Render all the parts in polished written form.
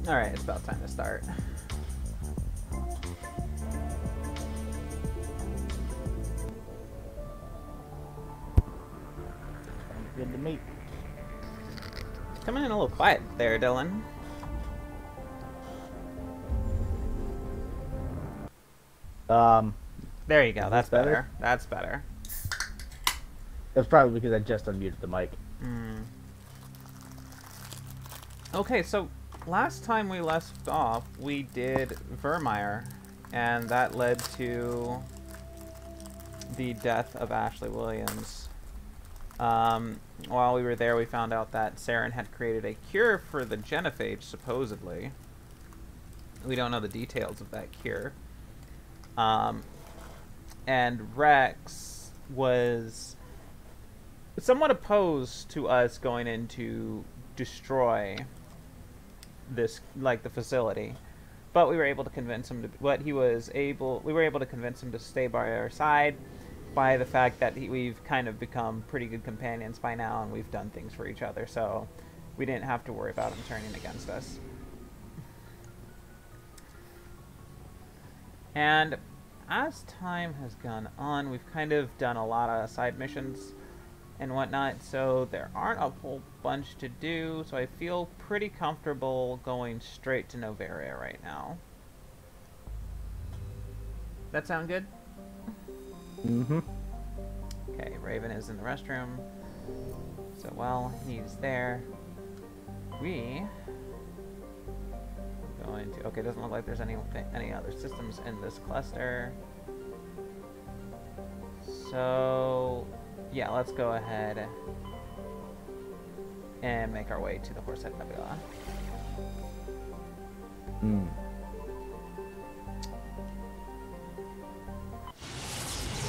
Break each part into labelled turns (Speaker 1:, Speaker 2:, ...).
Speaker 1: Alright, it's about time to start.
Speaker 2: Good to meet.
Speaker 1: Coming in a little quiet there, Dylan. There you go. That's better. That's better.
Speaker 2: That's probably because I just unmuted the mic.
Speaker 1: Okay, so last time we left off, we did Virmire, and that led to the death of Ashley Williams. While we were there, we found out that Saren had created a cure for the genophage, supposedly. We don't know the details of that cure. And Rex was somewhat opposed to us going in to destroy this, like, the facility. But we were able to convince him to, we were able to convince him to stay by our side by the fact that we've kind of become pretty good companions by now, and we've done things for each other, so we didn't have to worry about him turning against us. And as time has gone on, we've kind of done a lot of side missions and whatnot, so there aren't a whole bunch to do, so I feel pretty comfortable going straight to Noveria right now. That sound good?
Speaker 2: Mm-hmm.
Speaker 1: Okay, Raven is in the restroom. So while he's there, we going to... Okay, doesn't look like there's any other systems in this cluster. So yeah, let's go ahead and make our way to the Horsehead Nebula.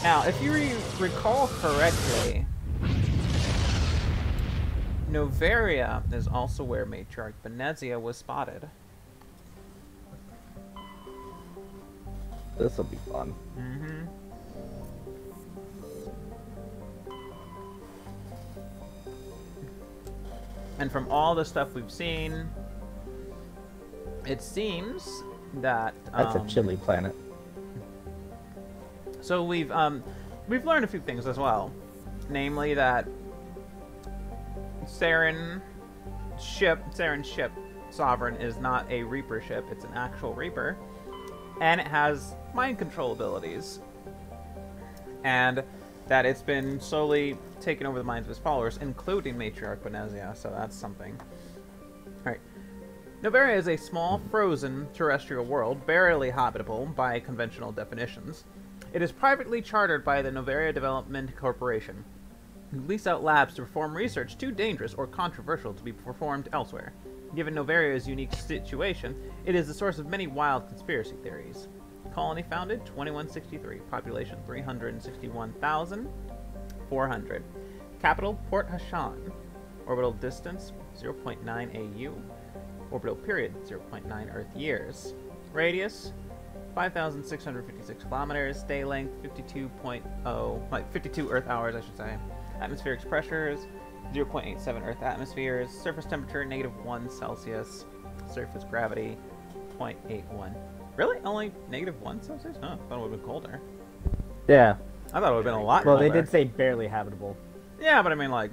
Speaker 1: Now, if you recall correctly, Noveria is also where Matriarch Benezia was spotted.
Speaker 2: This'll be fun.
Speaker 1: Mm-hmm. And from all the stuff we've seen, it seems that
Speaker 2: that's a chilly planet.
Speaker 1: So we've learned a few things as well, namely that Saren's ship, Sovereign, is not a Reaper ship; it's an actual Reaper, and it has mind control abilities, and that it's been slowly taking over the minds of his followers, including Matriarch Benezia. So that's something. All right. Noveria is a small, frozen terrestrial world, barely habitable by conventional definitions. It is privately chartered by the Noveria Development Corporation, who lease out labs to perform research too dangerous or controversial to be performed elsewhere. Given Noveria's unique situation, it is the source of many wild conspiracy theories. Colony founded 2163, population 361,400. Capital Port Hashan. Orbital distance 0.9 AU. Orbital period 0.9 Earth years. Radius 5,656 kilometers. Day length 52 Earth hours, I should say. Atmospheric pressures 0.87 Earth atmospheres. Surface temperature -1 Celsius. Surface gravity 0.81. Really? Only -1 Celsius? Huh, I thought it would have been colder.
Speaker 2: Yeah.
Speaker 1: I thought it would have been a lot
Speaker 2: Well,
Speaker 1: colder.
Speaker 2: they did say barely habitable.
Speaker 1: Yeah, but I mean, like...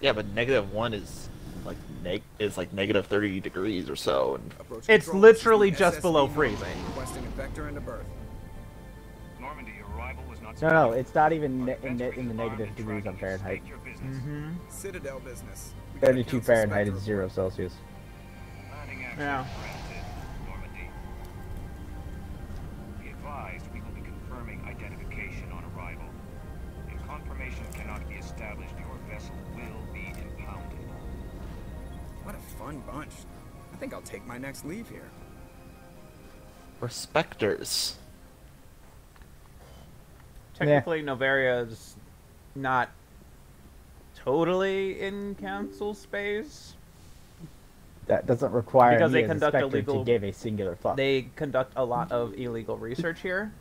Speaker 3: Yeah, but -1 is like -30 degrees or so, and
Speaker 1: it's literally just below freezing.
Speaker 2: No, it's not even in the negative degrees on Fahrenheit.
Speaker 1: Mm-hmm.
Speaker 4: Citadel business.
Speaker 2: 32 Fahrenheit is 0 Celsius.
Speaker 1: Yeah.
Speaker 5: Be advised, we will be confirming identification on arrival. If confirmation cannot be established, your vessel will be impounded.
Speaker 4: What a fun bunch. I think I'll take my next leave here.
Speaker 3: Respecters.
Speaker 1: Technically, Noveria's not totally in council space.
Speaker 2: That doesn't require
Speaker 1: Because
Speaker 2: me
Speaker 1: they
Speaker 2: as
Speaker 1: conduct
Speaker 2: inspector
Speaker 1: illegal-
Speaker 2: to give a singular fuck.
Speaker 1: They conduct a lot of illegal research here.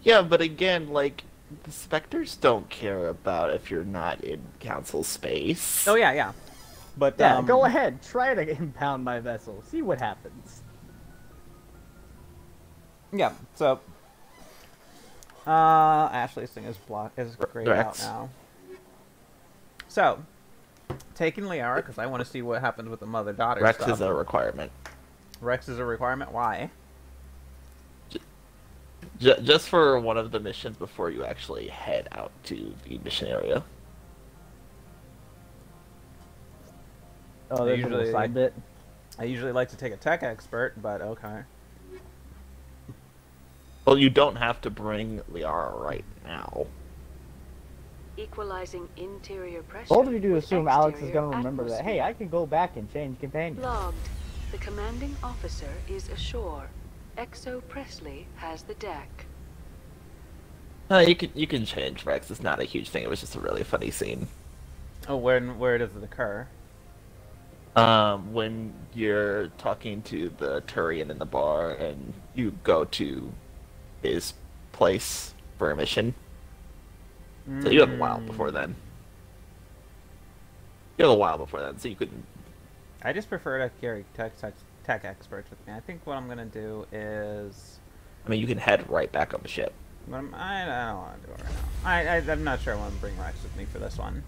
Speaker 3: Yeah, but again, like, the Spectres don't care about if you're not in council space.
Speaker 1: Oh, yeah, yeah. But
Speaker 2: Yeah, go ahead. Try to impound my vessel. See what happens.
Speaker 1: Yeah. So, Ashley's thing is grayed out
Speaker 3: Rex.
Speaker 1: now. So, taking Liara because I want to see what happens with the mother-daughter
Speaker 3: Rex
Speaker 1: stuff.
Speaker 3: is a requirement.
Speaker 1: Rex is a requirement. Why?
Speaker 3: Just for one of the missions before you actually head out to the mission area.
Speaker 2: Oh, there's a
Speaker 1: Usually-
Speaker 2: little side bit.
Speaker 1: I usually like to take a tech expert, but okay.
Speaker 3: Well, you don't have to bring Liara right now.
Speaker 6: Equalizing interior pressure.
Speaker 2: Bold of you to
Speaker 6: with
Speaker 2: assume Alex is
Speaker 6: exterior
Speaker 2: going to remember that, hey,
Speaker 6: atmosphere.
Speaker 2: I can go back and change companions.
Speaker 6: Logged. The commanding officer is ashore. Exo Presley has the deck.
Speaker 3: You can change Rex. It's not a huge thing. It was just a really funny scene.
Speaker 1: Oh, where does it occur?
Speaker 3: When you're talking to the Turian in the bar and you go to his place for a mission. So you have a while before then. You have a while before then, so you couldn't.
Speaker 1: I just prefer to carry tech experts with me. I think what I'm gonna do is.
Speaker 3: I mean, you can head right back on the ship.
Speaker 1: I don't want to do it right now. I'm not sure I want to bring Rex with me for this one.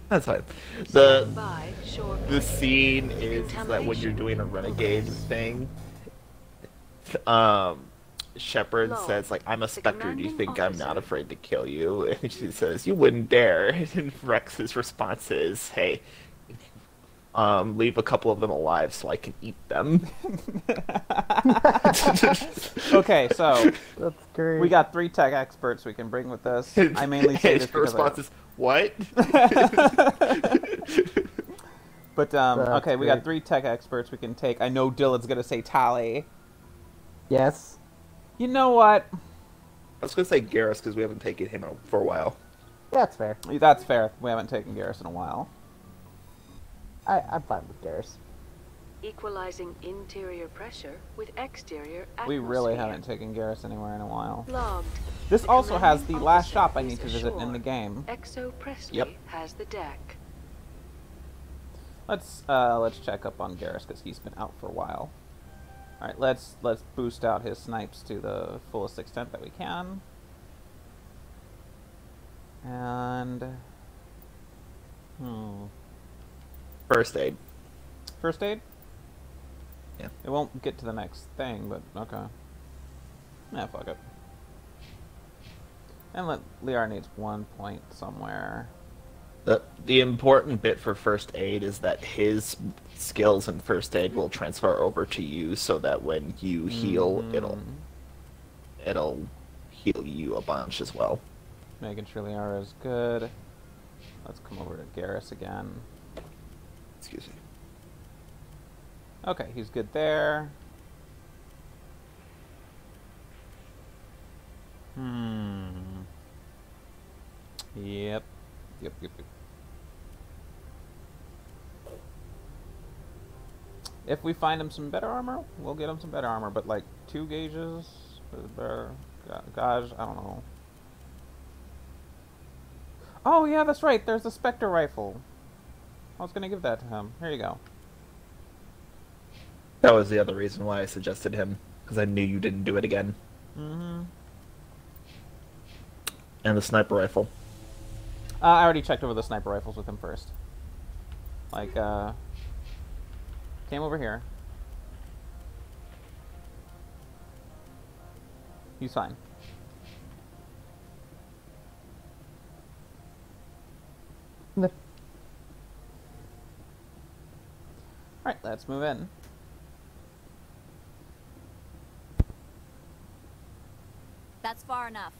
Speaker 3: That's fine.
Speaker 6: Stand by, shore
Speaker 3: The scene is that when you're doing a renegade thing, Shepard
Speaker 6: Low.
Speaker 3: says, like, I'm a
Speaker 6: The
Speaker 3: Spectre, do you
Speaker 6: commanding
Speaker 3: think I'm not
Speaker 6: officer.
Speaker 3: afraid to kill you? And she says, you wouldn't dare. And Rex's response is, hey, leave a couple of them alive so I can eat them.
Speaker 1: Okay, so
Speaker 2: That's great.
Speaker 1: we got 3 tech experts we can bring with this. I mainly say this
Speaker 3: Her
Speaker 1: because
Speaker 3: response is, what?
Speaker 1: But okay, we got
Speaker 2: great.
Speaker 1: 3 tech experts we can take. I know Dylan's gonna say Tali.
Speaker 2: Yes.
Speaker 1: You know what?
Speaker 3: I was going to say Garrus because we haven't taken him for a while.
Speaker 2: That's fair.
Speaker 1: That's fair. We haven't taken Garrus in a while.
Speaker 2: I'm fine with Garrus.
Speaker 6: Equalizing interior pressure with exterior atmosphere.
Speaker 1: We really haven't taken Garrus anywhere in a while.
Speaker 6: Logged.
Speaker 1: This
Speaker 6: The
Speaker 1: also has the
Speaker 6: commanding
Speaker 1: last
Speaker 6: officer
Speaker 1: shop I
Speaker 6: is
Speaker 1: need to visit in
Speaker 6: ashore.
Speaker 1: the game.
Speaker 6: Exo Presley
Speaker 3: Yep.
Speaker 6: has the deck.
Speaker 1: Let's check up on Garrus because he's been out for a while. All right, let's boost out his snipes to the fullest extent that we can. And
Speaker 3: First aid.
Speaker 1: first aid.
Speaker 3: Yeah.
Speaker 1: It won't get to the next thing, but okay. Yeah, fuck it. And Liara needs 1 point somewhere.
Speaker 3: The important bit for first aid is that his skills in first aid will transfer over to you, so that when you heal, it'll heal you a bunch as well.
Speaker 1: Making sure Liara is good. Let's come over to Garrus again.
Speaker 3: Excuse me.
Speaker 1: Okay, he's good there. Yep. If we find him some better armor, we'll get him some better armor. But like 2 gauges, better gauge, I don't know. Oh yeah, that's right. There's the Spectre rifle. I was gonna give that to him. Here you go.
Speaker 3: That was the other reason why I suggested him, because I knew you didn't do it again.
Speaker 1: Mm-hmm.
Speaker 3: And the sniper rifle.
Speaker 1: I already checked over the sniper rifles with him first. Like, came over here. He's fine.
Speaker 2: No.
Speaker 1: Alright, let's move in.
Speaker 7: That's far enough.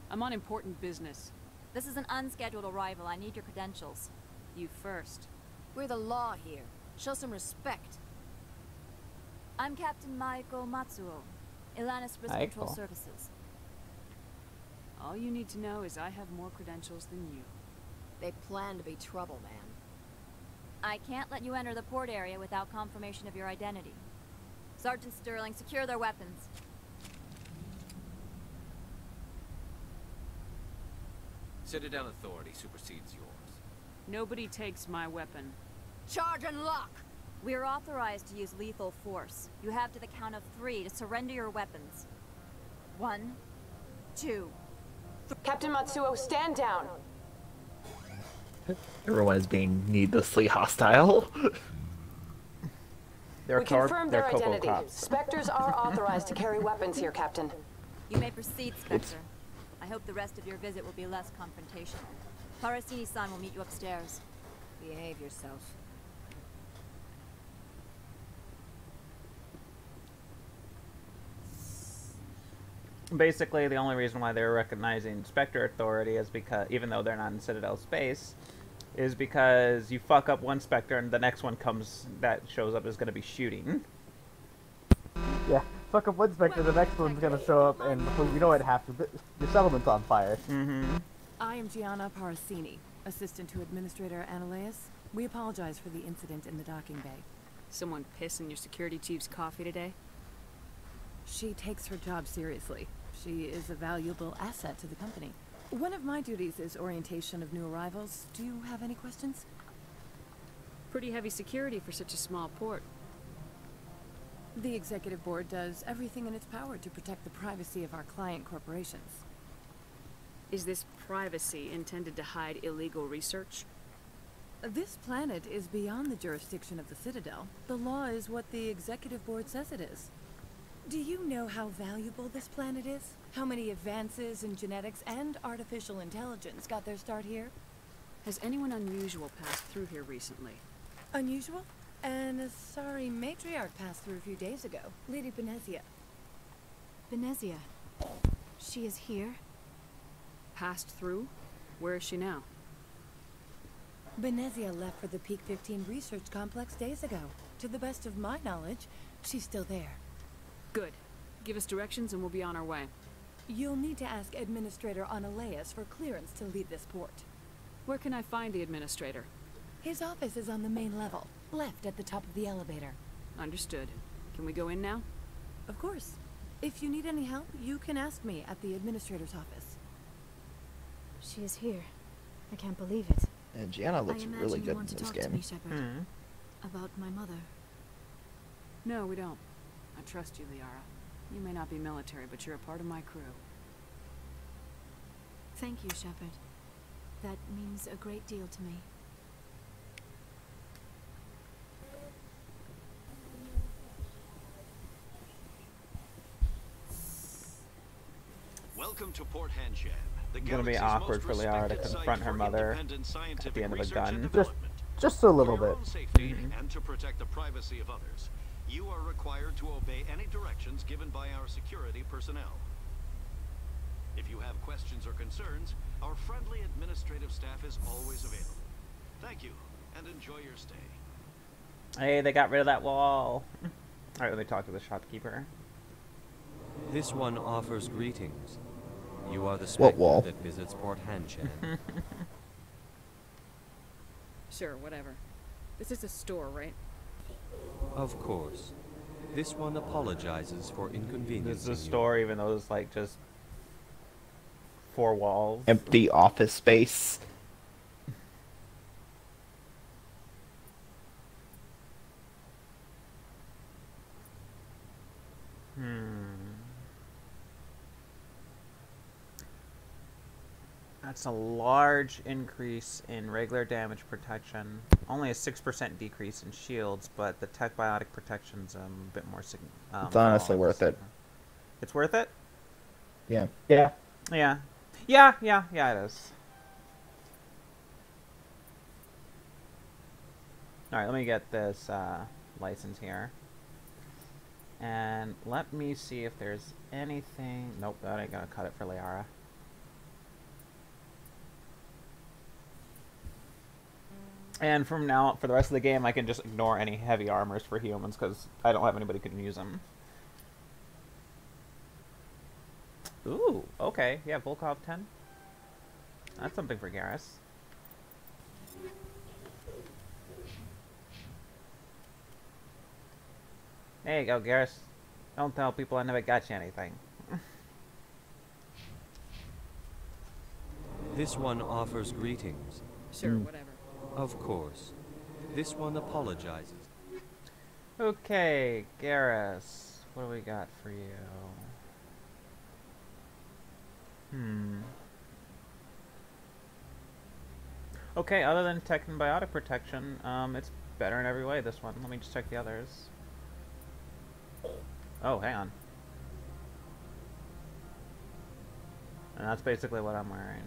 Speaker 8: I'm on important business.
Speaker 7: This is an unscheduled arrival. I need your credentials.
Speaker 8: You first.
Speaker 9: We're the law here. Show some respect.
Speaker 7: I'm Captain Maiko Matsuo, Ilanis Risk Control
Speaker 1: Maiko.
Speaker 7: Services.
Speaker 8: All you need to know is I have more credentials than you.
Speaker 9: They plan to be trouble, man.
Speaker 7: I can't let you enter the port area without confirmation of your identity. Sergeant Sterling, secure their weapons.
Speaker 10: Citadel authority supersedes yours.
Speaker 8: Nobody takes my weapon.
Speaker 9: Charge and lock!
Speaker 7: We are authorized to use lethal force. You have to the count of 3 to surrender your weapons. 1, 2.
Speaker 10: Captain Matsuo, stand down.
Speaker 3: Everyone is being needlessly hostile.
Speaker 10: We confirmed their
Speaker 1: Cocoa
Speaker 10: identity.
Speaker 1: Cops.
Speaker 10: Spectres are authorized to carry weapons here, Captain.
Speaker 7: You may proceed, Spectre. I hope the rest of your visit will be less confrontational. Parasini-san will meet you upstairs.
Speaker 9: Behave yourself.
Speaker 1: Basically, the only reason why they're recognizing Spectre authority is because, even though they're not in Citadel space, is because you fuck up one Spectre and the next one comes that shows up is going to be shooting.
Speaker 2: Yeah, fuck up one Spectre, the next one's gonna show up, and before you know it, half your settlement's on fire.
Speaker 1: Mm-hmm.
Speaker 11: I am Gianna Parasini, assistant to Administrator Ananias. We apologize for the incident in the docking bay.
Speaker 8: Someone piss in your security chief's coffee today?
Speaker 11: She takes her job seriously. She is a valuable asset to the company. One of my duties is orientation of new arrivals. Do you have any questions?
Speaker 8: Pretty heavy security for such a small port.
Speaker 11: The executive board does everything in its power to protect the privacy of our client corporations.
Speaker 8: Is this privacy intended to hide illegal research?
Speaker 11: This planet is beyond the jurisdiction of the Citadel. The law is what the executive board says it is. Do you know how valuable this planet is? How many advances in genetics and artificial intelligence got their start here?
Speaker 8: Has anyone unusual passed through here recently?
Speaker 11: Unusual? And a sorry matriarch passed through a few days ago. Lady Benezia.
Speaker 12: Benezia. She is here?
Speaker 8: Passed through? Where is she now?
Speaker 11: Benezia left for the Peak 15 research complex days ago. To the best of my knowledge, she's still there.
Speaker 8: Good. Give us directions and we'll be on our way.
Speaker 11: You'll need to ask Administrator Ananias for clearance to leave this port.
Speaker 8: Where can I find the Administrator?
Speaker 11: His office is on the main level, left at the top of the elevator.
Speaker 8: Understood. Can we go in now?
Speaker 11: Of course. If you need any help, you can ask me at the Administrator's office.
Speaker 12: She is here. I can't believe it.
Speaker 3: And Gianna looks really good in this
Speaker 12: to
Speaker 3: game.
Speaker 12: me, Shepard. About my mother.
Speaker 8: No, we don't. I trust you, Liara. You may not be military, but you're a part of my crew.
Speaker 12: Thank you, Shepard. That means a great deal to me.
Speaker 13: Welcome to Port Hansham.
Speaker 1: It's gonna be awkward for Liara to confront her mother at the end of a gun.
Speaker 2: Just a little bit.
Speaker 13: Safety and to protect the privacy of others. You are required to obey any directions given by our security personnel. If you have questions or concerns, our friendly administrative staff is always available. Thank you, and enjoy your stay.
Speaker 1: Hey, they got rid of that wall. Alright, let me talk to the shopkeeper.
Speaker 14: This one offers greetings. You are the Spectre that visits Port Hansham.
Speaker 8: Sure, whatever. This is a store, right?
Speaker 14: Of course. This one apologizes for inconvenience.
Speaker 1: This is a store, even though it's like just 4 walls.
Speaker 3: Empty office space.
Speaker 1: That's a large increase in regular damage protection. Only a 6% decrease in shields, but the tech biotic protection's a bit more significant.
Speaker 3: It's honestly worth it.
Speaker 1: It's worth it?
Speaker 3: Yeah.
Speaker 2: Yeah.
Speaker 1: Yeah. Yeah, it is. Alright, let me get this license here. And let me see if there's anything... Nope, that ain't gonna cut it for Liara. And from now, for the rest of the game, I can just ignore any heavy armors for humans, because I don't have anybody who can use them. Ooh, okay. Yeah, Volkov 10. That's something for Garrus. There you go, Garrus. Don't tell people I never got you anything.
Speaker 14: This one offers greetings.
Speaker 8: Sure, whatever.
Speaker 14: Of course. This one apologizes.
Speaker 1: Okay, Garrus, what do we got for you? Okay, other than tech and biotic protection, it's better in every way, this one. Let me just check the others. Oh, hang on. And that's basically what I'm wearing.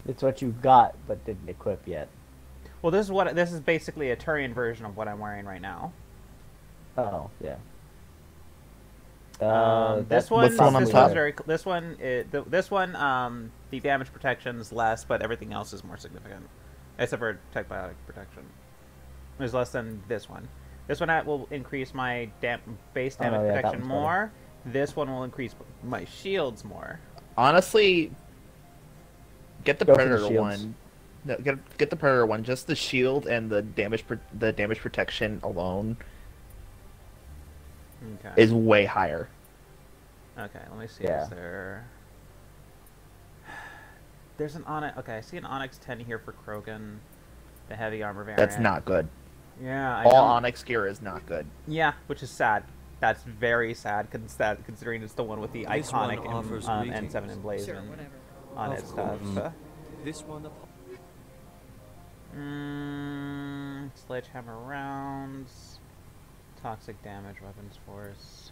Speaker 2: It's what you got, but didn't equip yet.
Speaker 1: Well, this is basically a Turian version of what I'm wearing right now.
Speaker 2: Oh, yeah.
Speaker 1: This one, the damage protection's less, but everything else is more significant, except for tech biotic protection. It's less than this one. This one will increase my base damage protection more. This one will increase my shields more.
Speaker 3: Honestly, get the Predator one. No, get the Predator one. Just the shield and the damage protection alone is way higher.
Speaker 1: Okay, let me see. Is there? There's an Onyx. Okay, I see an Onyx 10 here for Krogan, the heavy armor variant.
Speaker 3: That's not good.
Speaker 1: Yeah,
Speaker 3: all Onyx gear is not good.
Speaker 1: Yeah, which is sad. That's very sad, considering it's the one with the iconic N7 emblazoned on its stuff.
Speaker 14: This one.
Speaker 1: Sledgehammer rounds, toxic damage, weapons force,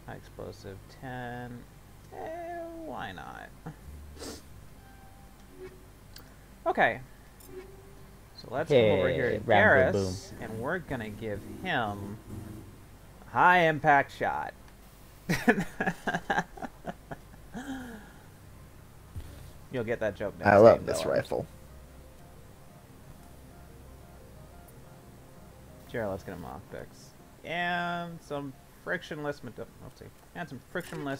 Speaker 1: high explosive 10. Why not? Okay. So let's go over here to Garrus, and we're gonna give him a high impact shot. You'll get that joke next
Speaker 3: I love
Speaker 1: game,
Speaker 3: this rifle.
Speaker 1: Sure, let's get him optics. And some frictionless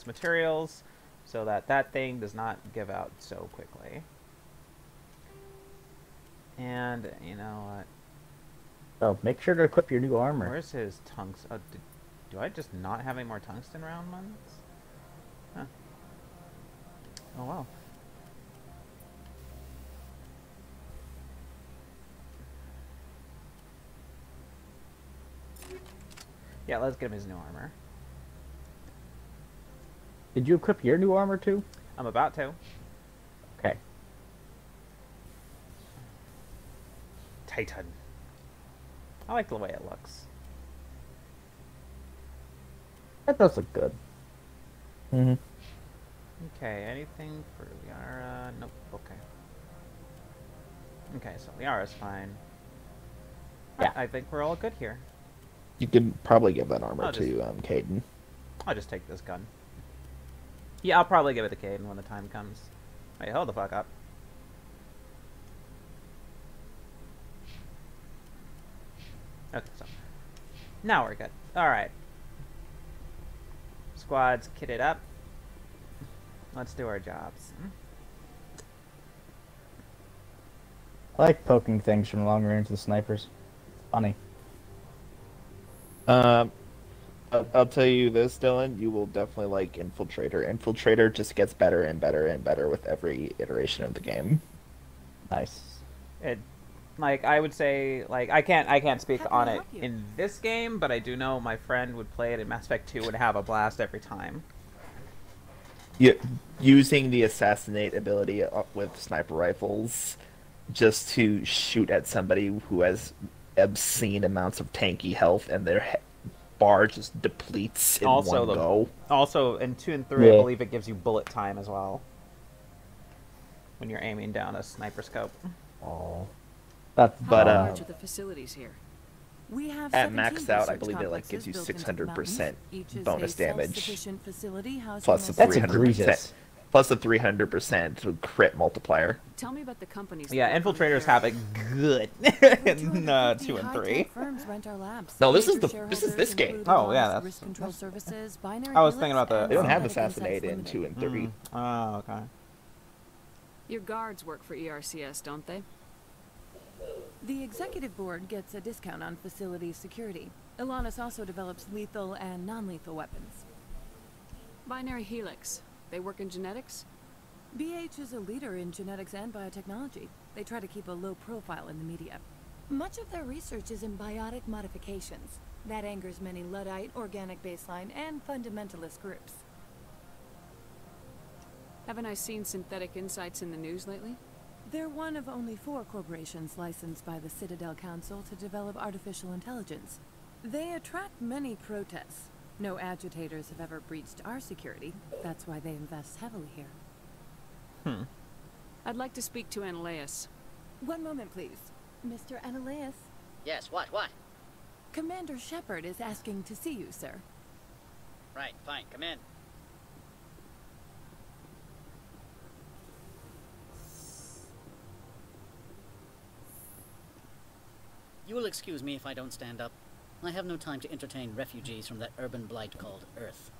Speaker 1: materials so that thing does not give out so quickly. And you know what?
Speaker 2: Oh, make sure to equip your new armor.
Speaker 1: Where's his tungsten? Oh, do I just not have any more tungsten round ones? Huh. Oh well. Yeah, let's get him his new armor.
Speaker 2: Did you equip your new armor too?
Speaker 1: I'm about to.
Speaker 2: Okay.
Speaker 1: Titan. I like the way it looks.
Speaker 2: That does look good.
Speaker 1: Okay, anything for Liara? Nope, okay. Okay, so Liara's fine.
Speaker 2: Yeah.
Speaker 1: I think we're all good here.
Speaker 3: You could probably give that armor to Caden.
Speaker 1: I'll just take this gun. Yeah, I'll probably give it to Caden when the time comes. Wait, hold the fuck up. Okay, so now we're good. Alright. Squads kitted up. Let's do our jobs.
Speaker 2: I like poking things from long range with snipers. Funny.
Speaker 3: I'll tell you this, Dylan. You will definitely like Infiltrator. Infiltrator just gets better and better and better with every iteration of the game.
Speaker 2: Nice.
Speaker 1: Like I would say, like I can't speak on it in this game, but I do know my friend would play it in Mass Effect 2 and have a blast every time.
Speaker 3: Yeah, using the assassinate ability with sniper rifles just to shoot at somebody who has obscene amounts of tanky health and their bar just depletes in one go.
Speaker 1: Also, in 2 and 3, I believe it gives you bullet time as well when you're aiming down a sniper scope.
Speaker 2: Oh.
Speaker 8: How large are the facilities here?
Speaker 11: We have
Speaker 3: at maxed out, I believe it like gives you 600% bonus damage, plus the 300%, plus the 300% crit multiplier.
Speaker 8: Tell me about the companies.
Speaker 1: Yeah, infiltrators have it good in 2 and 3.
Speaker 3: No, this is this game.
Speaker 1: Oh yeah, that's. I was thinking about the.
Speaker 3: They don't have assassinate in 2 and 3.
Speaker 1: Oh, okay.
Speaker 8: Your guards work for ERCS, don't they?
Speaker 11: The executive board gets a discount on facility security. Ilanis also develops lethal and non-lethal weapons.
Speaker 8: Binary Helix. They work in genetics?
Speaker 11: BH is a leader in genetics and biotechnology. They try to keep a low profile in the media. Much of their research is in biotic modifications. That angers many Luddite, organic baseline, and fundamentalist groups.
Speaker 8: Haven't I seen synthetic insights in the news lately?
Speaker 11: They're one of only 4 corporations licensed by the Citadel Council to develop artificial intelligence. They attract many protests. No agitators have ever breached our security. That's why they invest heavily here.
Speaker 8: I'd like to speak to Ananias.
Speaker 11: One moment, please. Mr. Ananias?
Speaker 15: Yes, what?
Speaker 11: Commander Shepard is asking to see you, sir.
Speaker 15: Right, fine, come in. You will excuse me if I don't stand up. I have no time to entertain refugees from that urban blight called Earth.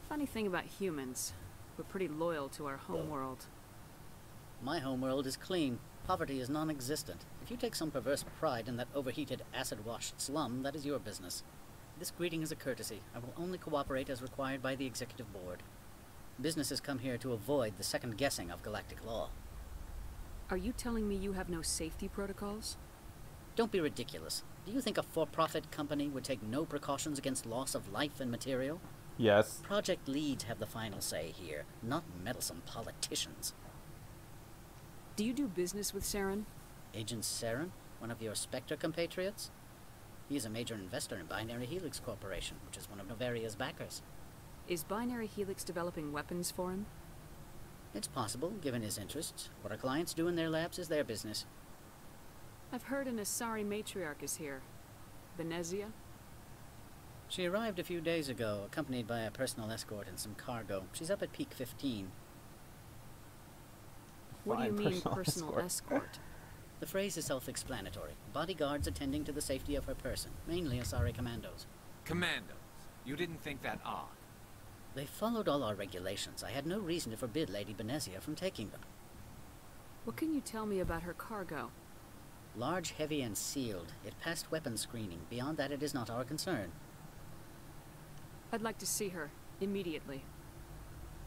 Speaker 8: Funny thing about humans. We're pretty loyal to our homeworld.
Speaker 15: My homeworld is clean. Poverty is non-existent. If you take some perverse pride in that overheated, acid-washed slum, that is your business. This greeting is a courtesy. I will only cooperate as required by the Executive Board. Businesses come here to avoid the second guessing of galactic law.
Speaker 8: Are you telling me you have no safety protocols?
Speaker 15: Don't be ridiculous. Do you think a for-profit company would take no precautions against loss of life and material?
Speaker 1: Yes.
Speaker 15: Project leads have the final say here, not meddlesome politicians.
Speaker 8: Do you do business with Saren?
Speaker 15: Agent Saren? One of your Spectre compatriots? He is a major investor in Binary Helix Corporation, which is one of Noveria's backers.
Speaker 8: Is Binary Helix developing weapons for him?
Speaker 15: It's possible, given his interests. What our clients do in their labs is their business.
Speaker 8: I've heard an Asari Matriarch is here. Benezia?
Speaker 15: She arrived a few days ago, accompanied by a personal escort and some cargo. She's up at Peak 15.
Speaker 8: What do you mean, personal escort?
Speaker 15: The phrase is self-explanatory. Bodyguards attending to the safety of her person, mainly Asari commandos.
Speaker 16: Commandos? You didn't think that odd?
Speaker 15: They followed all our regulations. I had no reason to forbid Lady Benezia from taking them.
Speaker 8: What can you tell me about her cargo?
Speaker 15: Large, heavy, and sealed. It passed weapons screening. Beyond that, it is not our concern.
Speaker 8: I'd like to see her, immediately.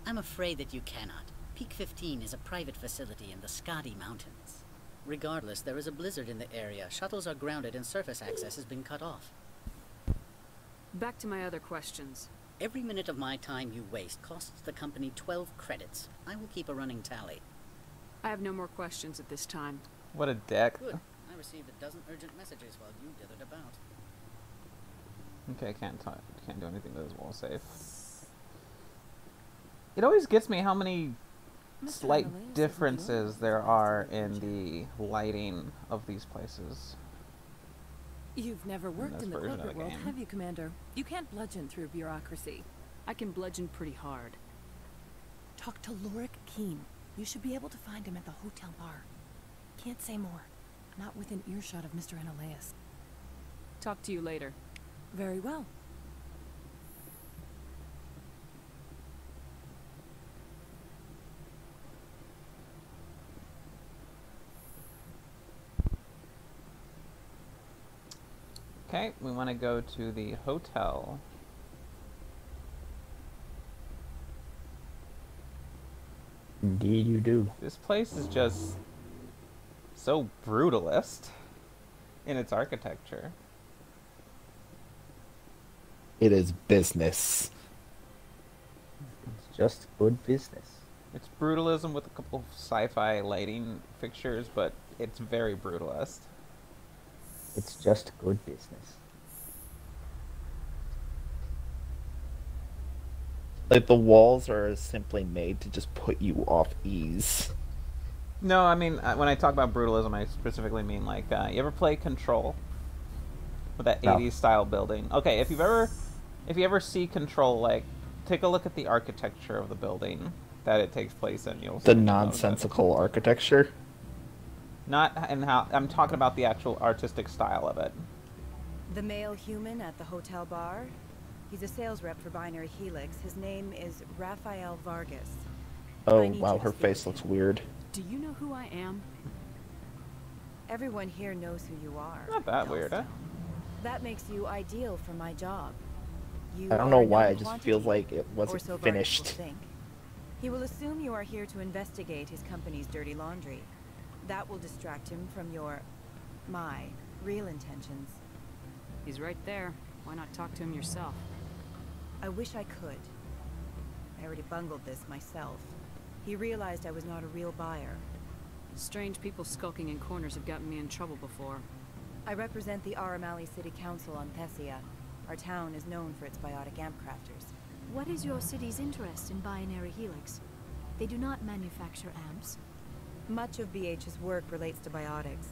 Speaker 15: I'm afraid that you cannot. Peak 15 is a private facility in the Skadi Mountains. Regardless, there is a blizzard in the area. Shuttles are grounded and surface access has been cut off.
Speaker 8: Back to my other questions.
Speaker 15: Every minute of my time you waste costs the company 12 credits. I will keep a running tally.
Speaker 8: I have no more questions at this time.
Speaker 1: What a dick.
Speaker 15: Good. I received a dozen urgent messages while you dithered about.
Speaker 1: Okay, can't do anything to this wall safe. It always gets me how many slight differences there are in the lighting of these places.
Speaker 11: You've never worked in the corporate world, have you, Commander? You can't bludgeon through bureaucracy.
Speaker 8: I can bludgeon pretty hard.
Speaker 11: Talk to Lorik Keen. You should be able to find him at the hotel bar. Can't say more. Not within earshot of Mr. Ananias.
Speaker 8: Talk to you later.
Speaker 11: Very well.
Speaker 1: Okay, we want to go to the hotel.
Speaker 3: Indeed you do.
Speaker 1: This place is just so brutalist in its architecture.
Speaker 3: It is business. It's just good business.
Speaker 1: It's brutalism with a couple of sci-fi lighting fixtures, but it's very brutalist.
Speaker 3: It's just good business. Like, the walls are simply made to just put you off ease.
Speaker 1: No, I mean, when I talk about brutalism, I specifically mean, like, you ever play Control? With that 80s style building? Okay, if you ever see Control, like, take a look at the architecture of the building that it takes place in. You'll
Speaker 3: the nonsensical architecture?
Speaker 1: Not in how I'm talking about the actual artistic style of it.
Speaker 17: The male human at the hotel bar? He's a sales rep for Binary Helix. His name is Rafael Vargas.
Speaker 3: Oh, wow, her face looks weird.
Speaker 8: Do you know who I am?
Speaker 17: Everyone here knows who you are.
Speaker 1: Not that weird, huh?
Speaker 17: That makes you ideal for my job. You
Speaker 3: I don't know
Speaker 17: are a
Speaker 3: why,
Speaker 17: known
Speaker 3: it just
Speaker 17: quantity,
Speaker 3: feels like it
Speaker 17: or
Speaker 3: wasn't
Speaker 17: so Vargas will
Speaker 3: finished.
Speaker 17: think. He will assume you are here to investigate his company's dirty laundry. That will distract him from my real intentions.
Speaker 8: He's right there. Why not talk to him yourself?
Speaker 17: I wish I could. I already bungled this myself. He realized I was not a real buyer.
Speaker 8: Strange people skulking in corners have gotten me in trouble before.
Speaker 17: I represent the Aramali City Council on Thessia. Our town is known for its biotic amp crafters.
Speaker 12: What is your city's interest in binary helix? They do not manufacture amps.
Speaker 17: Much of BH's work relates to biotics.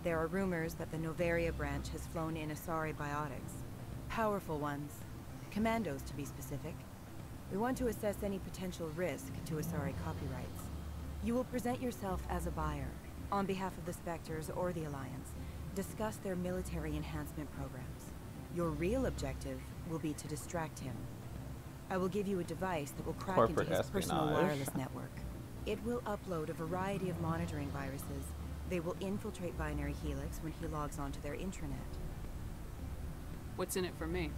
Speaker 17: There are rumors that the Noveria branch has flown in Asari biotics. Powerful ones. Commandos, to be specific. We want to assess any potential risk to Asari copyrights. You will present yourself as a buyer, on behalf of the Spectres or the Alliance. Discuss their military enhancement programs. Your real objective will be to distract him. I will give you a device that will crack
Speaker 1: Corporate
Speaker 17: into his personal
Speaker 1: espionage.
Speaker 17: wireless network. It will upload a variety of monitoring viruses. They will infiltrate Binary Helix when he logs onto their intranet.
Speaker 8: What's in it for me?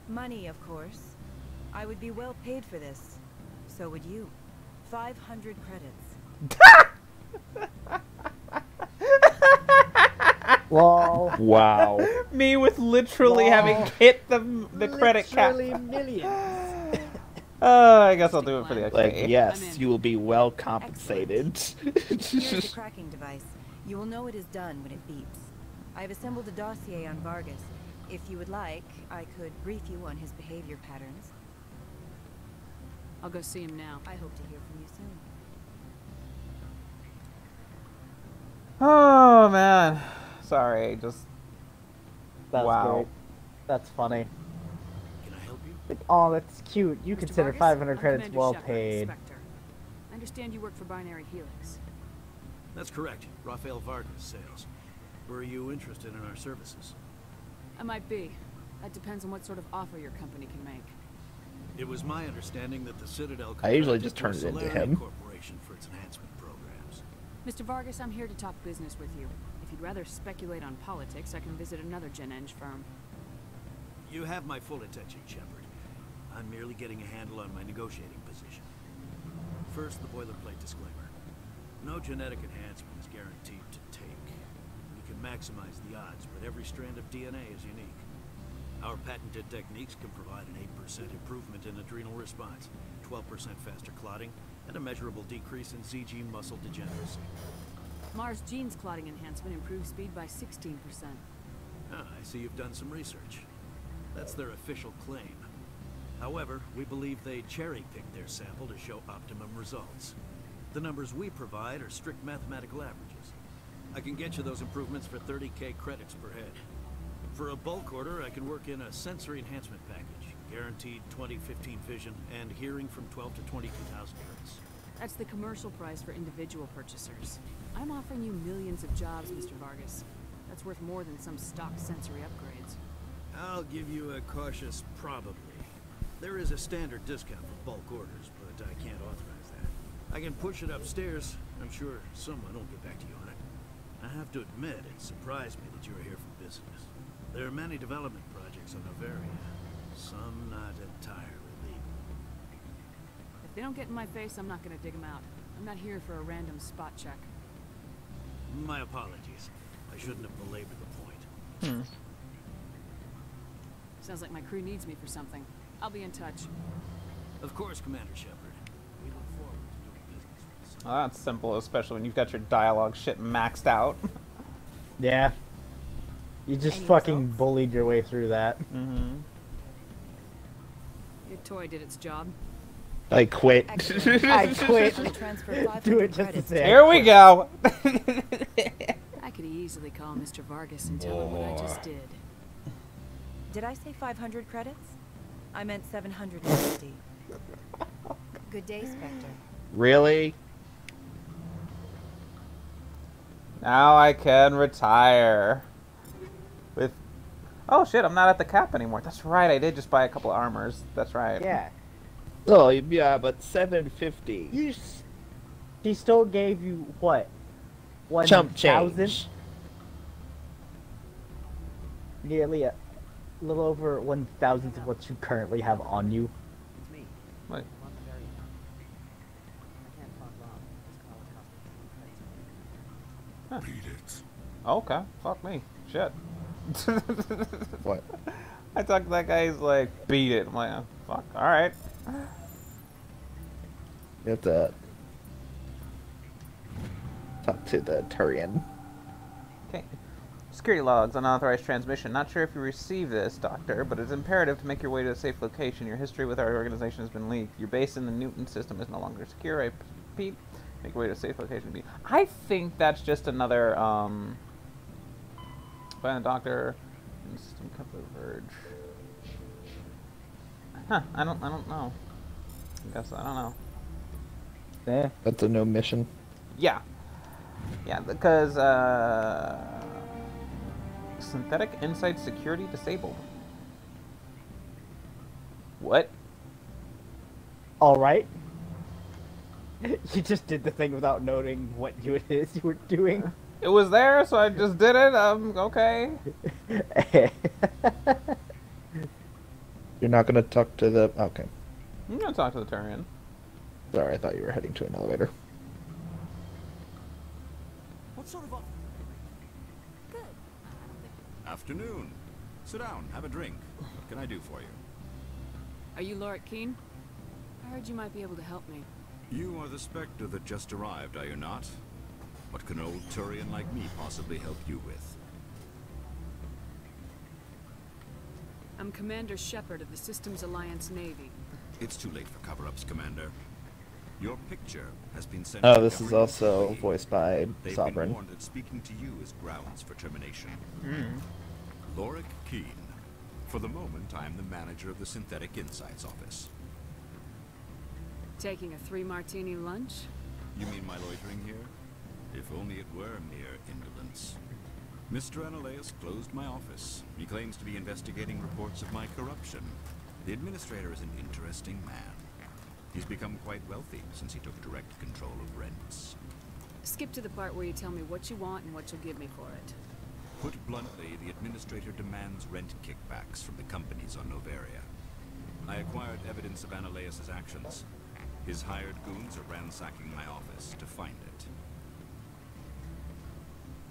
Speaker 17: Money, of course. I would be well paid for this. So would you. 500 credits.
Speaker 2: Lol.
Speaker 3: Wow.
Speaker 1: Me with literally having hit the credit cap.
Speaker 2: Literally millions.
Speaker 1: I guess I'll do it for the XP.
Speaker 3: Like, yes, you will be well compensated.
Speaker 17: Here's the cracking device. You will know it is done when it beeps. I have assembled a dossier on Vargas. If you would like, I could brief you on his behavior patterns.
Speaker 8: I'll go see him now.
Speaker 17: I hope to hear from you soon.
Speaker 1: Oh man, sorry. Just
Speaker 2: That's
Speaker 1: wow.
Speaker 2: great. That's funny.
Speaker 13: Can I help you?
Speaker 2: Like, oh, that's cute. You
Speaker 8: Mr.
Speaker 2: consider
Speaker 8: Vargas?
Speaker 2: 500
Speaker 8: I'm
Speaker 2: credits
Speaker 8: Commander
Speaker 2: well
Speaker 8: Shepard,
Speaker 2: paid.
Speaker 8: Spectre. I understand you work for Binary Helix.
Speaker 13: That's correct. Rafael Vargas sales. Were you interested in our services?
Speaker 8: I might be. That depends on what sort of offer your company can make.
Speaker 13: It was my understanding that the Citadel
Speaker 3: I usually
Speaker 13: contracted
Speaker 3: just turn
Speaker 13: to
Speaker 3: it into
Speaker 13: Saren
Speaker 3: him.
Speaker 13: Corporation for its enhancement programs.
Speaker 8: Mr. Vargas, I'm here to talk business with you. If you'd rather speculate on politics, I can visit another Gen Eng firm.
Speaker 13: You have my full attention, Shepard. I'm merely getting a handle on my negotiating position. First, the boilerplate disclaimer. No genetic enhancement is guaranteed to take. We can maximize the odds, but every strand of DNA is unique. Our patented techniques can provide an 8% improvement in adrenal response, 12% faster clotting, and a measurable decrease in ZG muscle degeneracy.
Speaker 8: Mars Gene's clotting enhancement improves speed by 16%.
Speaker 13: Ah, I see you've done some research. That's their official claim. However, we believe they cherry-picked their sample to show optimum results. The numbers we provide are strict mathematical averages. I can get you those improvements for 30k credits per head. For a bulk order, I can work in a sensory enhancement package, guaranteed 20/15 vision, and hearing from 12 to 22,000 hertz.
Speaker 8: That's the commercial price for individual purchasers. I'm offering you millions of jobs, Mr. Vargas. That's worth more than some stock sensory upgrades.
Speaker 13: I'll give you a cautious probably. There is a standard discount for bulk orders, but I can't authorize that. I can push it upstairs. I'm sure someone will get back to you on it. I have to admit, it surprised me that you were here for business. There are many development projects on Noveria, some not entirely legal.
Speaker 8: If they don't get in my face, I'm not gonna dig them out. I'm not here for a random spot check.
Speaker 13: My apologies. I shouldn't have belabored the point.
Speaker 8: Sounds like my crew needs me for something. I'll be in touch.
Speaker 13: Of course, Commander Shepard. We look forward to doing business with the
Speaker 1: Well, that's simple, especially when you've got your dialogue shit maxed out.
Speaker 2: Yeah. You just fucking bullied your way through that.
Speaker 1: Mm-hmm.
Speaker 8: Your toy did its job.
Speaker 3: I quit.
Speaker 2: I quit. Do it just to say.
Speaker 1: Here we go.
Speaker 8: I could easily call Mr. Vargas and tell him what I just did.
Speaker 17: Did I say 500 credits? I meant 750. Good day, Spectre.
Speaker 3: Really?
Speaker 1: Now I can retire. With... Oh shit, I'm not at the cap anymore. That's right, I did just buy a couple of armors. That's right.
Speaker 2: Yeah.
Speaker 3: Oh, yeah, but 750.
Speaker 2: She still gave you, what?
Speaker 3: Chump
Speaker 2: 1,000?
Speaker 3: change.
Speaker 2: Nearly little over 1,000th of what you currently have on you.
Speaker 1: Wait. Huh. Okay, fuck me. Shit.
Speaker 3: What?
Speaker 1: I talked to that guy, he's like, beat it. I'm like, oh, fuck, alright.
Speaker 3: You have to talk to the Turian.
Speaker 1: Okay. Security logs, unauthorized transmission. Not sure if you received this, Doctor, but it's imperative to make your way to a safe location. Your history with our organization has been leaked. Your base in the Newton system is no longer secure. I repeat, make your way to a safe location. I think that's just another, by the Doctor, system coverage. Huh, I don't know. I guess I don't know.
Speaker 2: Yeah.
Speaker 3: That's a no mission.
Speaker 1: Yeah. Yeah, because, synthetic insight security disabled. What?
Speaker 2: Alright. You just did the thing without noting what it is you were doing.
Speaker 1: It was there, so I just did it. Okay.
Speaker 3: You're not gonna talk to the... Okay.
Speaker 1: I'm gonna talk to the Turian.
Speaker 3: Sorry, I thought you were heading to an elevator.
Speaker 18: What sort of...
Speaker 7: Good.
Speaker 18: Afternoon. Sit down, have a drink. What can I do for you?
Speaker 8: Are you Lord Keen? I heard you might be able to help me.
Speaker 18: You are the Spectre that just arrived, are you not? What can old Turian like me possibly help you with?
Speaker 8: I'm Commander Shepard of the Systems Alliance Navy.
Speaker 18: It's too late for cover-ups, Commander. Your picture has been sent.
Speaker 3: Oh, this is also voiced by
Speaker 18: They've
Speaker 3: Sovereign.
Speaker 18: been warned that speaking to you is grounds for termination. Lorik Keen. For the moment, I am the manager of the Synthetic Insights Office.
Speaker 8: Taking a 3-martini lunch?
Speaker 18: You mean my loitering here? If only it were mere indolence. Mr. Analeus closed my office. He claims to be investigating reports of my corruption. The administrator is an interesting man. He's become quite wealthy since he took direct control of rents.
Speaker 8: Skip to the part where you tell me what you want and what you'll give me for it.
Speaker 18: Put bluntly, the administrator demands rent kickbacks from the companies on Noveria. I acquired evidence of Analeus' actions. His hired goons are ransacking my office to find it.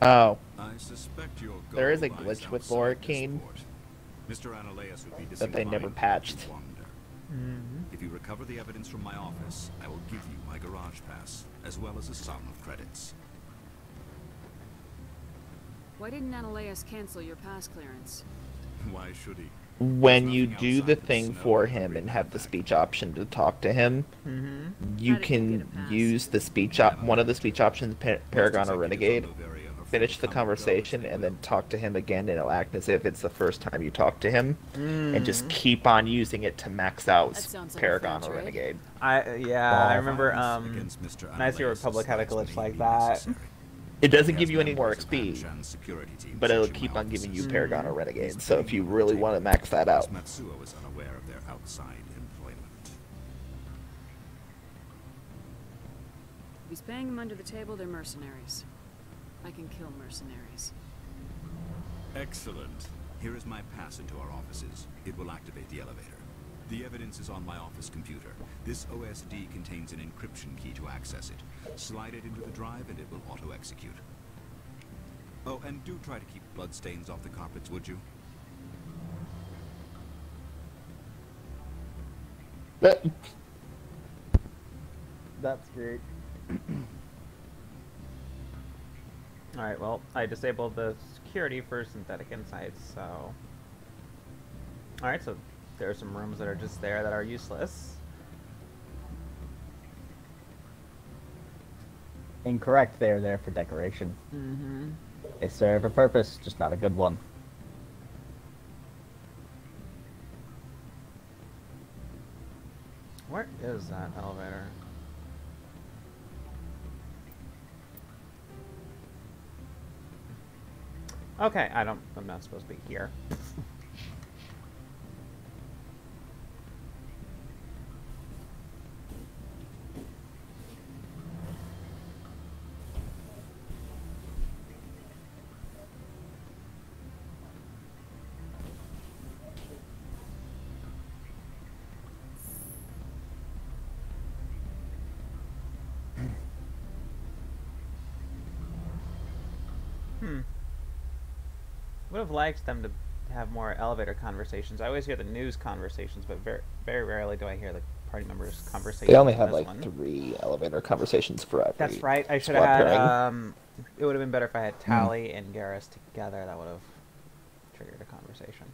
Speaker 3: Oh.
Speaker 18: I suspect your goal
Speaker 3: There is a
Speaker 18: lies
Speaker 3: glitch with
Speaker 18: outside
Speaker 3: Lorik
Speaker 18: this
Speaker 3: Keen
Speaker 18: port. Mr. Analeus would be
Speaker 3: that they never
Speaker 18: disinclined
Speaker 3: patched.
Speaker 18: to wander. If you recover the evidence from my office, I will give you my garage pass, as well as a sum of credits.
Speaker 8: Why didn't Analeus cancel your pass clearance?
Speaker 18: Why should he?
Speaker 3: When you do the thing for him and have the speech option to talk to him, you can use the speech one of the speech options, Paragon or Renegade, finish the conversation and then talk to him again, and it'll act as if it's the first time you talk to him, and just keep on using it to max out Paragon or Renegade.
Speaker 1: I remember Knights of the Republic had a glitch like that.
Speaker 3: It doesn't give you any more XP, but it'll keep on giving you Paragon or Renegade, so if you really want to max that out.
Speaker 18: Matsuo is unaware of their outside employment.
Speaker 8: If he's paying them under the table, they're mercenaries. I can kill mercenaries.
Speaker 18: Excellent. Here is my pass into our offices. It will activate the elevator. The evidence is on my office computer. This OSD contains an encryption key to access it. Slide it into the drive and it will auto-execute. Oh, and do try to keep bloodstains off the carpets, would you?
Speaker 2: That's great.
Speaker 1: Alright, well, I disabled the security for Synthetic Insights, so... Alright, so there are some rooms that are just there that are useless.
Speaker 2: Incorrect, they are there for decoration. They serve a purpose, just not a good one.
Speaker 1: Where is that elevator? Okay, I'm not supposed to be here. would have liked them to have more elevator conversations. I always hear the news conversations, but very, very rarely do I hear the party members' conversations.
Speaker 3: They only had like 3 elevator conversations for every.
Speaker 1: That's right. I should have had. It would have been better if I had Tally and Garrus together. That would have triggered a conversation.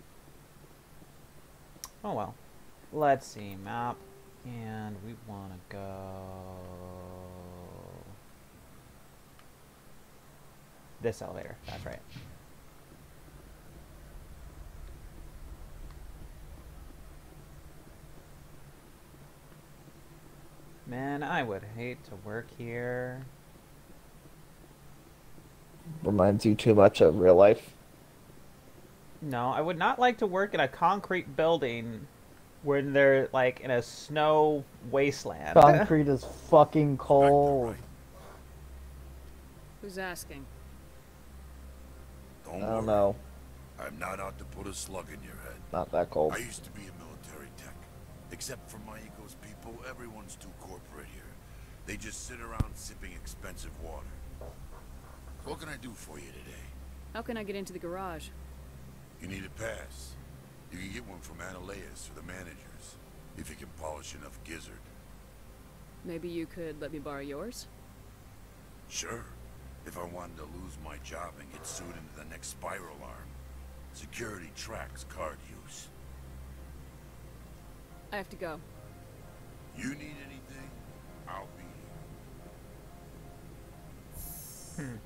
Speaker 1: Oh well. Let's see, map, and we want to go. This elevator. That's right. Man, I would hate to work here.
Speaker 3: Reminds you too much of real life?
Speaker 1: No, I would not like to work in a concrete building when they're like in a snow wasteland.
Speaker 2: Concrete is fucking cold.
Speaker 8: Who's asking?
Speaker 3: I don't know.
Speaker 19: I'm not out to put a slug in your head.
Speaker 3: Not that cold.
Speaker 19: I used to be a military tech. Except for my ego's people, everyone's too corporate here. They just sit around sipping expensive water. What can I do for you today?
Speaker 8: How can I get into the garage?
Speaker 19: You need a pass. You can get one from Analeas or the managers, if you can polish enough gizzard.
Speaker 8: Maybe you could let me borrow yours?
Speaker 19: Sure. If I wanted to lose my job and get sued into the next spiral arm. Security tracks card use.
Speaker 8: I have to go.
Speaker 19: You need anything, I'll be here.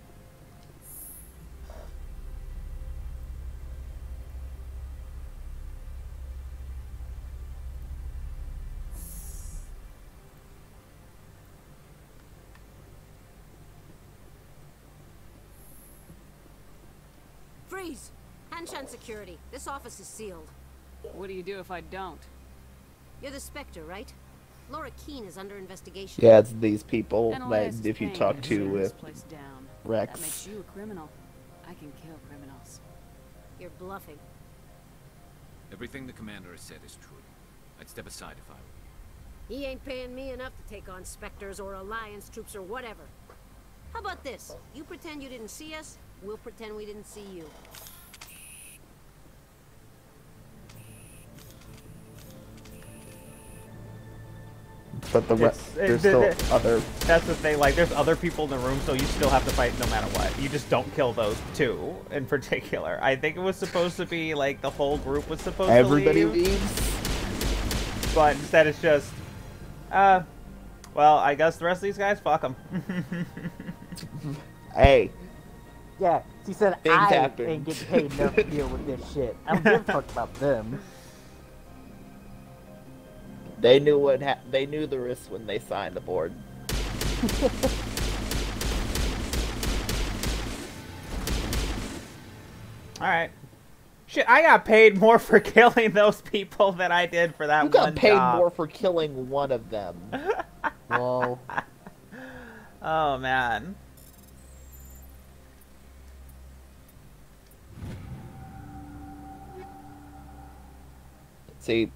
Speaker 9: Freeze! Hanshan security. This office is sealed.
Speaker 8: What do you do if I don't?
Speaker 9: You're the Spectre, right? Laura Keene is under investigation.
Speaker 3: Yeah, it's these people that
Speaker 8: Analysts
Speaker 3: if you
Speaker 8: think
Speaker 3: talk
Speaker 8: I
Speaker 3: to
Speaker 8: shut
Speaker 3: with
Speaker 8: this place down.
Speaker 3: Rex.
Speaker 8: That makes you a criminal. I can kill criminals.
Speaker 9: You're bluffing.
Speaker 16: Everything the commander has said is true. I'd step aside if I were you.
Speaker 9: He ain't paying me enough to take on Spectres or Alliance troops or whatever. How about this? You pretend you didn't see us, we'll pretend we didn't see you.
Speaker 3: But there's still other.
Speaker 1: That's the thing. Like, there's other people in the room, so you still have to fight no matter what. You just don't kill those 2 in particular. I think it was supposed to be like the whole group was supposed
Speaker 3: Everybody
Speaker 1: to leave.
Speaker 3: leaves.
Speaker 1: But instead, it's just, well, I guess the rest of these guys, fuck them.
Speaker 3: Hey.
Speaker 2: Yeah, she said
Speaker 3: Things
Speaker 2: I
Speaker 3: happen.
Speaker 2: ain't getting paid enough to deal with this shit. I don't give a fuck about them.
Speaker 3: They knew they knew the risks when they signed the board.
Speaker 1: Alright. Shit, I got paid more for killing those people than I did for that
Speaker 3: You got
Speaker 1: one
Speaker 3: paid
Speaker 1: job.
Speaker 3: more for killing one of them.
Speaker 2: Whoa.
Speaker 1: Oh, man.
Speaker 3: See,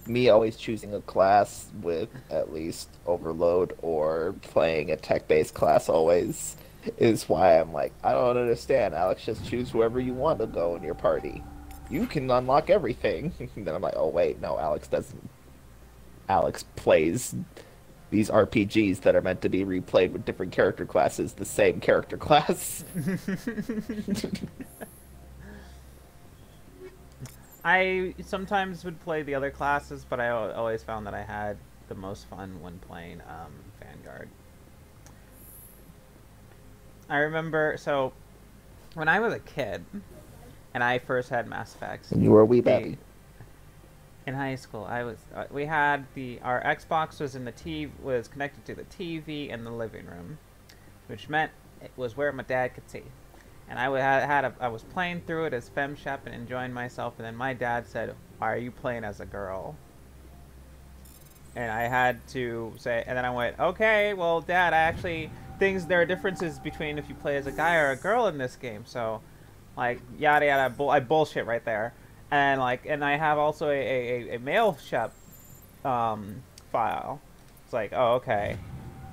Speaker 3: me always choosing a class with at least overload or playing a tech-based class always is why I'm like, I don't understand, Alex, just choose whoever you want to go in your party. You can unlock everything. And then I'm like, oh wait, no, Alex doesn't. Alex plays these RPGs that are meant to be replayed with different character classes, the same character class.
Speaker 1: I sometimes would play the other classes, but I always found that I had the most fun when playing Vanguard. I remember, so when I was a kid and I first had Mass Effect,
Speaker 3: And you were a wee baby.
Speaker 1: in high school, I was we had our Xbox was was connected to the TV in the living room, which meant it was where my dad could see. And I was playing through it as FemShep and enjoying myself, and then my dad said, "Why are you playing as a girl?" And I had to say, and then I went, "Okay, well, Dad, there are differences between if you play as a guy or a girl in this game, so, like, yada yada, I bullshit right there." And I have also a male shep file. It's like, oh, okay.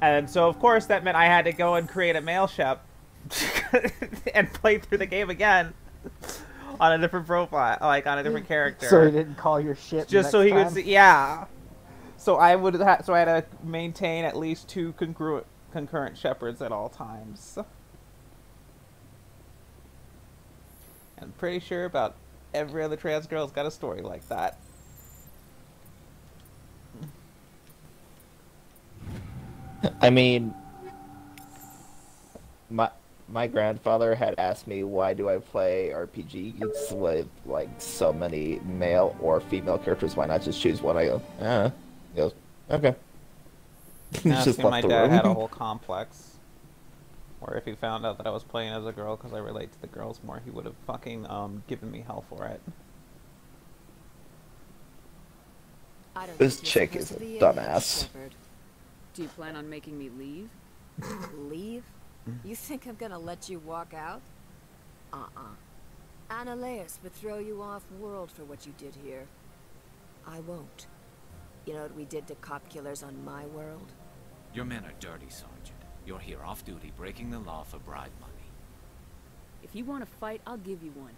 Speaker 1: And so, of course, that meant I had to go and create a male shep and play through the game again. on a different profile, like on a different character.
Speaker 2: So he didn't call your shit.
Speaker 1: Just so he could see, yeah. So I would so I had to maintain at least 2 concurrent shepherds at all times. I'm pretty sure about every other trans girl's got a story like that.
Speaker 3: I mean, my grandfather had asked me why do I play RPGs with like so many male or female characters. Why not just choose one? I go, He goes, okay.
Speaker 1: Just my dad had a whole complex where if he found out that I was playing as a girl because I relate to the girls more, he would have fucking given me hell for it.
Speaker 3: This chick is a dumbass.
Speaker 8: Do you plan on making me leave?
Speaker 20: Leave? You think I'm gonna let you walk out? Annaleus would throw you off world for what you did here. I won't. You know what we did to cop killers on my world?
Speaker 16: Your men are dirty, Sergeant. You're here off duty, breaking the law for bribe money.
Speaker 8: If you want to fight, I'll give you one.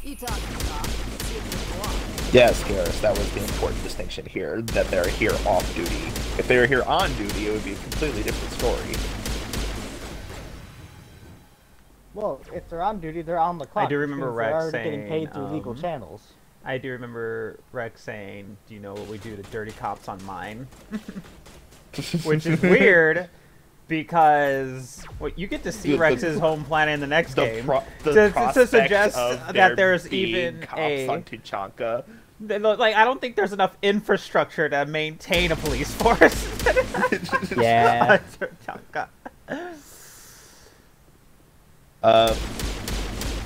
Speaker 20: You talking talk? See if you walk.
Speaker 3: Yes, Garrus, that was the important distinction here, that they're here off duty. If they were here on duty, it would be a completely different story.
Speaker 2: Well, if they're on duty, they're on the clock.
Speaker 1: I do remember Rex saying,
Speaker 2: getting paid through legal channels.
Speaker 1: I do remember Rex saying, do you know what we do to dirty cops on mine? Which is weird, because you get to see Rex's home planet in the next game. To suggest that there's even
Speaker 3: cops on Tuchanka.
Speaker 1: Like, I don't think there's enough infrastructure to maintain a police force.
Speaker 2: Yeah.
Speaker 1: Tuchanka.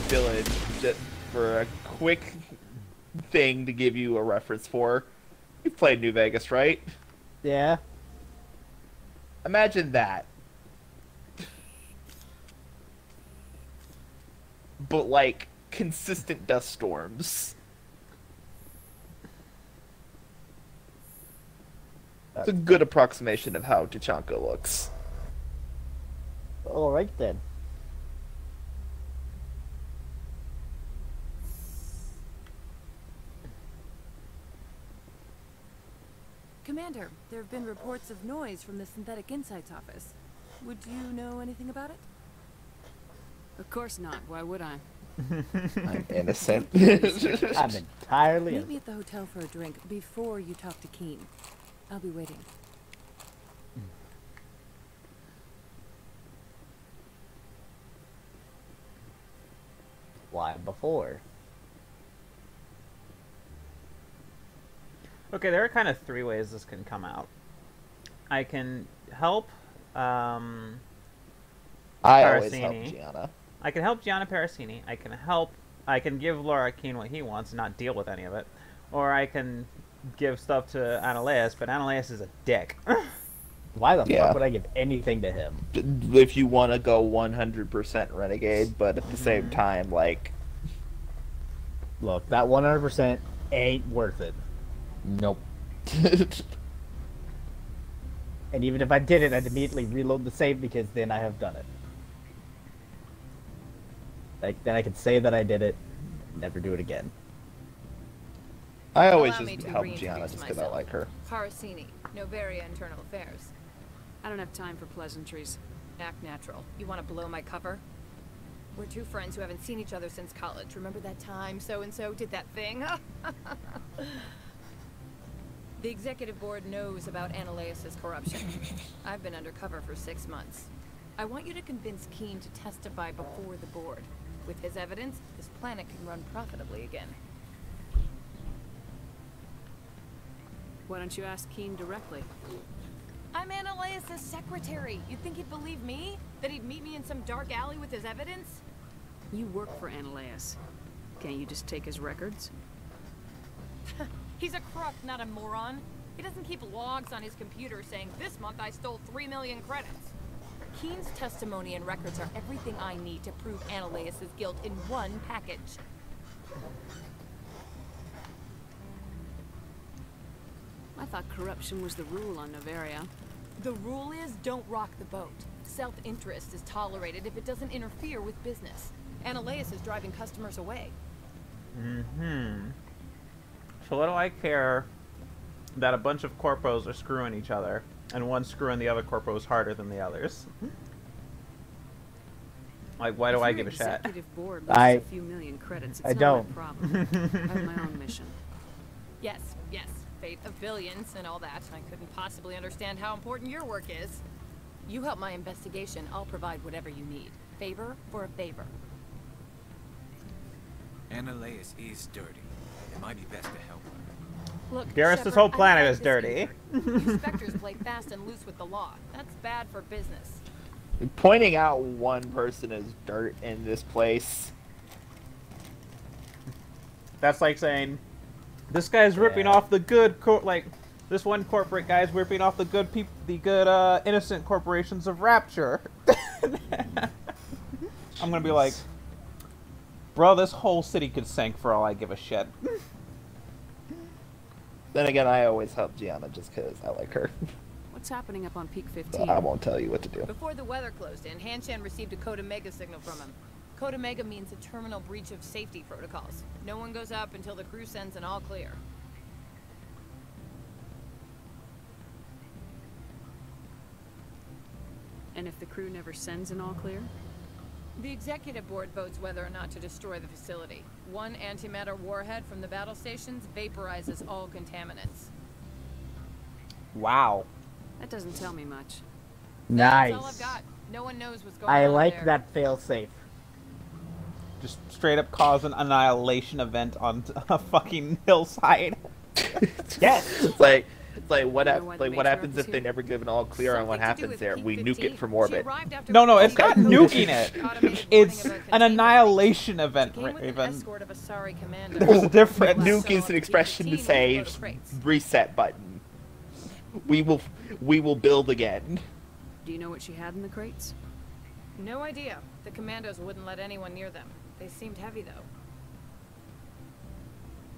Speaker 3: Dylan, just for a quick thing to give you a reference for, you played New Vegas, right?
Speaker 2: Yeah.
Speaker 3: Imagine that. But like consistent dust storms. It's a good approximation of how Tuchanka looks.
Speaker 2: Alright then.
Speaker 11: Commander, there have been reports of noise from the Synthetic Insights office. Would you know anything about it?
Speaker 8: Of course not. Why would I?
Speaker 3: I'm innocent.
Speaker 2: I'm entirely
Speaker 11: Meet me at the hotel for a drink before you talk to Keen. I'll be waiting.
Speaker 2: Why before?
Speaker 1: Okay, there are kind of 3 ways this can come out. I can help
Speaker 3: I always help Gianna.
Speaker 1: I can help Gianna Parasini. I can give Laura Keen what he wants and not deal with any of it. Or I can give stuff to Annaleus, but Annaleus is a dick.
Speaker 2: Why the fuck would I give anything to him?
Speaker 3: If you want to go 100% renegade, but at the same time, like...
Speaker 2: Look, that 100% ain't worth it.
Speaker 3: Nope.
Speaker 2: And even if I did it, I'd immediately reload the save because then I have done it. Like, then I could say that I did it, never do it again.
Speaker 3: I always just help Gianna just because I like her.
Speaker 21: Parasini, Noveria Internal Affairs.
Speaker 8: I don't have time for pleasantries.
Speaker 21: Act natural. You want to blow my cover? We're 2 friends who haven't seen each other since college. Remember that time so-and-so did that thing? The executive board knows about Annaleus' corruption. I've been undercover for 6 months. I want you to convince Keen to testify before the board. With his evidence, this planet can run profitably again.
Speaker 8: Why don't you ask Keen directly?
Speaker 21: I'm Annaleus' secretary. You'd think he'd believe me? That he'd meet me in some dark alley with his evidence?
Speaker 8: You work for Annaleus. Can't you just take his records?
Speaker 21: He's a crook, not a moron. He doesn't keep logs on his computer saying, this month I stole 3 million credits. Keen's testimony and records are everything I need to prove Annaleus' guilt in one package.
Speaker 8: I thought corruption was the rule on Noveria.
Speaker 21: The rule is don't rock the boat. Self-interest is tolerated if it doesn't interfere with business. Analeus is driving customers away.
Speaker 1: Mm-hmm. So what do I care that a bunch of corpos are screwing each other, and one screwing the other corpos harder than the others? Like, why do I give a shit?
Speaker 8: Executive board loses a few million credits. It's not my problem. I have my own mission.
Speaker 21: Yes, yes. Fate of billions and all that. I couldn't possibly understand how important your work is. You help my investigation, I'll provide whatever you need. Favor for a favor.
Speaker 16: Analeus is dirty. It might be best to help her.
Speaker 21: Look,
Speaker 1: Garrus, this whole planet is dirty.
Speaker 21: You specters play fast and loose with the law. That's bad for business.
Speaker 3: Pointing out one person as dirt in this place.
Speaker 1: That's like saying, this guy's ripping off the good, this one corporate guy's ripping off the good people, the good innocent corporations of Rapture. I'm gonna be like, bro, this whole city could sink for all I give a shit.
Speaker 3: Then again, I always help Gianna just because I like her.
Speaker 8: What's happening up on Peak 15?
Speaker 3: So I won't tell you what to do.
Speaker 21: Before the weather closed in, Hanshan received a Code Omega signal from him. Code Omega means a terminal breach of safety protocols. No one goes up until the crew sends an all clear.
Speaker 8: And if the crew never sends an all clear?
Speaker 21: The executive board votes whether or not to destroy the facility. One antimatter warhead from the battle stations vaporizes all contaminants.
Speaker 1: Wow.
Speaker 8: That doesn't tell me much.
Speaker 2: Nice.
Speaker 21: That's all I've got. No one knows what's going
Speaker 2: I
Speaker 21: on
Speaker 2: like
Speaker 21: there.
Speaker 2: that failsafe.
Speaker 1: Just straight up cause an annihilation event on a fucking hillside.
Speaker 2: Yes.
Speaker 3: It's like what happens if they never give an all clear on what happens there? We nuke it from orbit.
Speaker 1: No, it's not nuking it. It's an annihilation event, Raven.
Speaker 3: There's a difference. Nuke is an expression to say reset button. We will build again.
Speaker 8: Do you know what she had in the crates?
Speaker 21: No idea. The commandos wouldn't let anyone near them. They seemed heavy, though.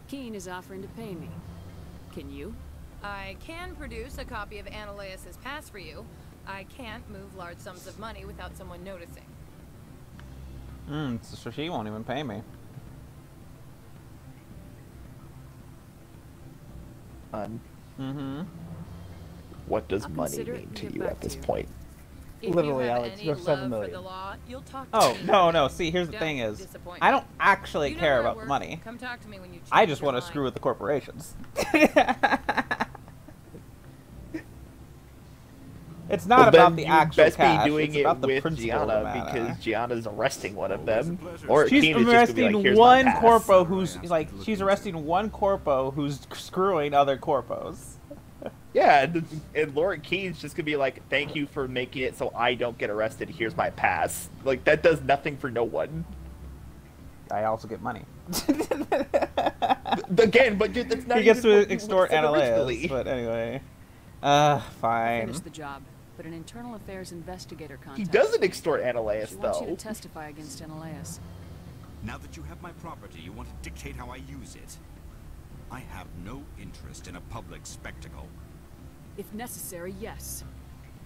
Speaker 8: Keen is offering to pay me. Can you?
Speaker 21: I can produce a copy of Analeus' pass for you. I can't move large sums of money without someone noticing.
Speaker 1: So she won't even pay me.
Speaker 3: What does money mean to you at this point?
Speaker 2: Literally, Alex, you have 7 million.
Speaker 1: Oh, no. See, here's the thing is, I don't actually care about the money.
Speaker 21: Come talk to me when you
Speaker 1: I just want to screw with the corporations. It's not about the actual
Speaker 3: cash.
Speaker 1: Best
Speaker 3: be doing
Speaker 1: it's
Speaker 3: it
Speaker 1: about the
Speaker 3: with Gianna because Gianna's arresting one of them. Or
Speaker 1: she's
Speaker 3: Keen is
Speaker 1: arresting
Speaker 3: just like,
Speaker 1: one corpo who's like she's arresting one corpo who's screwing other corpos.
Speaker 3: Yeah, and Lauren Keen's just gonna be like, "Thank you for making it so I don't get arrested. Here's my pass." Like that does nothing for no one.
Speaker 1: I also get money.
Speaker 3: Again, but it's not.
Speaker 1: He gets to extort Analeus, but anyway. Fine.
Speaker 8: Finish the job, but an internal affairs investigator contacted.
Speaker 3: He doesn't extort Analeus,
Speaker 8: she
Speaker 3: though.
Speaker 8: wants you to testify against Analeus.
Speaker 18: Now that you have my property, you want to dictate how I use it. I have no interest in a public spectacle.
Speaker 8: If necessary, yes.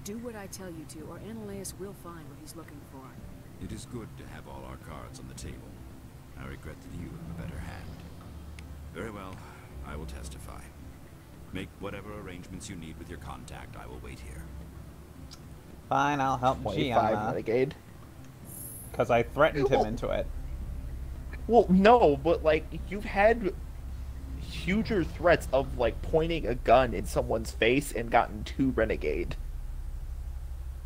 Speaker 8: Do what I tell you to, or Analeus will find what he's looking for.
Speaker 18: It is good to have all our cards on the table. I regret that you have a better hand. Very well, I will testify. Make whatever arrangements you need with your contact. I will wait here.
Speaker 1: Fine, I'll help Gianna.
Speaker 3: Renegade.
Speaker 1: Because I threatened him into it.
Speaker 3: Well, no, but like you've had huger threats of like pointing a gun in someone's face and gotten 2 renegade.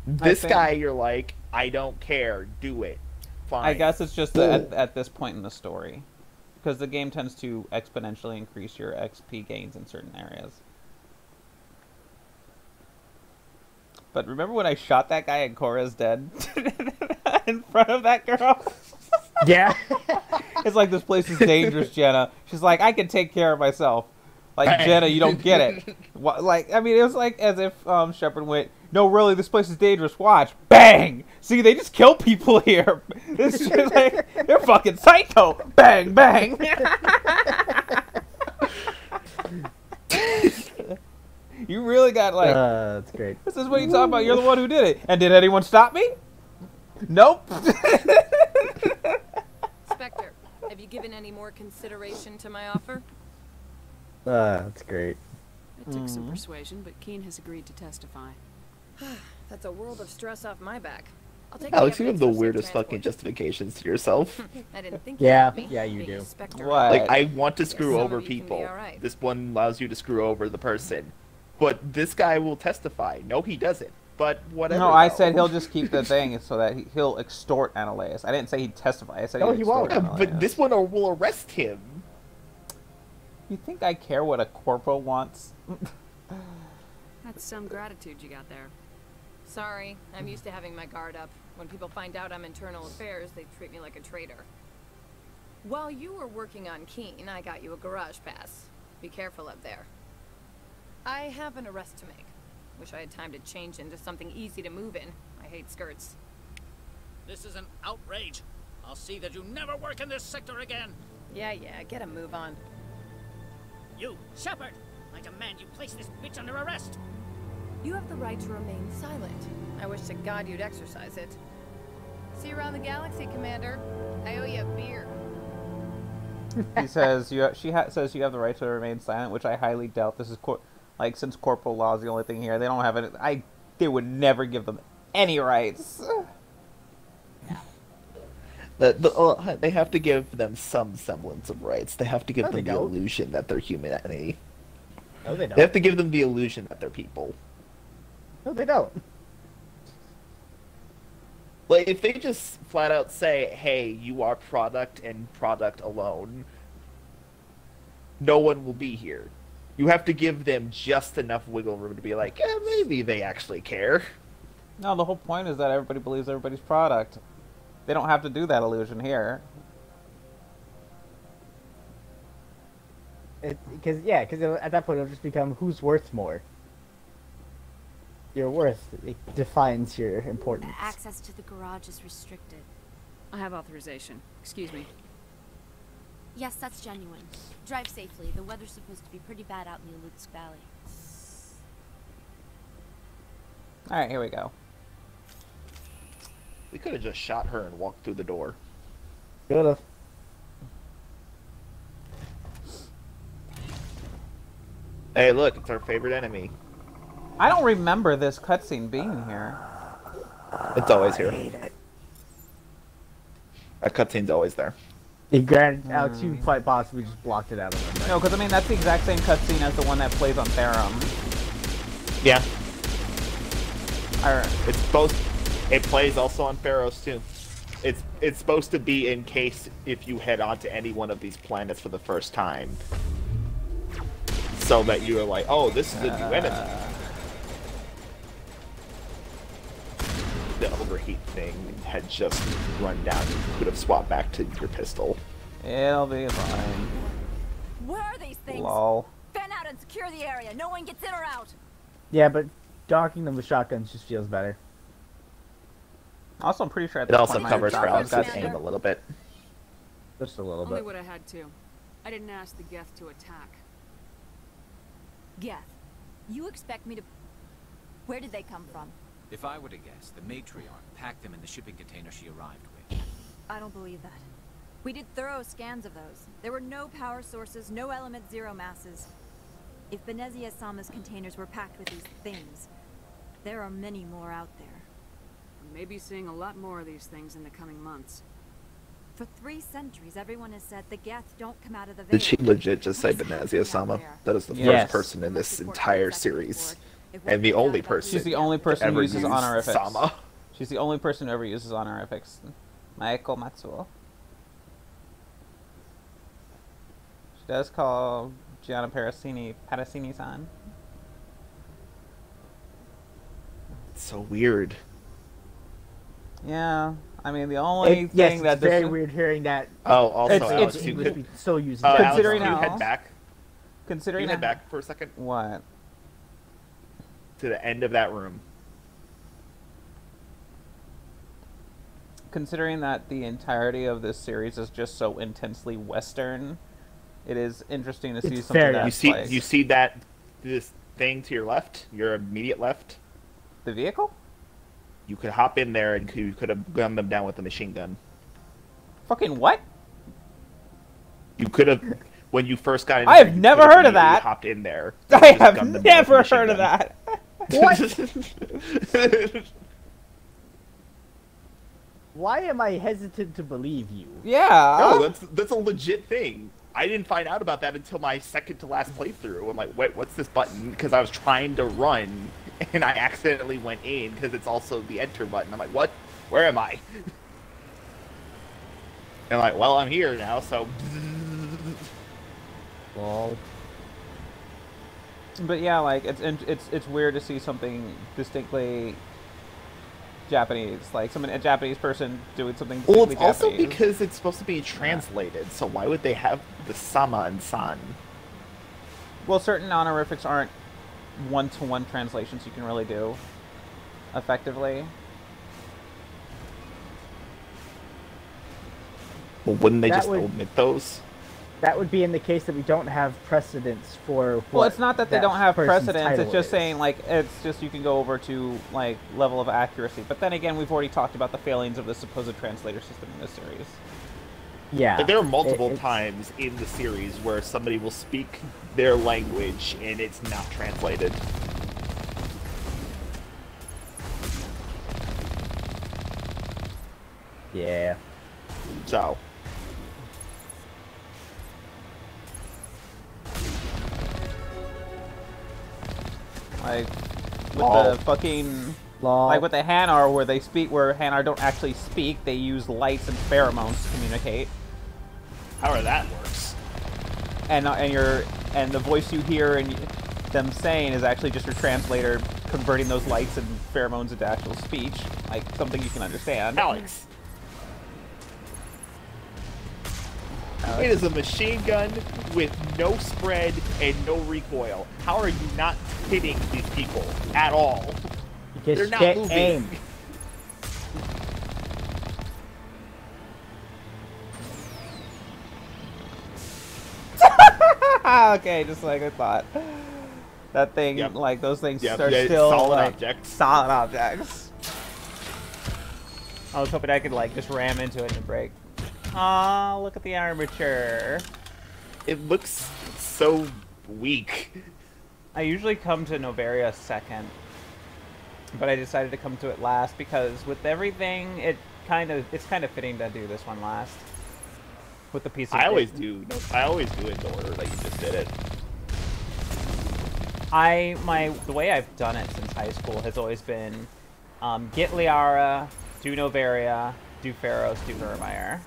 Speaker 3: This guy, you're like, I don't care, do it. Fine.
Speaker 1: I guess it's just at this point in the story. Because the game tends to exponentially increase your XP gains in certain areas. But remember when I shot that guy and Cora's dead? In front of that girl?
Speaker 2: Yeah.
Speaker 1: It's like, this place is dangerous, Jenna. She's like, I can take care of myself. Like, Jenna, you don't get it. Like, I mean, it was like as if Shepard went, no, really, this place is dangerous. Watch. Bang! See, they just kill people here. This is like, they're fucking psycho. Bang, bang. You really got like...
Speaker 2: that's great.
Speaker 1: This is what you talking about. You're the one who did it. And did anyone stop me? Nope.
Speaker 21: given any more consideration to my offer?
Speaker 2: That's great.
Speaker 8: It took some persuasion, but Keen has agreed to testify.
Speaker 21: That's a world of stress off my back. I'll take
Speaker 3: Alex,
Speaker 21: the
Speaker 3: you have the
Speaker 21: evidence for
Speaker 3: weirdest
Speaker 21: safe
Speaker 3: fucking justifications to yourself.
Speaker 21: I didn't think
Speaker 2: Yeah,
Speaker 21: you'd
Speaker 2: yeah, you do.
Speaker 1: What?
Speaker 3: Like, I want to screw
Speaker 21: some
Speaker 3: over
Speaker 21: of you can be
Speaker 3: people.
Speaker 21: alright.
Speaker 3: This one allows you to screw over the person. But this guy will testify. No, he doesn't. But whatever.
Speaker 1: No, I
Speaker 3: though.
Speaker 1: said he'll just keep the thing so that he'll extort Analeus. I didn't say he'd testify. I said
Speaker 2: No,
Speaker 1: he'd
Speaker 2: he
Speaker 1: extort
Speaker 2: won't.
Speaker 1: Analeus.
Speaker 3: But this one will arrest him.
Speaker 1: You think I care what a corporal wants?
Speaker 8: That's some gratitude you got there.
Speaker 21: Sorry, I'm used to having my guard up. When people find out I'm internal affairs, they treat me like a traitor. While you were working on Keen, I got you a garage pass. Be careful up there. I have an arrest to make. Wish I had time to change into something easy to move in. I hate skirts.
Speaker 15: This is an outrage. I'll see that you never work in this sector again.
Speaker 21: Yeah, get a move on.
Speaker 15: You, Shepard! I demand you place this bitch under arrest.
Speaker 21: You have the right to remain silent. I wish to God you'd exercise it. See you around the galaxy, Commander. I owe you a beer.
Speaker 1: He says says you have the right to remain silent, which I highly doubt. This is like, since corporal law is the only thing here, they don't have it. They would never give them any rights.
Speaker 3: They have to give them some semblance of rights. They have to give them the illusion that they're humanity.
Speaker 2: No, they don't.
Speaker 3: They have to give them the illusion that they're people.
Speaker 2: No, they don't.
Speaker 3: Like, if they just flat out say, hey, you are product and product alone, no one will be here. You have to give them just enough wiggle room to be like, yeah, maybe they actually care.
Speaker 1: No, the whole point is that everybody believes everybody's product. They don't have to do that illusion here.
Speaker 2: Because at that point it'll just become who's worth more. Your worth, it defines your importance.
Speaker 12: Access to the garage is restricted.
Speaker 8: I have authorization. Excuse me.
Speaker 12: Yes, that's genuine. Drive safely. The weather's supposed to be pretty bad out in the Alutsk Valley.
Speaker 1: Alright, here we go.
Speaker 3: We could have just shot her and walked through the door.
Speaker 2: Could've.
Speaker 3: Hey, look, it's our favorite enemy.
Speaker 1: I don't remember this cutscene being here.
Speaker 3: It's always here. That cutscene's always there.
Speaker 2: Granted, Alex, you quite possibly just blocked it out of them. Right?
Speaker 1: No, because I mean that's the exact same cutscene as the one that plays on Therum.
Speaker 3: Yeah. It's both. It plays also on Pharos too. It's supposed to be in case if you head onto any one of these planets for the first time, so that you are like, oh, this is a new enemy. The overheat thing had just run down. You could have swapped back to your pistol.
Speaker 1: It'll be fine.
Speaker 7: Where are these things?
Speaker 1: Lol.
Speaker 7: Fan out and secure the area. No one gets in or out.
Speaker 2: Yeah, but docking them with shotguns just feels better.
Speaker 1: Also, I'm pretty sure at
Speaker 3: It
Speaker 1: this
Speaker 3: also
Speaker 1: point
Speaker 3: covers
Speaker 1: my
Speaker 3: Alex'
Speaker 1: shotgun's
Speaker 3: aim a little bit.
Speaker 2: Just a little
Speaker 8: Only
Speaker 2: bit.
Speaker 8: what I had to. I didn't ask the Geth to attack.
Speaker 7: Geth, you expect me to... Where did they come from?
Speaker 16: If I were to guess, the Matriarch packed them in the shipping container she arrived with.
Speaker 7: I don't believe that. We did thorough scans of those. There were no power sources, no element zero masses. If Benezia Sama's containers were packed with these things, there are many more out there.
Speaker 8: We may be seeing a lot more of these things in the coming months.
Speaker 7: For 3 centuries, everyone has said the Geth don't come out of the veil.
Speaker 3: Did she legit just say Benezia Sama? That is the first person in this entire series. And the only person.
Speaker 1: She's the only person who uses honorifics.
Speaker 3: Sama.
Speaker 1: She's the only person who ever uses honorifics. Maeko Matsuo. She does call Gianna Parasini-san.
Speaker 3: It's so weird.
Speaker 1: Yeah, I mean the only thing
Speaker 2: yes,
Speaker 1: that
Speaker 2: it's very weird hearing that.
Speaker 3: Oh, also, Alex,
Speaker 2: it's
Speaker 3: you could
Speaker 2: still using.
Speaker 1: Considering
Speaker 3: Alex,
Speaker 1: how,
Speaker 3: you head back.
Speaker 1: Considering
Speaker 3: you head back for a second.
Speaker 1: What?
Speaker 3: To the end of that room.
Speaker 1: Considering that the entirety of this series is just so intensely Western, it is interesting to see something that's
Speaker 3: you see that this thing to your left, your immediate left.
Speaker 1: The vehicle?
Speaker 3: You could hop in there and you could have gunned them down with a machine gun.
Speaker 1: Fucking what?
Speaker 3: You could have, when you first got in.
Speaker 1: I have never heard of that.
Speaker 3: Hopped in there.
Speaker 1: I have never heard of that.
Speaker 2: What? Why am I hesitant to believe you?
Speaker 1: Yeah.
Speaker 3: No, that's a legit thing. I didn't find out about that until my second to last playthrough. I'm like, wait, what's this button? Because I was trying to run, and I accidentally went in because it's also the enter button. I'm like, what? Where am I? And like, well, I'm here now, so.
Speaker 2: Lol.
Speaker 1: But yeah, like it's weird to see something distinctly Japanese, like a Japanese person doing something distinctly
Speaker 3: Well, it's also
Speaker 1: Japanese.
Speaker 3: because it's supposed to be translated, so why would they have the sama and san?
Speaker 1: Well, certain honorifics aren't one-to-one translations you can really do effectively.
Speaker 3: Well, wouldn't they
Speaker 2: That
Speaker 3: just
Speaker 2: would-
Speaker 3: omit those?
Speaker 2: That would be in the case that we don't have precedence for what
Speaker 1: Well, it's not that they don't have
Speaker 2: person's
Speaker 1: precedence.
Speaker 2: title
Speaker 1: It's just
Speaker 2: is.
Speaker 1: saying, like, it's just you can go over to, like, level of accuracy. But then again, we've already talked about the failings of the supposed translator system in this series.
Speaker 2: Yeah.
Speaker 3: Like, there are multiple times in the series where somebody will speak their language and it's not translated.
Speaker 2: Yeah.
Speaker 3: So.
Speaker 1: Like, with the fucking... Like with the Hanar, where they speak, where Hanar don't actually speak, they use lights and pheromones to communicate.
Speaker 3: However that works.
Speaker 1: And the voice you hear and them saying is actually just your translator converting those lights and pheromones into actual speech, like something you can understand.
Speaker 3: Alex. It is a machine gun with no spread and no recoil. How are you not hitting these people at all?
Speaker 2: Because
Speaker 3: They're
Speaker 2: you
Speaker 3: not
Speaker 2: can't
Speaker 3: moving.
Speaker 2: aim.
Speaker 1: Okay, just like I thought. That thing, like those things are still
Speaker 3: solid
Speaker 1: like,
Speaker 3: objects.
Speaker 1: Solid objects. I was hoping I could like just ram into it and break. Aw, look at the armature.
Speaker 3: It looks so weak.
Speaker 1: I usually come to Noveria second, but I decided to come to it last because with everything, it's kind of fitting to do this one last. With the piece of
Speaker 3: I always do it in the order that you just did it.
Speaker 1: The way I've done it since high school has always been get Liara, do Noveria, do Pharaohs, do Virmire.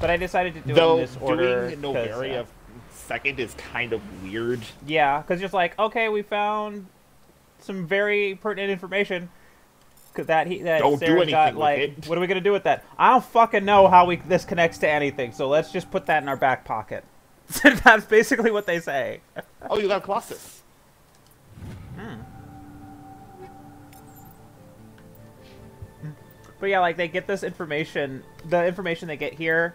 Speaker 1: But I decided to do it in this order.
Speaker 3: Doing Noveria second is kind of weird.
Speaker 1: Yeah, because just like, okay, we found some very pertinent information. That
Speaker 3: Don't do
Speaker 1: Saren
Speaker 3: anything
Speaker 1: got,
Speaker 3: with
Speaker 1: like,
Speaker 3: it.
Speaker 1: what are we gonna do with that? I don't fucking know how this connects to anything, so let's just put that in our back pocket. That's basically what they say.
Speaker 3: Oh, you got Colossus.
Speaker 1: But yeah, like they get this information. The information they get here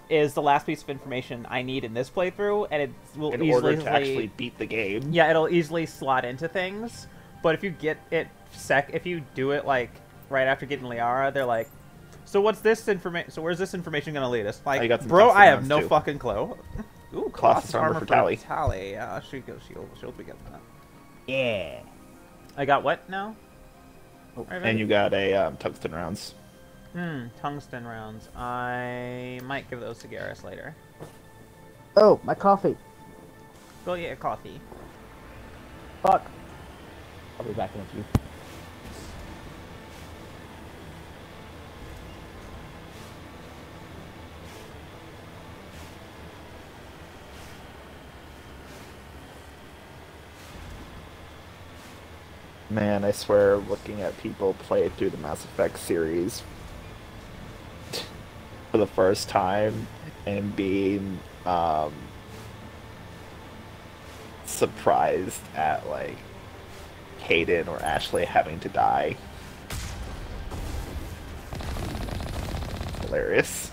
Speaker 1: is the last piece of information I need in this playthrough, and it will
Speaker 3: In
Speaker 1: easily
Speaker 3: order to actually beat the game.
Speaker 1: Yeah, it'll easily slot into things. But if you get it if you do it like right after getting Liara, they're like, so what's this information? So where's this information gonna lead us? Like, bro, I have no fucking clue. Ooh, Colossus armor for Tally. Yeah, she'll be getting that.
Speaker 2: Yeah.
Speaker 1: I got what now?
Speaker 3: Oh, and you got a tungsten rounds.
Speaker 1: Tungsten rounds. I might give those to Garrus later.
Speaker 2: Oh, my coffee.
Speaker 1: Go get your coffee.
Speaker 2: Fuck. I'll be back in a few.
Speaker 3: Man, I swear, looking at people play through the Mass Effect series for the first time and being surprised at, like, Hayden or Ashley having to die. Hilarious.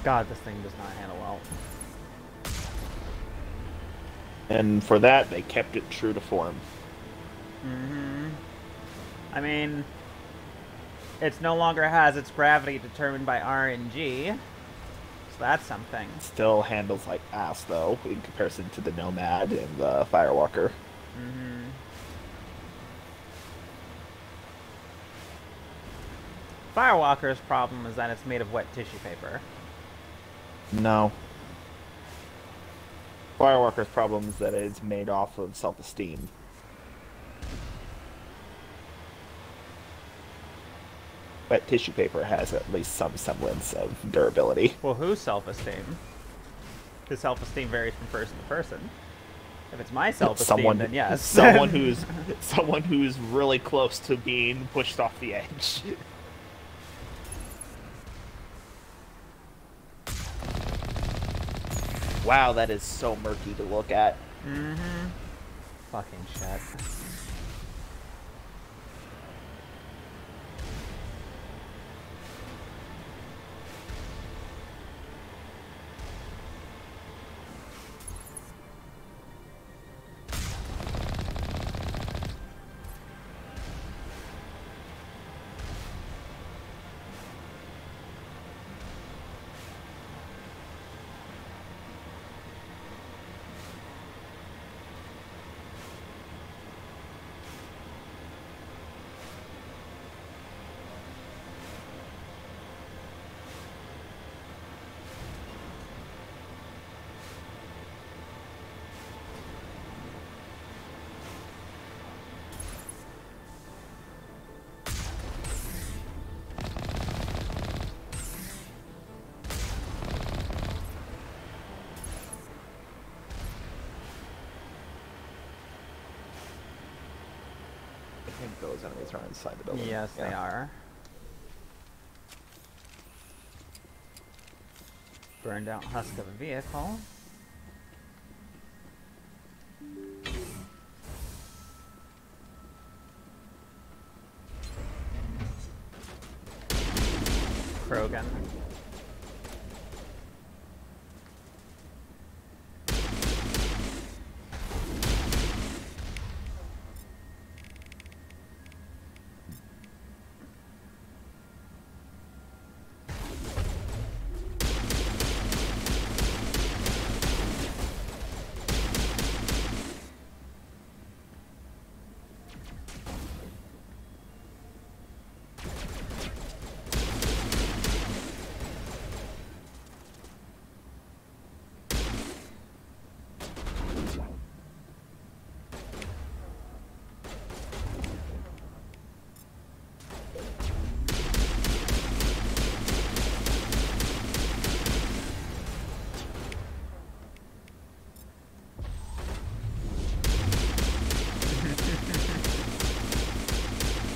Speaker 1: God, this thing does not handle well.
Speaker 3: And for that, they kept it true to form.
Speaker 1: Mm-hmm. I mean, it no longer has its gravity determined by RNG, so that's something.
Speaker 3: Still handles like ass, though, in comparison to the Nomad and the Firewalker.
Speaker 1: Mm-hmm. Firewalker's problem is that it's made of wet tissue paper.
Speaker 3: No. Firewalker's problem is that it's made off of self-esteem. Wet tissue paper has at least some semblance of durability.
Speaker 1: Well, whose self-esteem? His self-esteem varies from person to person. If it's my self-esteem, then yes.
Speaker 3: someone who's really close to being pushed off the edge. Wow, that is so murky to look at.
Speaker 1: Mm-hmm. Fucking shit.
Speaker 3: I think those enemies are inside the building.
Speaker 1: Yes,
Speaker 3: yeah.
Speaker 1: they are. Burned out husk of a vehicle. Krogan.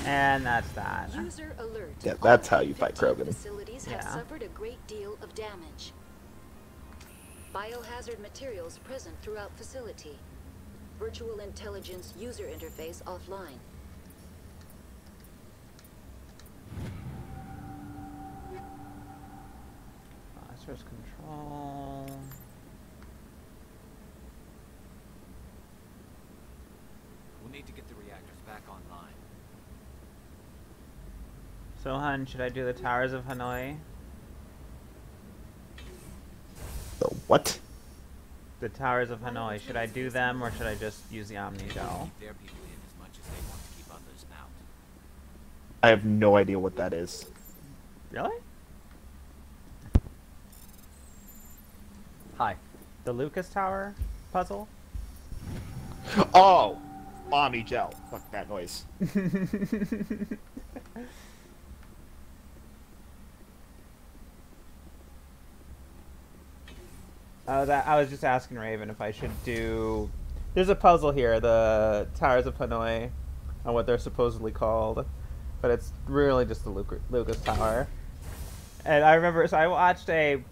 Speaker 1: And that's that.
Speaker 6: User alert.
Speaker 3: Yeah, that's how you fight Krogan.
Speaker 6: Facilities have suffered a great deal of damage. Biohazard materials present throughout facility. Virtual intelligence user interface offline.
Speaker 1: Source control.
Speaker 16: We'll need to get the reactors back online.
Speaker 1: So, hun, should I do the Towers of Hanoi?
Speaker 3: The what?
Speaker 1: The Towers of Hanoi. Should I do them, or should I just use the Omni Gel?
Speaker 16: Keep their people in as much as they want to keep others out.
Speaker 3: I have no idea what that is.
Speaker 1: Really? Hi. The Lucas Tower puzzle?
Speaker 3: Oh! Omni Gel. Fuck that noise.
Speaker 1: I was just asking Raven if I should do... There's a puzzle here, the Towers of Hanoi, on what they're supposedly called. But it's really just the Lucas Tower. And I remember, so I watched a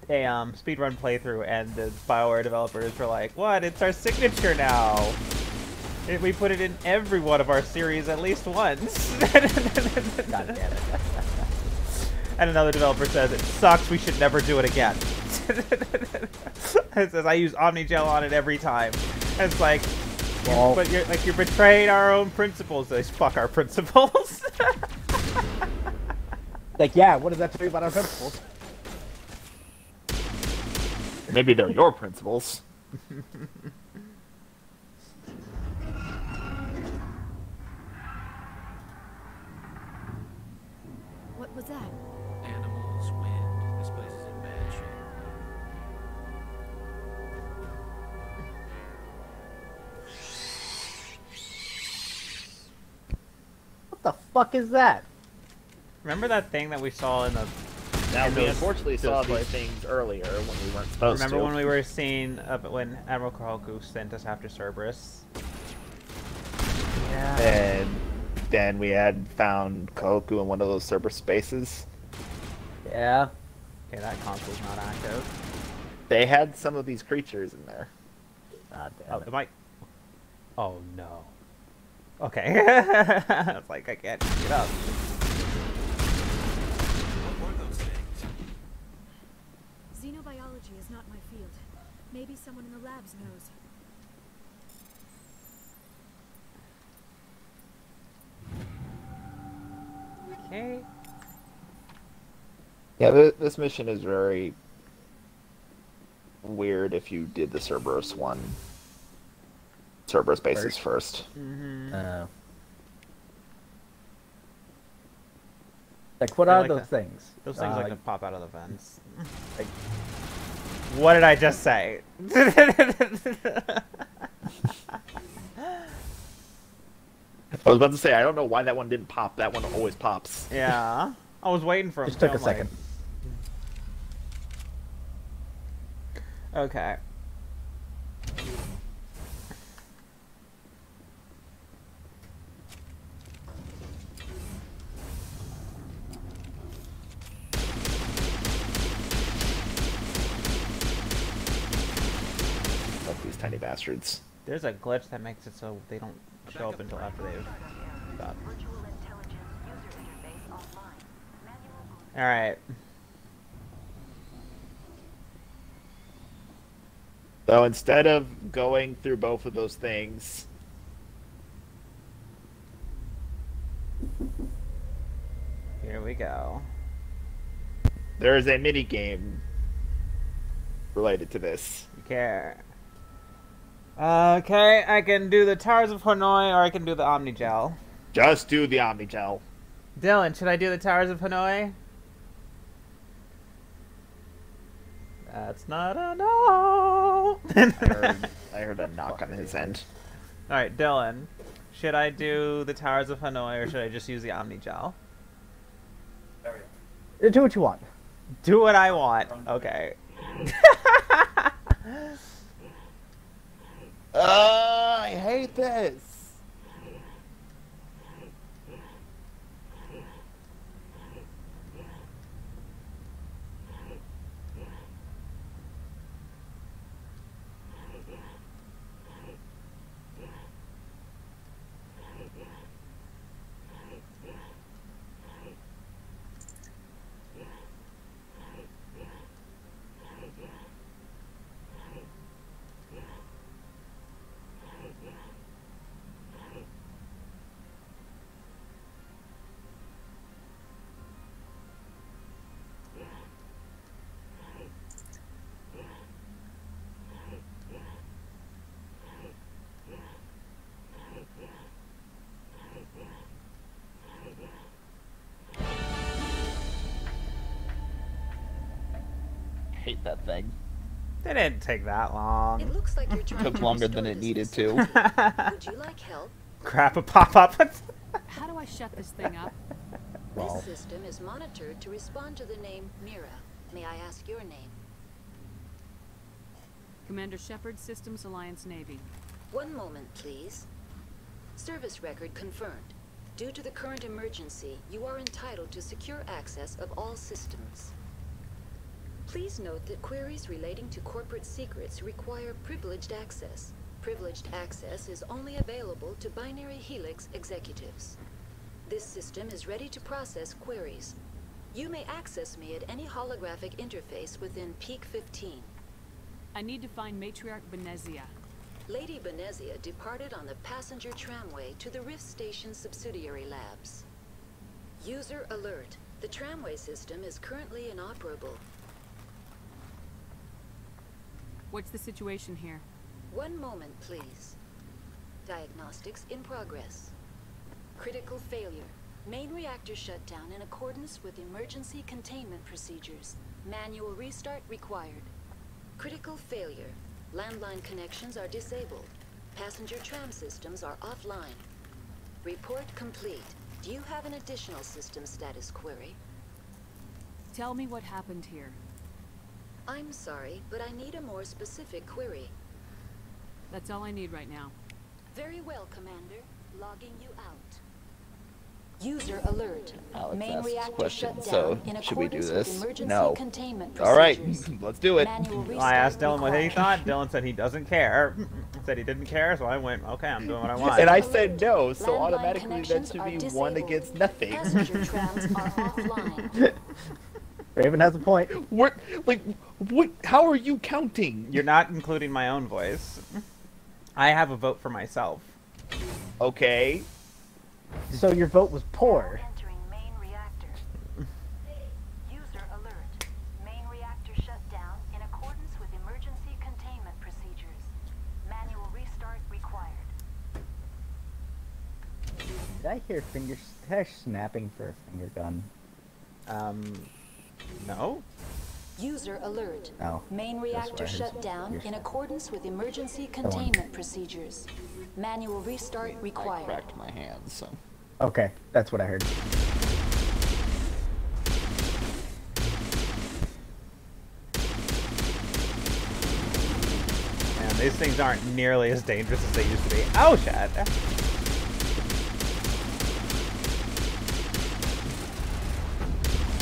Speaker 1: speedrun playthrough, and the BioWare developers were like, what? It's our signature now! We put it in every one of our series at least once. God damn it. And another developer says, it sucks, we should never do it again. It says, I use Omnigel on it every time. And it's like, well, but you're betraying our own principles. They fuck our principles.
Speaker 2: Like, yeah, what does that tell you about our principles?
Speaker 3: Maybe they're your principles.
Speaker 12: What was that?
Speaker 16: Animals, wind. This place is in bad shape.
Speaker 2: What the fuck is that?
Speaker 1: Remember that thing that we saw in the...
Speaker 3: Now, we unfortunately saw these things earlier when we weren't supposed to.
Speaker 1: Remember when we were seeing... when Admiral Kahoku sent us after Cerberus?
Speaker 2: Yeah.
Speaker 3: And then we had found Kahoku in one of those Cerberus spaces.
Speaker 2: Yeah.
Speaker 1: Okay, that console's not active.
Speaker 3: They had some of these creatures in there.
Speaker 2: God damn it.
Speaker 1: Am I... Oh, no. Okay. It's like, I can't get up.
Speaker 12: Xenobiology is not my field. Maybe someone in the labs knows.
Speaker 1: Okay.
Speaker 3: Yeah, this mission is very weird if you did the Cerberus one. Cerberus bases first.
Speaker 1: Mm-hmm.
Speaker 2: Like, what are those things?
Speaker 1: Those things like to pop out of the vents. Like, what did I just say?
Speaker 3: I was about to say, I don't know why that one didn't pop. That one always pops.
Speaker 1: Yeah. I was waiting for him.
Speaker 2: Just took a second.
Speaker 1: Okay.
Speaker 3: Fuck these tiny bastards.
Speaker 1: There's a glitch that makes it so they don't show up until after they've stopped. Alright.
Speaker 3: So instead of going through both of those things,
Speaker 1: here we go.
Speaker 3: There is a mini game related to this.
Speaker 1: Okay. Okay, I can do the Towers of Hanoi or I can do the Omnigel.
Speaker 3: Just do the Omnigel.
Speaker 1: Dylan, should I do the Towers of Hanoi? That's not a no.
Speaker 3: I heard a knock on his end.
Speaker 1: Alright, Dylan. Should I do the Towers of Hanoi or should I just use the Omnigel?
Speaker 2: Do what you want.
Speaker 1: Do what I want. Okay.
Speaker 3: I hate this. Hate that thing.
Speaker 1: It didn't take that long.
Speaker 6: It looks like you're trying
Speaker 3: Took
Speaker 6: to
Speaker 3: longer
Speaker 6: restore
Speaker 3: than it
Speaker 6: this
Speaker 3: needed
Speaker 6: system.
Speaker 3: to.
Speaker 6: Would you like help?
Speaker 1: Crap, a pop-up.
Speaker 8: How do I shut this thing up?
Speaker 6: This system is monitored to respond to the name Mira. May I ask your name?
Speaker 8: Commander Shepard, Systems Alliance Navy.
Speaker 6: One moment, please. Service record confirmed. Due to the current emergency, you are entitled to secure access of all systems. Please note that queries relating to corporate secrets require privileged access. Privileged access is only available to Binary Helix executives. This system is ready to process queries. You may access me at any holographic interface within Peak 15.
Speaker 8: I need to find Matriarch Benezia.
Speaker 6: Lady Benezia departed on the passenger tramway to the Rift Station subsidiary labs. User alert. The tramway system is currently inoperable.
Speaker 8: What's the situation here?
Speaker 6: One moment, please. Diagnostics in progress. Critical failure. Main reactor shut down in accordance with emergency containment procedures. Manual restart required. Critical failure. Landline connections are disabled. Passenger tram systems are offline. Report complete. Do you have an additional system status query?
Speaker 8: Tell me what happened here.
Speaker 6: I'm sorry, but I need a more specific query.
Speaker 8: That's all I need right now.
Speaker 6: Very well, Commander. Logging you out. User alert.
Speaker 3: Alex
Speaker 6: Main
Speaker 3: asks
Speaker 6: reactor
Speaker 3: questions,
Speaker 6: shut
Speaker 3: so
Speaker 6: down in
Speaker 3: should we do
Speaker 6: accordance with
Speaker 3: this?
Speaker 6: emergency
Speaker 3: No.
Speaker 6: containment
Speaker 3: All right,
Speaker 6: procedures.
Speaker 3: let's do it.
Speaker 6: Manual
Speaker 1: I
Speaker 6: restart
Speaker 1: asked Dylan what he
Speaker 6: required.
Speaker 1: thought. Dylan said he doesn't care. Said he didn't care, so I went, okay, I'm doing what I want.
Speaker 3: And I said no, so
Speaker 6: Landline
Speaker 3: automatically that
Speaker 6: connections
Speaker 3: should
Speaker 6: are
Speaker 3: be one
Speaker 6: disabled.
Speaker 3: against nothing.
Speaker 6: Passenger trams are offline.
Speaker 2: Raven has a point.
Speaker 3: What? Like, what? How are you counting?
Speaker 1: You're not including my own voice. I have a vote for myself.
Speaker 3: Okay.
Speaker 2: So your vote was poor.
Speaker 6: Entering main reactor. User alert. Main reactor shut down in accordance with emergency containment procedures. Manual restart required.
Speaker 2: Did I hear snapping for a finger gun?
Speaker 1: No?
Speaker 6: User alert.
Speaker 2: No.
Speaker 6: Main reactor shut down in accordance with emergency containment procedures. Manual restart
Speaker 3: I
Speaker 6: required.
Speaker 3: cracked my hands, so.
Speaker 2: Okay, that's what I heard.
Speaker 1: Man, these things aren't nearly as dangerous as they used to be. Oh, shit.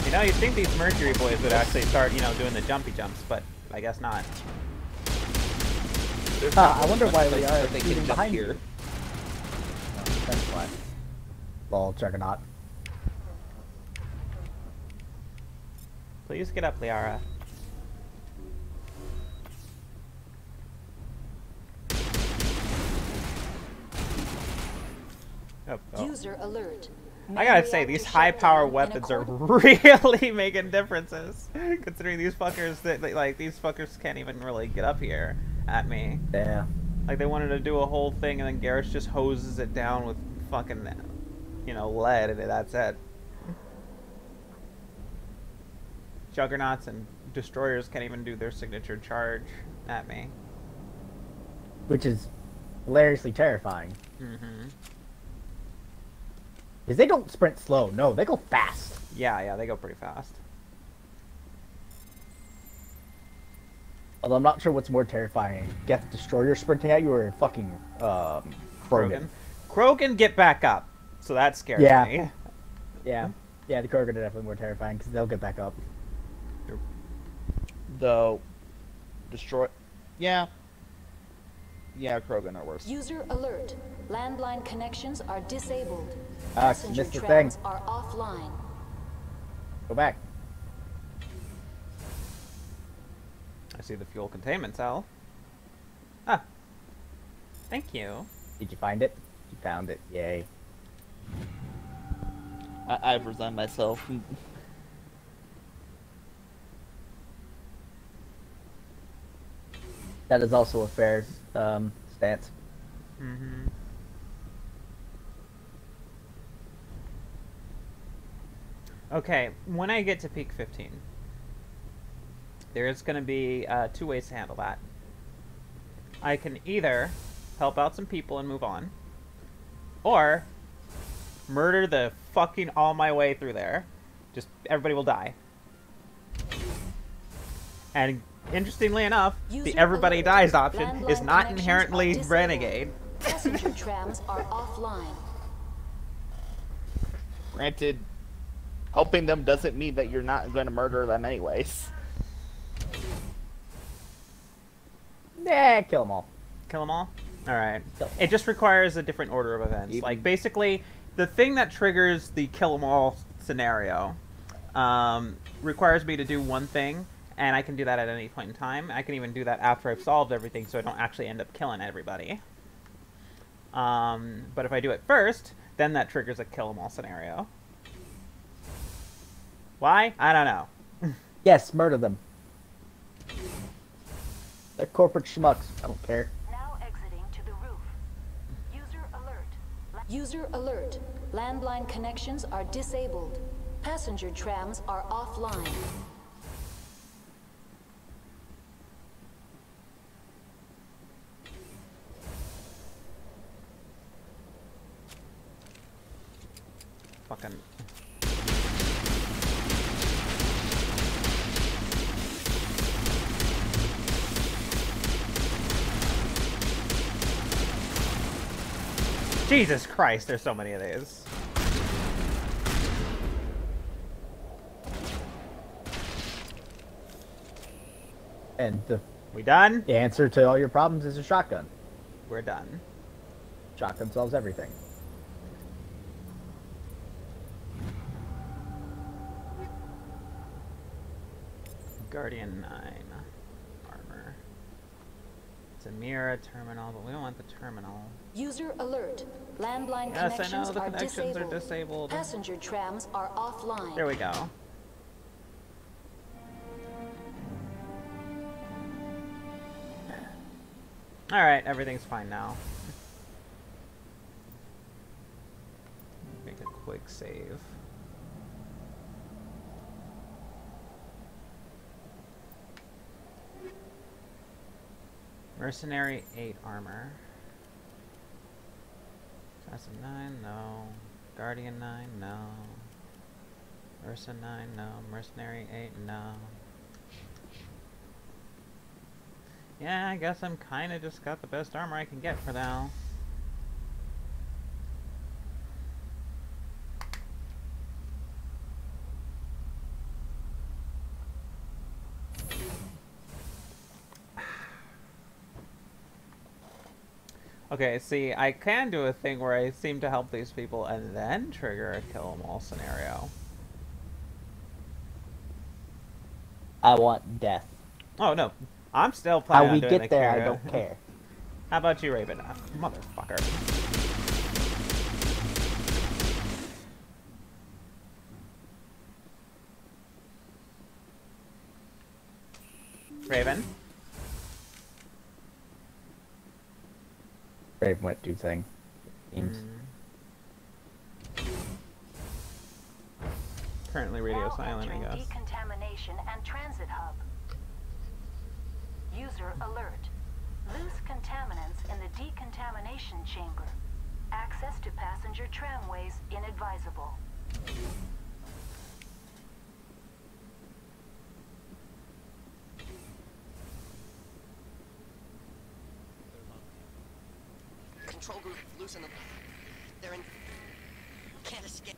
Speaker 1: You know, you'd think these Mercury boys would actually start, you know, doing the jumpy jumps, but I guess not.
Speaker 2: I wonder why they are
Speaker 3: they
Speaker 2: shooting
Speaker 3: can jump
Speaker 2: behind
Speaker 3: here.
Speaker 2: you. Oh, that's why. Ball Juggernaut.
Speaker 1: Please get up, Liara. Oh.
Speaker 6: User alert.
Speaker 1: I gotta say, these high-power weapons are really making differences. Considering these fuckers, these fuckers can't even really get up here at me.
Speaker 2: Yeah.
Speaker 1: Like, they wanted to do a whole thing, and then Garrus just hoses it down with fucking, you know, lead, and that's it. Juggernauts and Destroyers can't even do their signature charge at me.
Speaker 2: Which is hilariously terrifying.
Speaker 1: Mm-hmm.
Speaker 2: Because they don't sprint slow. No, they go fast.
Speaker 1: Yeah, they go pretty fast.
Speaker 2: Although I'm not sure what's more terrifying. Get the Destroyer sprinting at you or fucking Krogan.
Speaker 1: Krogan get back up. So that scares me.
Speaker 2: Yeah, the Krogan are definitely more terrifying because they'll get back up.
Speaker 3: Though, Yeah, Krogan are worse.
Speaker 6: User alert. Landline connections are disabled.
Speaker 2: Alex, you
Speaker 6: Passenger
Speaker 2: missed the
Speaker 6: trams
Speaker 2: thing.
Speaker 6: are offline.
Speaker 2: Go back.
Speaker 1: I see the fuel containment cell. Ah. Thank you.
Speaker 2: Did you find it? You found it. Yay.
Speaker 3: I've resigned myself.
Speaker 2: That is also a fair stance.
Speaker 1: Mm-hmm. Okay, when I get to peak 15, there's going to be 2 ways to handle that. I can either help out some people and move on, or murder the fucking all my way through there. Just everybody will die. And interestingly enough, the everybody dies option is not inherently renegade.
Speaker 6: Passenger trams are offline.
Speaker 3: Granted, helping them doesn't mean that you're not going to murder them anyways.
Speaker 2: Nah, kill them all.
Speaker 1: Kill them all? Alright. It just requires a different order of events. Like, basically, the thing that triggers the kill them all scenario requires me to do one thing, and I can do that at any point in time. I can even do that after I've solved everything, so I don't actually end up killing everybody. But if I do it first, then that triggers a kill 'em all scenario. Why? I don't know.
Speaker 2: Yes, murder them. They're corporate schmucks. I don't care.
Speaker 6: Now exiting to the roof. User alert. User alert. Landline connections are disabled. Passenger trams are offline.
Speaker 1: Fucking... Jesus Christ, there's so many of these.
Speaker 2: And
Speaker 1: we done?
Speaker 2: The answer to all your problems is a shotgun.
Speaker 1: We're done.
Speaker 2: Shotgun solves everything.
Speaker 1: Guardian 9 armor. It's a mirror terminal, but we don't want the terminal.
Speaker 6: User alert. Landline
Speaker 1: Yes,
Speaker 6: connections,
Speaker 1: I know the
Speaker 6: are,
Speaker 1: connections
Speaker 6: disabled.
Speaker 1: are disabled.
Speaker 6: Passenger trams are offline.
Speaker 1: There we go. Alright, everything's fine now. Make a quick save. Mercenary 8 armor. Assassin 9, no. Guardian 9, no. Ursa 9, no. Mercenary 8, no. Yeah, I guess I'm kinda just got the best armor I can get for now. Okay, see, I can do a thing where I seem to help these people and then trigger a kill 'em all scenario.
Speaker 2: I want death.
Speaker 1: Oh, no. I'm still planning
Speaker 2: How we
Speaker 1: on doing
Speaker 2: get there, I
Speaker 1: Akira.
Speaker 2: don't care.
Speaker 1: How about you, Raven? Motherfucker. Raven?
Speaker 2: Raven went do thing. Seems.
Speaker 1: Currently radio silent, I guess.
Speaker 6: Decontamination and transit hub. User alert. Loose contaminants in the decontamination chamber. Access to passenger tramways inadvisable.
Speaker 5: Control group, loosen them. They're in. Can't escape.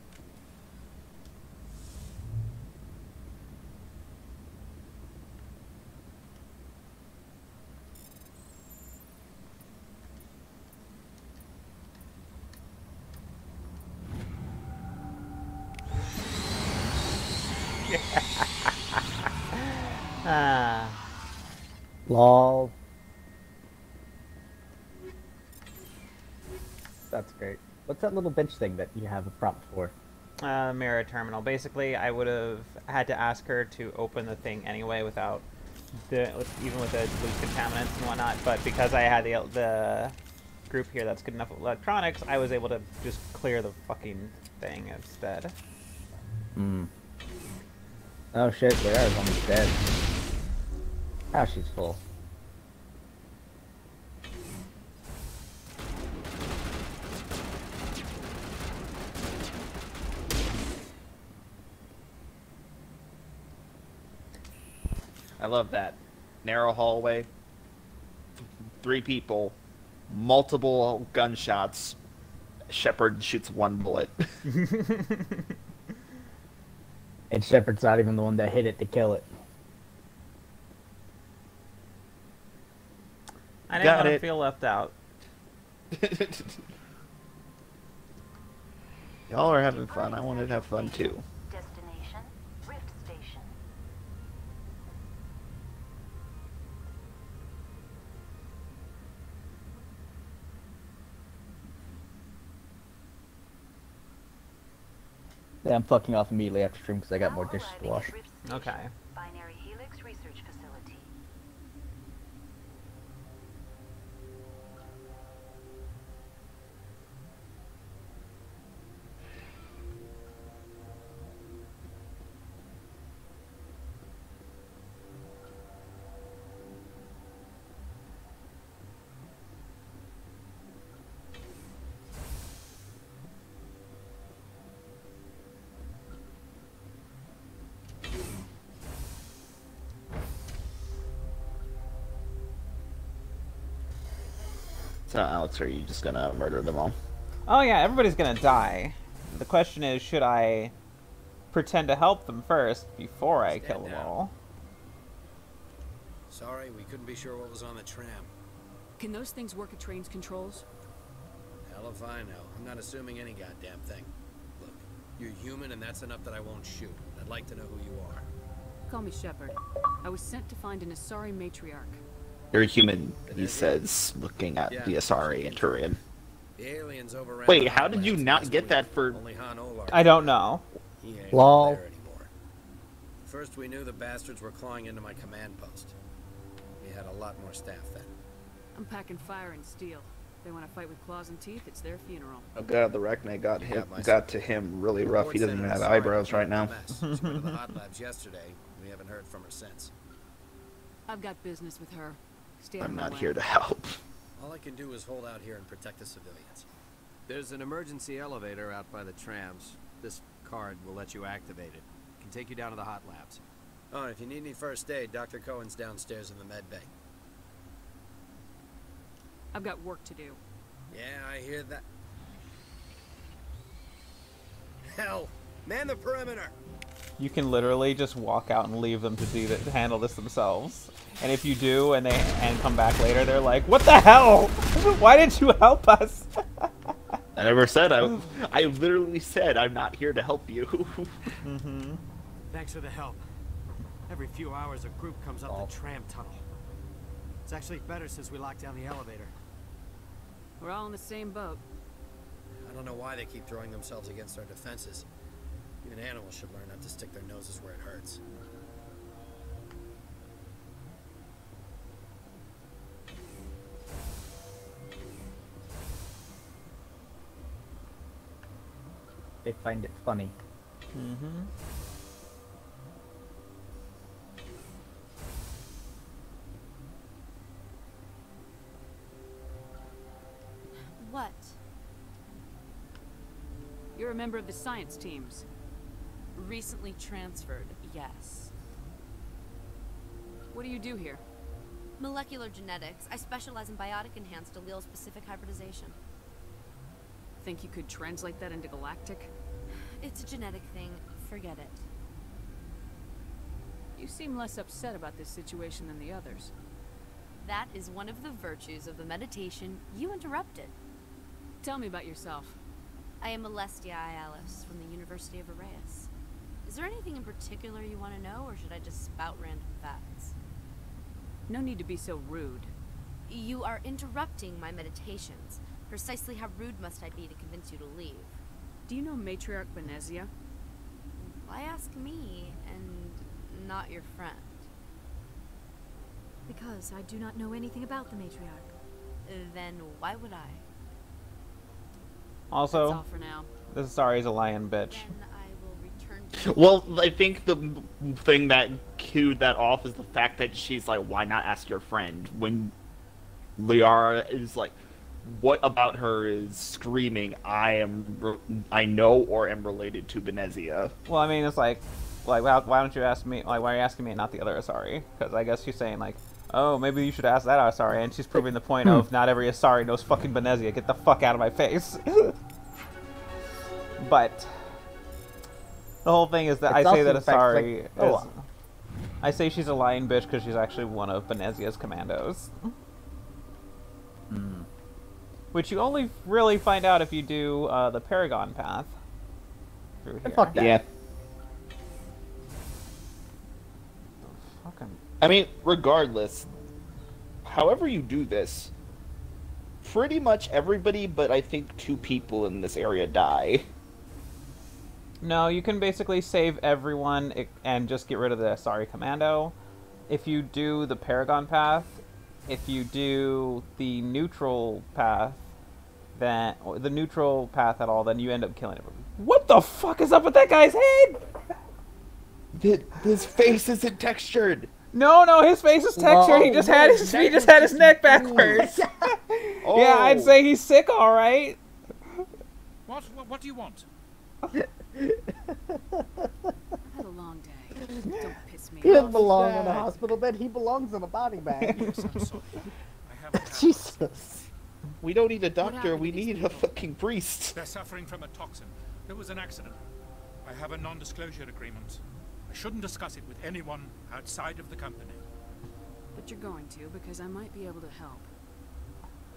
Speaker 2: Lol. That's great. What's that little bench thing that you have a prompt for?
Speaker 1: Mirror terminal. Basically, I would have had to ask her to open the thing anyway without even with the loose contaminants and whatnot. But because I had the group here that's good enough with electronics, I was able to just clear the fucking thing instead.
Speaker 2: Hmm. Oh shit, Vera's almost dead. Now she's full.
Speaker 3: I love that. Narrow hallway, 3 people, multiple gunshots. Shepard shoots 1 bullet.
Speaker 2: And Shepard's not even the one that hit it to kill it.
Speaker 1: I didn't want to feel left out.
Speaker 3: Y'all are having fun. I wanted to have fun too.
Speaker 6: Destination,
Speaker 2: Yeah, I'm fucking off immediately after stream because I got more dishes to wash.
Speaker 1: Okay.
Speaker 6: Binary Helix Research Facility.
Speaker 3: So, Alex, are you just gonna murder them all?
Speaker 1: Oh yeah, everybody's gonna die. The question is, should I pretend to help them first before I kill them all?
Speaker 4: Sorry, we couldn't be sure what was on the tram.
Speaker 8: Can those things work at train's controls?
Speaker 4: Hell if I know. I'm not assuming any goddamn thing. Look, you're human and that's enough that I won't shoot. I'd like to know who you are.
Speaker 8: Call me Shepard. I was sent to find an Asari matriarch.
Speaker 3: You're human, he says, looking at the Asari in Turian.
Speaker 4: The aliens overran.
Speaker 3: Wait, how did you not get that for...
Speaker 1: I don't know.
Speaker 4: He ain't
Speaker 2: Lol.
Speaker 4: there anymore. First we knew the bastards were clawing into my command post. We had a lot more staff then.
Speaker 8: I'm packing fire and steel. They want to fight with claws and teeth, it's their funeral.
Speaker 3: Oh god, the Rachne got to him really rough. He doesn't even have eyebrows right now.
Speaker 4: She went to the hot labs yesterday. We haven't heard from her since.
Speaker 8: I've got business with her. Stay
Speaker 3: I'm not here to help.
Speaker 4: All I can do is hold out here and protect the civilians.
Speaker 22: There's an emergency elevator out by the trams. This card will let you activate it. It can take you down to the hot labs.
Speaker 4: Oh, and if you need any first aid, Dr. Cohen's downstairs in the med bay.
Speaker 8: I've got work to do.
Speaker 4: Yeah, I hear that. Hell, man the perimeter!
Speaker 1: You can literally just walk out and leave them to to handle this themselves. And if you do, and come back later, they're like, "What the hell? Why didn't you help us?"
Speaker 3: I never said I literally said I'm not here to help you.
Speaker 22: Mm-hmm. Thanks for the help. Every few hours, a group comes up the tram tunnel. It's actually better since we locked down the elevator.
Speaker 8: We're all in the same boat.
Speaker 4: I don't know why they keep throwing themselves against our defenses. Even animals should learn not to stick their noses where it hurts.
Speaker 2: They find it funny.
Speaker 1: Mm-hmm.
Speaker 7: What?
Speaker 8: You're a member of the science teams.
Speaker 23: Recently transferred, yes.
Speaker 8: What do you do here?
Speaker 23: Molecular genetics. I specialize in biotic-enhanced allele-specific hybridization.
Speaker 8: Think you could translate that into galactic?
Speaker 23: It's a genetic thing. Forget it.
Speaker 8: You seem less upset about this situation than the others.
Speaker 23: That is one of the virtues of the meditation you interrupted.
Speaker 8: Tell me about yourself.
Speaker 23: I am Alestia Ialis from the University of Arraeus. Is there anything in particular you want to know, or should I just spout random facts?
Speaker 8: No need to be so rude.
Speaker 23: You are interrupting my meditations. Precisely how rude must I be to convince you to leave?
Speaker 8: Do you know Matriarch Benezia?
Speaker 23: Why ask me, and not your friend?
Speaker 12: Because I do not know anything about the Matriarch.
Speaker 23: Then why would I?
Speaker 1: Also,
Speaker 8: that's all for now.
Speaker 1: This Asari's a lion bitch.
Speaker 23: Then I will return to
Speaker 3: Well, I think the thing that cued that off is the fact that she's like, why not ask your friend? When Liara is like, what about her is screaming, I know or am related to Benezia.
Speaker 1: Well, I mean, it's like why don't you ask me? Like, why are you asking me and not the other Asari? Because I guess she's saying like, oh, maybe you should ask that Asari, and she's proving the point of not every Asari knows fucking Benezia. Get the fuck out of my face. But the whole thing is that I say that Asari is... I say she's a lion bitch because she's actually one of Benezia's commandos. Which you only really find out if you do the Paragon path through here.
Speaker 2: Fuck that.
Speaker 3: Yeah.
Speaker 1: Fucking...
Speaker 3: I mean, regardless, however you do this, pretty much everybody but I think 2 people in this area die.
Speaker 1: No, you can basically save everyone and just get rid of the Asari Commando. If you do the Paragon path, if you do the neutral path, then or the neutral path at all, then you end up killing everyone. What the fuck is up with that guy's head?
Speaker 3: His face isn't textured.
Speaker 1: No, his face is textured. He just had his neck backwards.
Speaker 3: Oh.
Speaker 1: Yeah, I'd say he's sick, all right.
Speaker 16: What do you want?
Speaker 8: I've had a long day. Don't piss me
Speaker 2: He doesn't
Speaker 8: off.
Speaker 2: belong in a hospital bed. He belongs in a body bag.
Speaker 16: Yes, I'm sorry. I haven't.
Speaker 2: Jesus.
Speaker 3: We don't need a doctor. We need a fucking priest.
Speaker 16: They're suffering from a toxin. There was an accident. I have a non-disclosure agreement. I shouldn't discuss it with anyone outside of the company.
Speaker 8: But you're going to, because I might be able to help.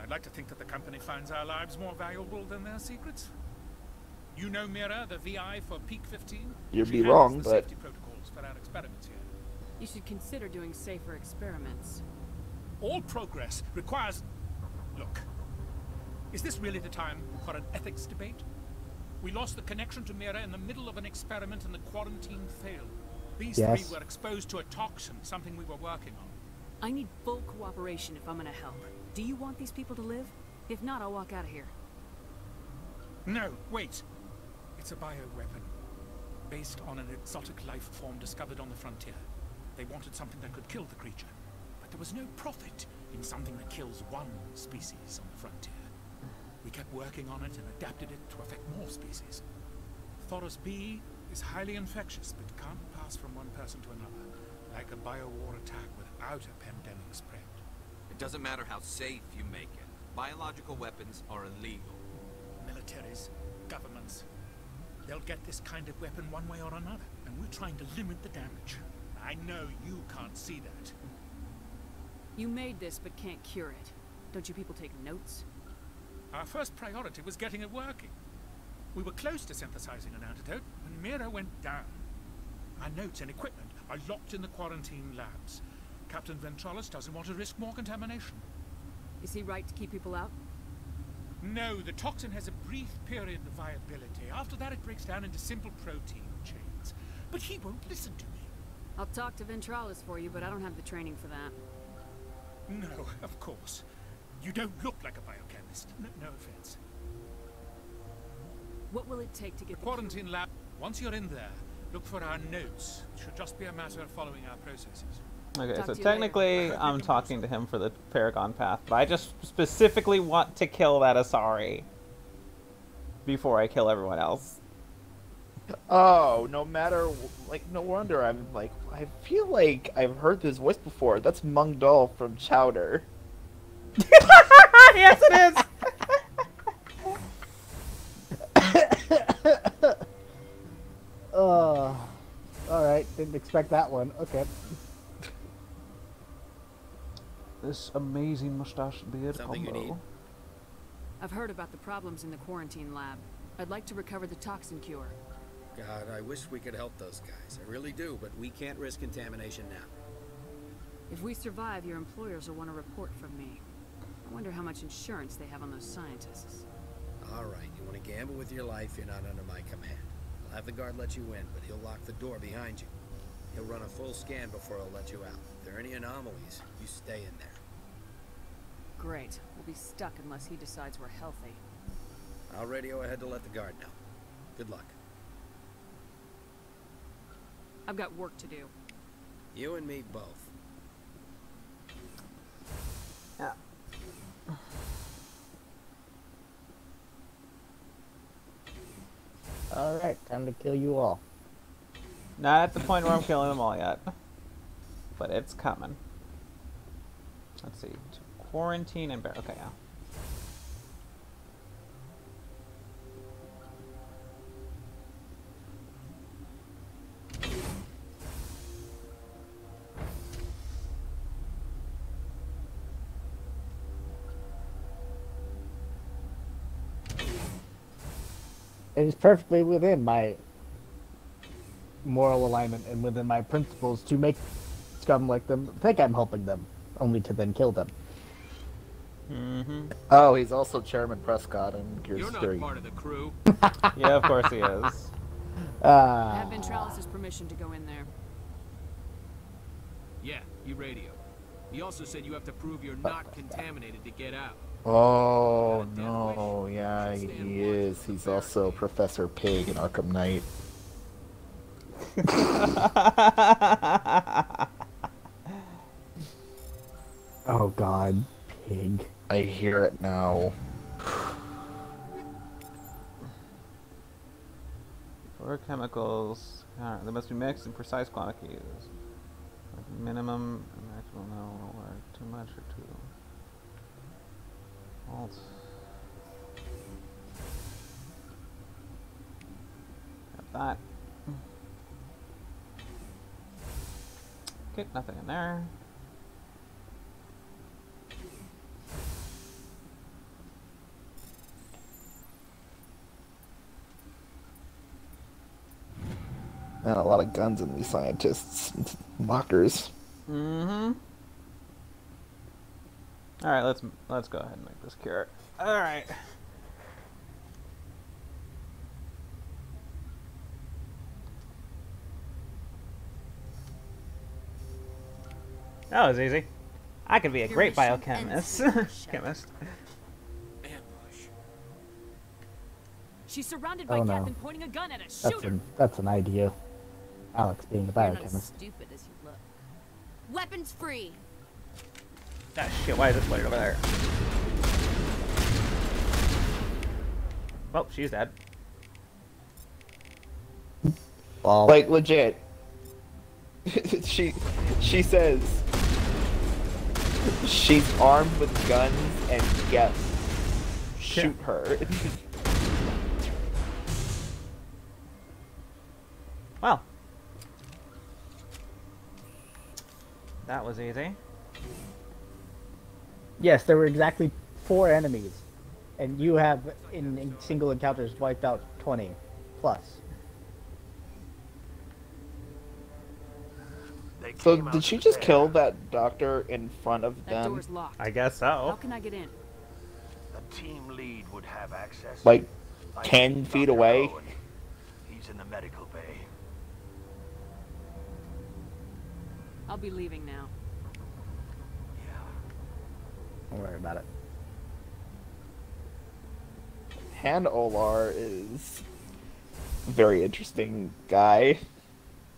Speaker 16: I'd like to think that the company finds our lives more valuable than their secrets. You know Mira, the VI for Peak 15?
Speaker 3: You'd
Speaker 16: She
Speaker 3: be
Speaker 16: handles
Speaker 3: wrong,
Speaker 16: the
Speaker 3: but...
Speaker 16: safety protocols for our experiments here.
Speaker 8: You should consider doing safer experiments.
Speaker 16: All progress requires... Look, is this really the time for an ethics debate? We lost the connection to Mira in the middle of an experiment and the quarantine failed. These three were exposed to a toxin, something we were working on.
Speaker 8: I need full cooperation if I'm gonna help. Do you want these people to live? If not, I'll walk out of here.
Speaker 16: No, wait. It's a bioweapon. Based on an exotic life form discovered on the frontier. They wanted something that could kill the creature. But there was no profit in something that kills one species on the frontier. We kept working on it and adapted it to affect more species. Thoros B is highly infectious, but can't pass from one person to another, like a biowar attack without a pandemic spread.
Speaker 10: It doesn't matter how safe you make it. Biological weapons are illegal.
Speaker 16: Militaries, governments, they'll get this kind of weapon one way or another, and we're trying to limit the damage. I know you can't see that.
Speaker 8: You made this, but can't cure it. Don't you people take notes?
Speaker 16: Our first priority was getting it working. We were close to synthesizing an antidote when Mira went down. Our notes and equipment are locked in the quarantine labs. Captain Ventralis doesn't want to risk more contamination.
Speaker 8: Is he right to keep people out?
Speaker 16: No, the toxin has a brief period of viability. After that, it breaks down into simple protein chains. But he won't listen to me.
Speaker 8: I'll talk to Ventralis for you, but I don't have the training for that.
Speaker 16: No, of course. You don't look like a biochemist. No offense.
Speaker 8: What will it take to get
Speaker 16: the quarantine lab? Once you're in there, look for our notes. It should just be a matter of following our processes.
Speaker 1: Okay, so technically I'm talking to him for the Paragon path, but I just specifically want to kill that Asari before I kill everyone else.
Speaker 3: Oh, no matter, like, no wonder I'm like, I feel like I've heard this voice before. That's Mung Dal from Chowder.
Speaker 1: Yes, it is!
Speaker 2: Alright, didn't expect that one. Okay.
Speaker 1: This amazing mustache beard
Speaker 4: Something
Speaker 1: combo.
Speaker 4: you need?
Speaker 8: I've heard about the problems in the quarantine lab. I'd like to recover the toxin cure.
Speaker 4: God, I wish we could help those guys. I really do, but we can't risk contamination now.
Speaker 8: If we survive, your employers will want a report from me. I wonder how much insurance they have on those scientists.
Speaker 4: All right, you want to gamble with your life, you're not under my command. I'll have the guard let you in, but he'll lock the door behind you. He'll run a full scan before he'll let you out. If there are any anomalies, you stay in there.
Speaker 8: Great. We'll be stuck unless he decides we're healthy.
Speaker 4: I'll radio ahead to let the guard know. Good luck.
Speaker 8: I've got work to do.
Speaker 4: You and me both.
Speaker 1: Yeah.
Speaker 2: Alright, time to kill you all.
Speaker 1: Not at the point where I'm killing them all yet. But it's coming. Let's see. Quarantine and bear. Okay, yeah.
Speaker 2: It is perfectly within my moral alignment and within my principles to make scum like them think I'm helping them, only to then kill them.
Speaker 1: Mm-hmm.
Speaker 3: Oh, he's also Chairman Prescott and Gears
Speaker 10: You're not
Speaker 3: 3.
Speaker 10: part of the crew.
Speaker 1: Yeah, of course he is.
Speaker 8: I have Ventralis' permission to go in there.
Speaker 13: Yeah, you radio. He also said you have to prove you're not contaminated to get out.
Speaker 3: Oh no, yeah, he is. He's also Professor Pig in Arkham Knight.
Speaker 2: Oh god, Pig.
Speaker 3: I hear it now.
Speaker 1: For chemicals, they must be mixed in precise quantities. Like minimum and maximum, no, or too much or too. Alt. Got that. Okay, nothing in there.
Speaker 3: Man, a lot of guns in these scientists. Mockers.
Speaker 1: Mm-hmm. Alright, let's go ahead and make this cure. Alright. That was easy. I could be a great biochemist. Chemist.
Speaker 8: She's surrounded by Captain pointing a gun at us. Shoot her!
Speaker 2: That's an idea. Alex being a
Speaker 23: You're not as
Speaker 2: biochemist.
Speaker 23: stupid as you look. Weapons free.
Speaker 1: Ah, shit, why is this player over there? Well, she's dead.
Speaker 3: Like, legit. She says she's armed with guns and yes, shoot her.
Speaker 1: Well. That was easy.
Speaker 2: Yes, there were exactly 4 enemies, and you have, in single encounters, wiped out 20 plus.
Speaker 3: So did she just kill that doctor in front of them?
Speaker 8: That door's locked.
Speaker 1: I guess so.
Speaker 8: How can I get in?
Speaker 14: The team lead would have access.
Speaker 3: Like 10 feet away?
Speaker 14: He's in the medical bay.
Speaker 8: I'll be leaving now.
Speaker 2: Don't worry about it.
Speaker 3: Han Olar is a very interesting guy.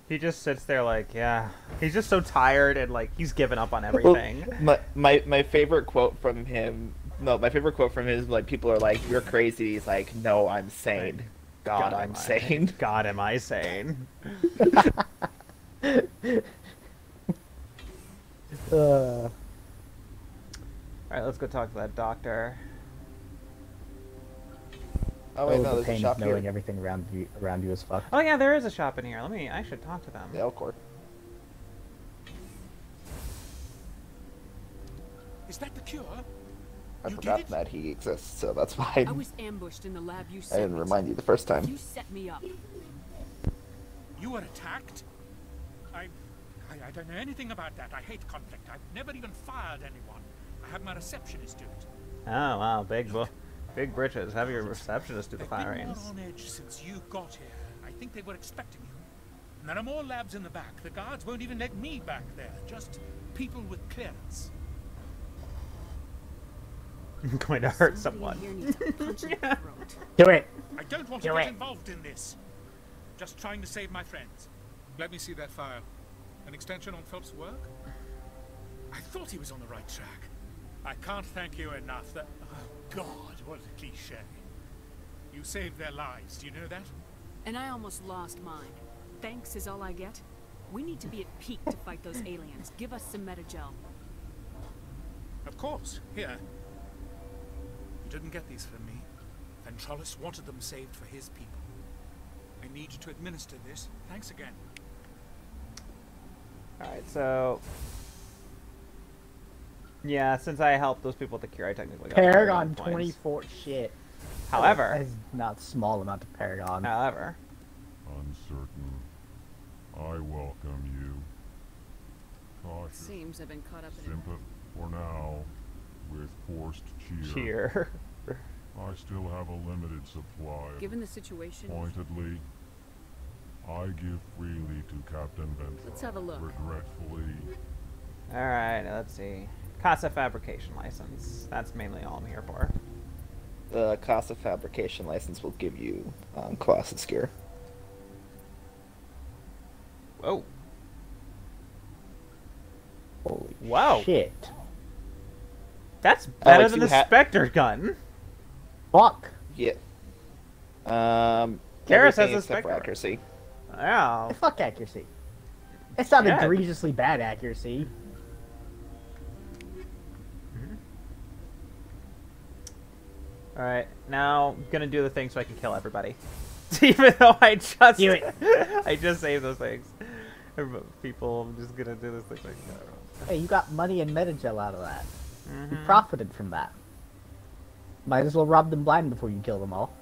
Speaker 1: He just sits there like, yeah. He's just so tired and like he's given up on everything.
Speaker 3: My favorite quote from him. No, my favorite quote from him is like, people are like, "You're crazy." He's like, "No, I'm sane. God, I'm sane.
Speaker 1: God, am I sane?" Alright, let's go talk to that doctor.
Speaker 3: Oh wait, no,
Speaker 2: the
Speaker 3: there's a
Speaker 2: pain
Speaker 3: shop
Speaker 2: of knowing
Speaker 3: here.
Speaker 2: everything around you is fucked.
Speaker 1: Oh yeah, there is a shop in here. I should talk to them.
Speaker 3: The Elcor.
Speaker 16: Is that the cure?
Speaker 3: I forgot that he exists, so that's fine.
Speaker 8: I was ambushed in the lab you
Speaker 3: I
Speaker 8: sent
Speaker 3: didn't
Speaker 8: me
Speaker 3: remind
Speaker 8: to.
Speaker 3: you the first time.
Speaker 8: You set me up.
Speaker 16: You were attacked? I don't know anything about that. I hate conflict. I've never even fired anyone. I have my receptionist do it.
Speaker 1: Oh wow, big britches. Have your receptionist do the firings.
Speaker 16: I've been more on edge since you got here. I think they were expecting you. And there are more labs in the back. The guards won't even let me back there. Just people with clearance.
Speaker 1: I'm going to hurt someone.
Speaker 2: Do it.
Speaker 16: I don't want to get involved in this. Just trying to save my friends. Let me see that file. An extension on Phelps' work? I thought he was on the right track. I can't thank you enough. That, oh God, what a cliche. You saved their lives. Do you know that?
Speaker 8: And I almost lost mine. Thanks is all I get. We need to be at peak to fight those aliens. Give us some metagel.
Speaker 16: Of course. Here. You didn't get these from me. Ventralis wanted them saved for his people. I need you to administer this. Thanks again.
Speaker 1: Alright, so... Yeah, since I helped those people with the cure, I technically got
Speaker 2: Paragon
Speaker 1: points.
Speaker 2: 24 shit.
Speaker 1: However...
Speaker 2: That is not small amount of Paragon.
Speaker 1: However...
Speaker 17: Uncertain. I welcome you. Cautious.
Speaker 8: Seems I've been caught up in
Speaker 17: Sympath for now, with forced cheer.
Speaker 1: Cheer.
Speaker 17: I still have a limited supply.
Speaker 8: Given the situation...
Speaker 17: Pointedly, I give freely to Captain Ventral.
Speaker 8: Let's have a look.
Speaker 17: Regretfully.
Speaker 1: Alright, let's see. Casa fabrication license. That's mainly all I'm here for.
Speaker 3: The Casa fabrication license will give you Colossus gear.
Speaker 1: Whoa.
Speaker 2: Holy
Speaker 1: wow.
Speaker 2: shit.
Speaker 1: That's better
Speaker 3: Alex,
Speaker 1: than
Speaker 3: you
Speaker 1: the Spectre gun.
Speaker 2: Fuck.
Speaker 3: Yeah.
Speaker 1: Karis
Speaker 3: Everything
Speaker 1: has a
Speaker 3: except for
Speaker 1: Spectre.
Speaker 3: accuracy.
Speaker 1: Wow.
Speaker 2: Fuck accuracy. It's not
Speaker 1: Yeah.
Speaker 2: egregiously bad accuracy.
Speaker 1: Alright, now I'm gonna do the thing so I can kill everybody. Even though I just
Speaker 2: Do it.
Speaker 1: I just saved those things. People, I'm just gonna do this thing so I can kill everyone.
Speaker 2: Hey, you got money and metagel out of that. You
Speaker 1: Mhm.
Speaker 2: profited from that. Might as well rob them blind before you kill them all.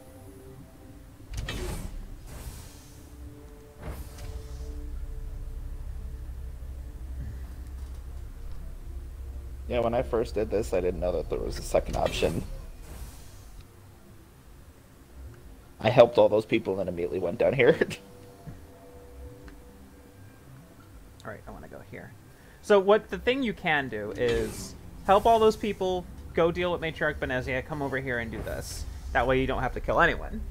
Speaker 3: Yeah, when I first did this, I didn't know that there was a second option. I helped all those people and then immediately went down here.
Speaker 1: Alright, I want to go here. So what the thing you can do is help all those people, go deal with Matriarch Benezia, come over here and do this. That way you don't have to kill anyone.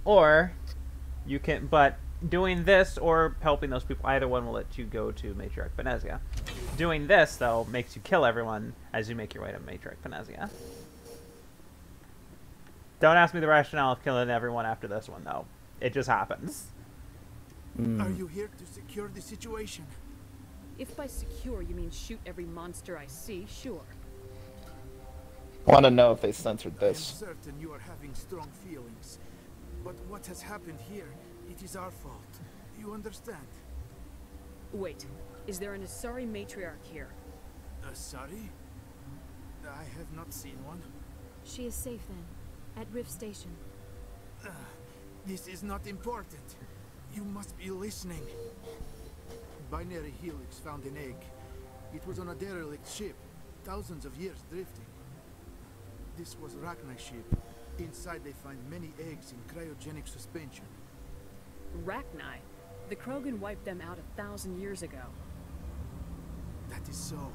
Speaker 1: Or you can, but doing this or helping those people, either one will let you go to Matriarch Benezia. Doing this, though, makes you kill everyone as you make your way to Matriarch Benezia. Don't ask me the rationale of killing everyone after this one, though. It just happens.
Speaker 9: Are you here to secure the situation?
Speaker 8: If by secure you mean shoot every monster I see, sure.
Speaker 3: Want to know if they censored this.
Speaker 9: I am certain you are having strong feelings. But what has happened here, it is our fault. You understand?
Speaker 8: Wait, is there an Asari matriarch here?
Speaker 9: Sorry? I have not seen one.
Speaker 12: She is safe then, at Rift Station.
Speaker 9: This is not important. You must be listening. Binary Helix found an egg. It was on a derelict ship, thousands of years drifting. This was Rachni's ship. Inside they find many eggs in cryogenic suspension.
Speaker 8: Rachni? The Krogan wiped them out 1,000 years ago.
Speaker 9: That is so.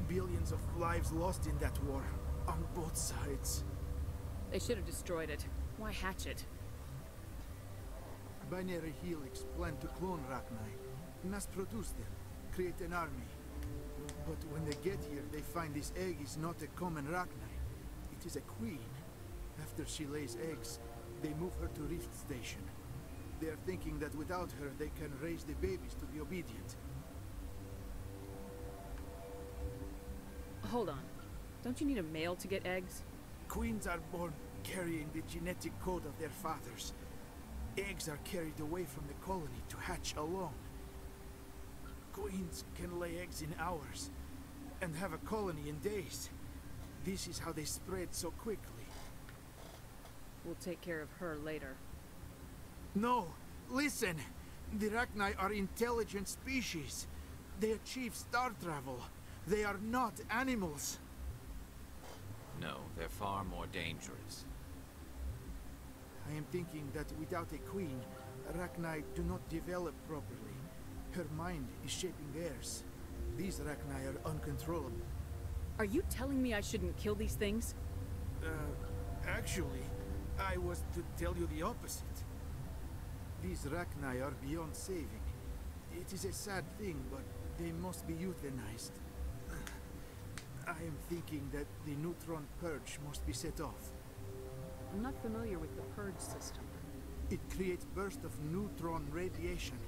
Speaker 9: Billions of lives lost in that war, on both sides.
Speaker 8: They should have destroyed it. Why hatch it?
Speaker 9: Binary Helix planned to clone Rachni, mass produce them, create an army. But when they get here, they find this egg is not a common Rachni. It is a queen. After she lays eggs, they move her to Rift Station. They are thinking that without her, they can raise the babies to be obedient.
Speaker 8: Hold on. Don't you need a male to get eggs?
Speaker 9: Queens are born carrying the genetic code of their fathers. Eggs are carried away from the colony to hatch alone. Queens can lay eggs in hours and have a colony in days. This is how they spread so quickly.
Speaker 8: We'll take care of her later.
Speaker 9: No, listen! The Rachni are intelligent species. They achieve star travel. They are not animals.
Speaker 10: No, they're far more dangerous.
Speaker 9: I am thinking that without a queen, Rachni do not develop properly. Her mind is shaping theirs. These Rachni are uncontrollable.
Speaker 8: Are you telling me I shouldn't kill these things?
Speaker 9: Actually, I was to tell you the opposite. These Rachni are beyond saving. It is a sad thing, but they must be euthanized. I am thinking that the neutron purge must be set off.
Speaker 8: I'm not familiar with the purge system.
Speaker 9: It creates bursts of neutron radiation,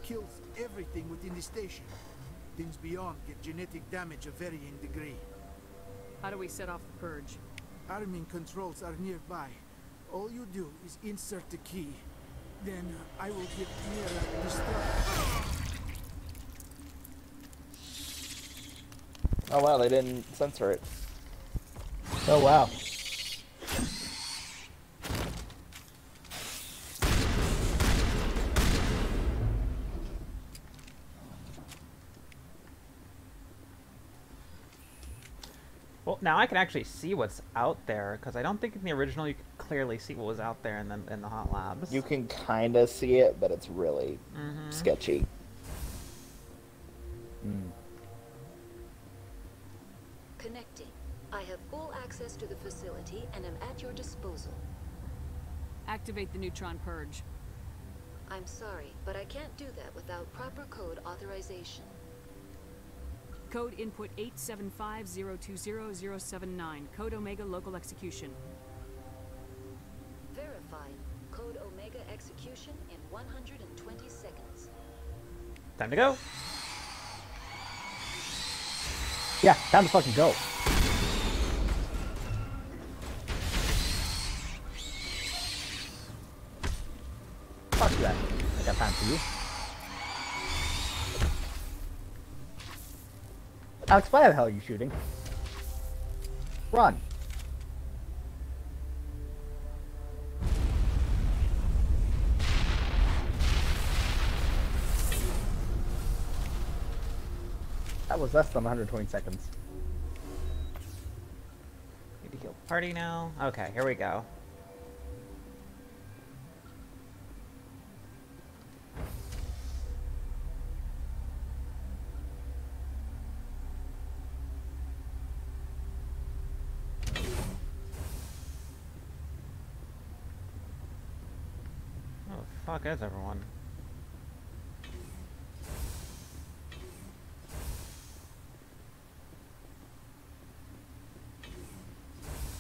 Speaker 9: kills everything within the station. Things beyond get genetic damage of varying degree.
Speaker 8: How do we set off the purge?
Speaker 9: Arming controls are nearby. All you do is insert the key. Then I will give Mira the start.
Speaker 3: Oh wow, they didn't censor it.
Speaker 2: Oh wow.
Speaker 1: Well, now I can actually see what's out there, because I don't think in the original you could clearly see what was out there in the hot labs.
Speaker 3: You can kind of see it, but it's really sketchy.
Speaker 6: Connecting. I have full access to the facility and am at your disposal.
Speaker 8: Activate the neutron purge.
Speaker 6: I'm sorry, but I can't do that without proper code authorization.
Speaker 8: Code input 875020079. Code Omega local execution.
Speaker 6: Verified. Code Omega execution in 120 seconds.
Speaker 1: Time to go.
Speaker 2: Yeah, time to fucking go. Fuck that. I got time for you. Alex, why the hell are you shooting? Run. That was less than 120 seconds.
Speaker 1: Need to heal party now. Okay, here we go. Oh, fuck is everyone?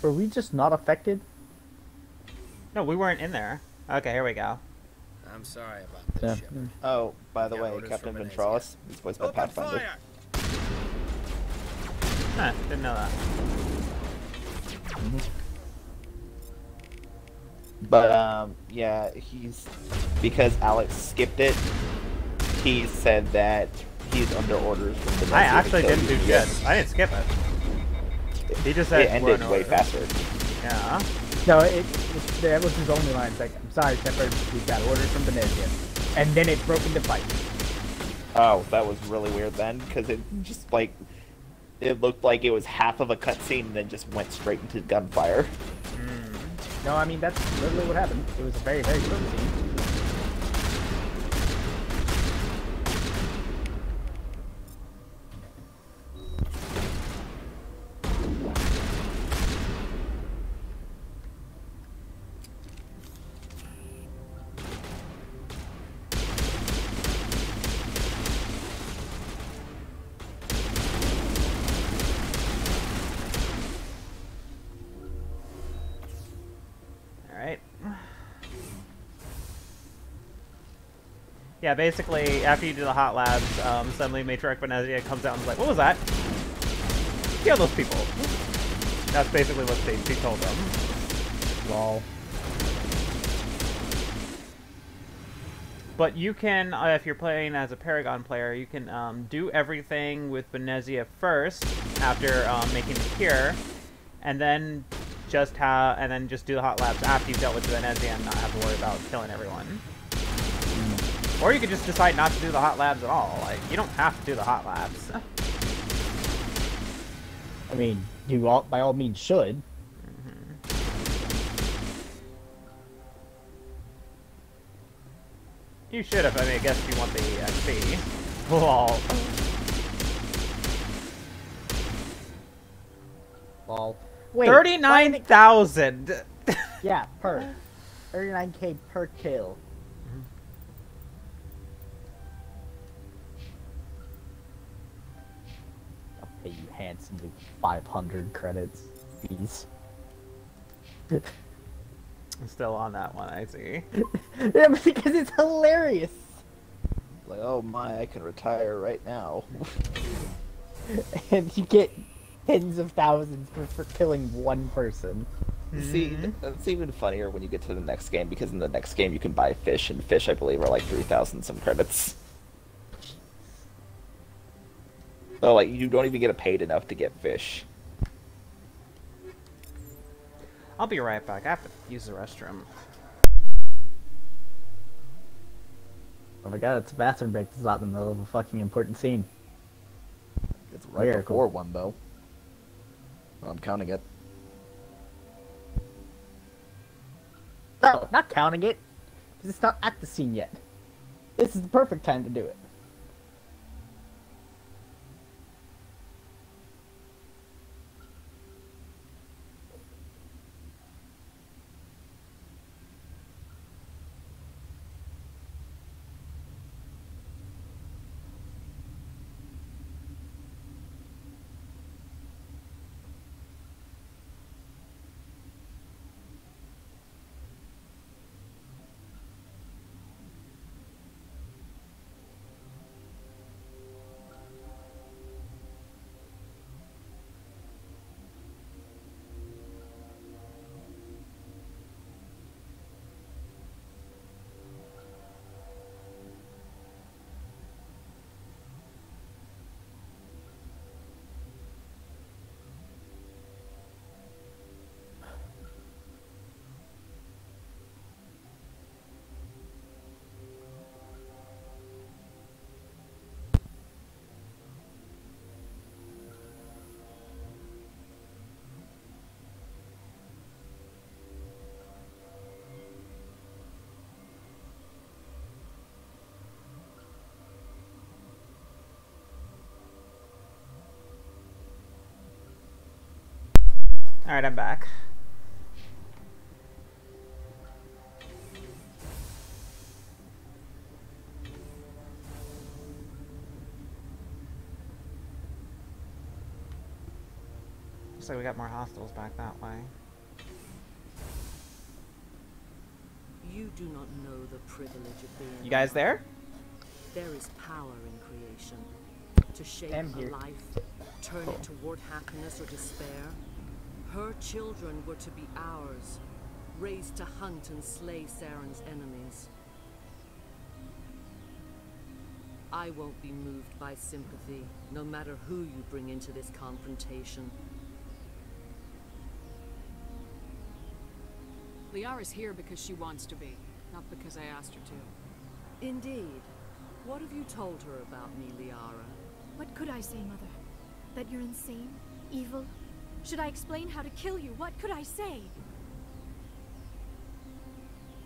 Speaker 2: Were we just not affected?
Speaker 1: No, we weren't in there. Okay, here we go.
Speaker 4: I'm sorry about this, Shepard.
Speaker 3: Oh, by the
Speaker 4: Got
Speaker 3: way,
Speaker 4: orders
Speaker 3: Captain
Speaker 4: from
Speaker 3: Ventralis, he's voiced by Pathfinder.
Speaker 1: Huh, didn't know that.
Speaker 3: But, yeah, because Alex skipped it, he said that he's under orders from the
Speaker 1: I actually didn't do shit. I didn't skip it. He just said
Speaker 3: it ended way faster.
Speaker 1: Yeah.
Speaker 2: No, that was his only line. It's like, I'm sorry, Shepard, we've got orders from Benezia. And then it broke into fight.
Speaker 3: Oh, that was really weird then, because it just, like, it looked like it was half of a cutscene and then just went straight into gunfire.
Speaker 2: No, I mean, that's literally what happened. It was a very, very short scene.
Speaker 1: Yeah, basically, after you do the hot labs, suddenly Matriarch Benezia comes out and is like, what was that? Kill those people. That's basically what she told them.
Speaker 2: Lol.
Speaker 1: But you can, if you're playing as a Paragon player, you can do everything with Benezia first, after making the cure, and then just do the hot labs after you've dealt with Benezia and not have to worry about killing everyone. Or you could just decide not to do the hot labs at all. Like, you don't have to do the hot labs.
Speaker 2: I mean, you all, by all means should.
Speaker 1: You should have, I guess you want the XP. Lol.
Speaker 2: Lol. Wait,
Speaker 1: 39,000!
Speaker 2: Yeah, per. 39k per kill. I'll pay you handsomely 500 credits, please.
Speaker 1: I'm still on that one, I see.
Speaker 2: Yeah, because it's hilarious.
Speaker 3: Like, oh my, I can retire right now.
Speaker 2: And you get tens of thousands for killing one person.
Speaker 3: See, it's even funnier when you get to the next game, because in the next game you can buy fish, and fish, I believe, are like 3,000 some credits. So, like, you don't even get paid enough to get fish.
Speaker 1: I'll be right back. I have to use the restroom.
Speaker 2: Oh my god, it's a bathroom break. This is not in the middle of a fucking important scene.
Speaker 3: It's right before one, though. I'm counting it.
Speaker 2: No, not counting it. Because it's not at the scene yet. This is the perfect time to do it.
Speaker 1: Alright, I'm back. Looks like we got more hostiles back that way.
Speaker 11: You do not know the privilege of being.
Speaker 1: You guys there?
Speaker 11: There is power in creation. To shape a life, turn it toward happiness or despair. Her children were to be ours, raised to hunt and slay Saren's enemies. I won't be moved by sympathy, no matter who you bring into this confrontation.
Speaker 8: Liara's here because she wants to be, not because I asked her to.
Speaker 11: Indeed. What have you told her about me, Liara?
Speaker 12: What could I say, Mother? That you're insane? Evil? Should I explain how to kill you? What could I say?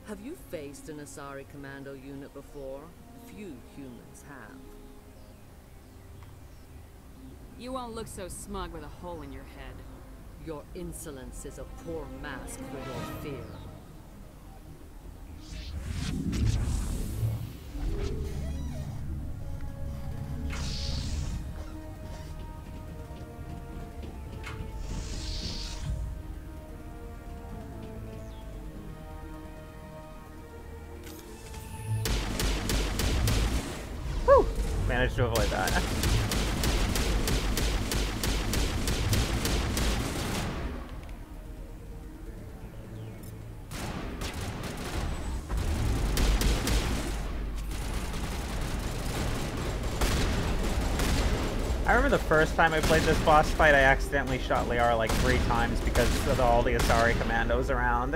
Speaker 11: Have you faced an Asari commando unit before? Few humans have.
Speaker 8: You won't look so smug with a hole in your head.
Speaker 11: Your insolence is a poor mask for your fear.
Speaker 1: Whew! Managed to avoid that. I remember the first time I played this boss fight, I accidentally shot Liara like 3 times because of all the Asari commandos around.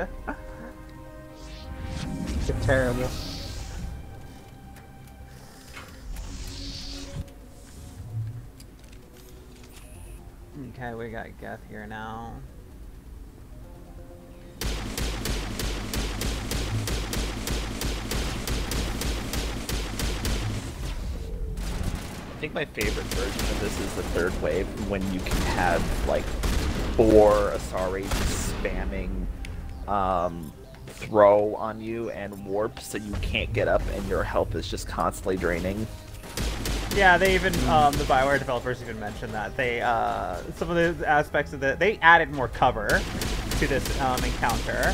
Speaker 2: It's terrible.
Speaker 1: Okay, we got Geth here now.
Speaker 3: I think my favorite version of this is the third wave, when you can have like 4 Asari just spamming throw on you and warp so you can't get up and your health is just constantly draining.
Speaker 1: Yeah, they even, the Bioware developers even mentioned that. They, some of the aspects of they added more cover to this encounter.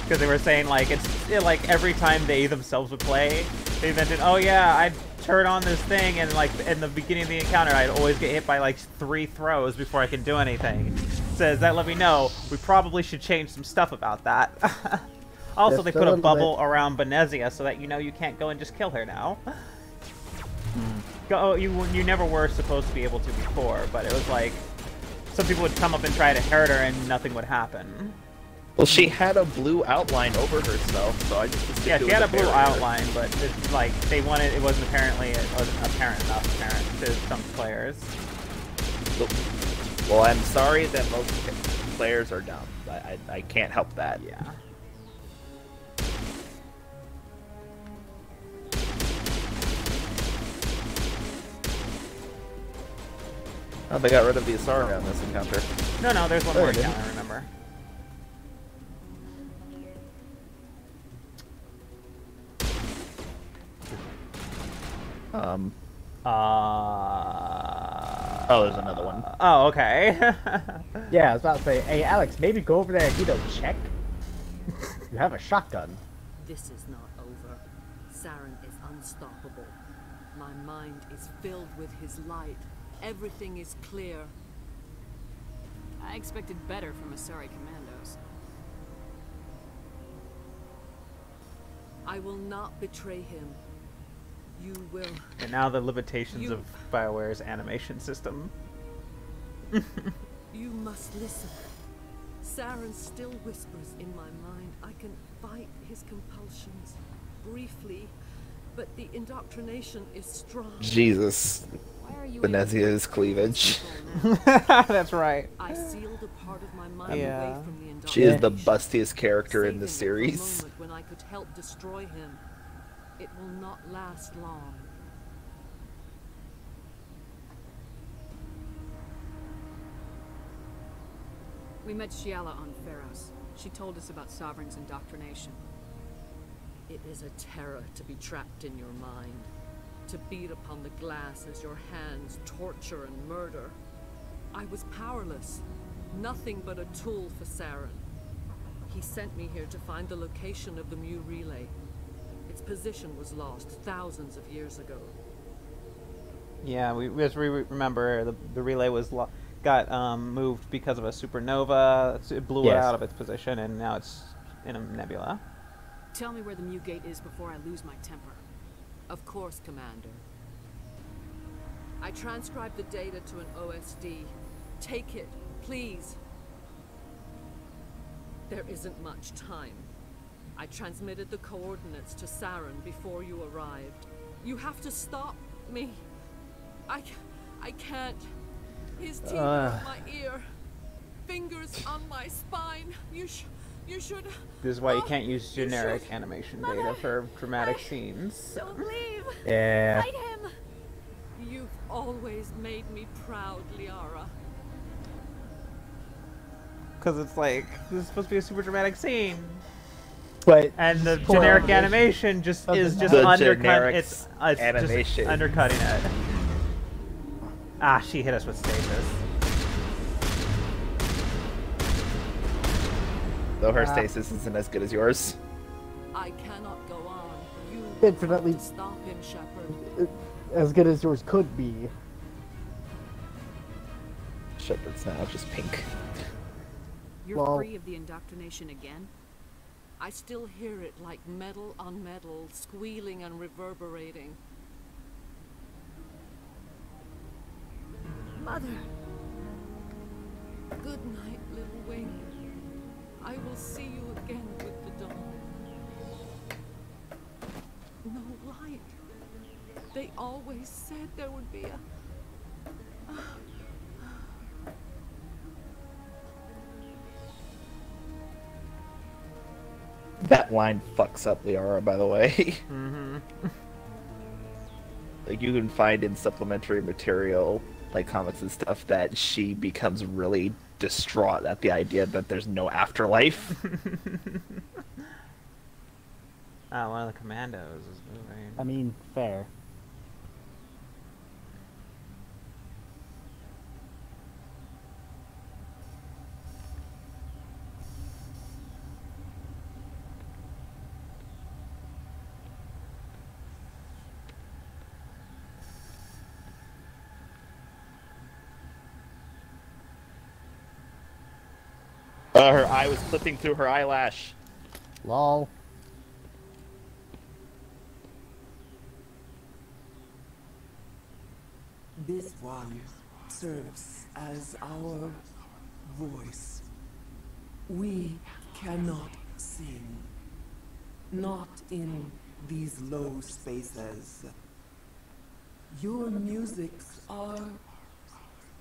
Speaker 1: Because they were saying, like, like, every time they themselves would play, they mentioned, oh yeah, I'd turn on this thing, and, like, in the beginning of the encounter, I'd always get hit by, like, 3 throws before I can do anything. Says, that let me know, we probably should change some stuff about that. Also, they put a bubble around Benezia so that you know you can't go and just kill her now. You never were supposed to be able to before, but it was like some people would come up and try to hurt her and nothing would happen.
Speaker 3: Well, she had a blue outline over herself, so I just assumed
Speaker 1: she had a blue outline, but it's like it wasn't apparent enough to some players.
Speaker 3: Well, I'm sorry that most players are dumb. I can't help that.
Speaker 1: Yeah.
Speaker 3: Oh, they got rid of the Saren on this encounter.
Speaker 1: No, there's one more encounter, remember.
Speaker 3: Oh, there's another one.
Speaker 1: Oh, okay.
Speaker 2: Yeah, I was about to say, hey Alex, maybe go over there and get a check. You have a shotgun.
Speaker 11: This is not over. Saren is unstoppable. My mind is filled with his light. Everything is clear.
Speaker 8: I expected better from Asari commandos.
Speaker 11: I will not betray him. You will.
Speaker 1: And now the limitations of BioWare's animation system.
Speaker 11: You must listen. Saren still whispers in my mind. I can fight his compulsions briefly, but the indoctrination is strong.
Speaker 3: Jesus. Benezia's cleavage.
Speaker 1: That's right.
Speaker 11: I sealed a part of my mind away from the indoctrination.
Speaker 3: She is the bustiest character in the series.
Speaker 11: When I could help destroy him. It will not last long.
Speaker 8: We met Shiala on Pharos. She told us about Sovereign's indoctrination.
Speaker 11: It is a terror to be trapped in your mind. To beat upon the glass as your hands torture and murder. I was powerless. Nothing but a tool for Saren. He sent me here to find the location of the Mu relay. Its position was lost thousands of years ago.
Speaker 1: Yeah, we remember the relay was got moved because of a supernova. It blew it out of its position, and now it's in a nebula.
Speaker 8: Tell me where the Mu gate is before I lose my temper.
Speaker 11: Of course, Commander. I transcribed the data to an OSD. Take it, please. There isn't much time. I transmitted the coordinates to Saren before you arrived. You have to stop me. I can't. His teeth on my ear. Fingers on my spine. You should...
Speaker 1: This is why you can't use generic animation data for dramatic scenes.
Speaker 11: Don't leave.
Speaker 1: Yeah.
Speaker 11: Fight him. You've always made me proud, Liara.
Speaker 1: Because it's like, this is supposed to be a super dramatic scene.
Speaker 2: And
Speaker 1: the generic animation just is just undercut. It's
Speaker 3: animation.
Speaker 1: Just undercutting it. Ah, she hit us with stasis.
Speaker 3: Though her stasis isn't as good as yours.
Speaker 11: I cannot go on. You
Speaker 2: Infinitely
Speaker 11: have to stop him, Shepard.
Speaker 2: As good as yours could be.
Speaker 3: Shepard's now just pink.
Speaker 8: You're free of the indoctrination again?
Speaker 11: I still hear it like metal on metal, squealing and reverberating. Mother! Good night, little wing. I will see you again with the dawn. No light. They always said there would be a...
Speaker 3: That line fucks up Liara, by the way.
Speaker 1: Mm-hmm.
Speaker 3: Like, you can find in supplementary material, like comics and stuff, that she becomes really distraught at the idea that there's no afterlife.
Speaker 1: One of the commandos is moving.
Speaker 2: I mean, fair.
Speaker 3: Her eye was clipping through her eyelash.
Speaker 2: Lol.
Speaker 18: This one serves as our voice. We cannot sing. Not in these low spaces. Your musics are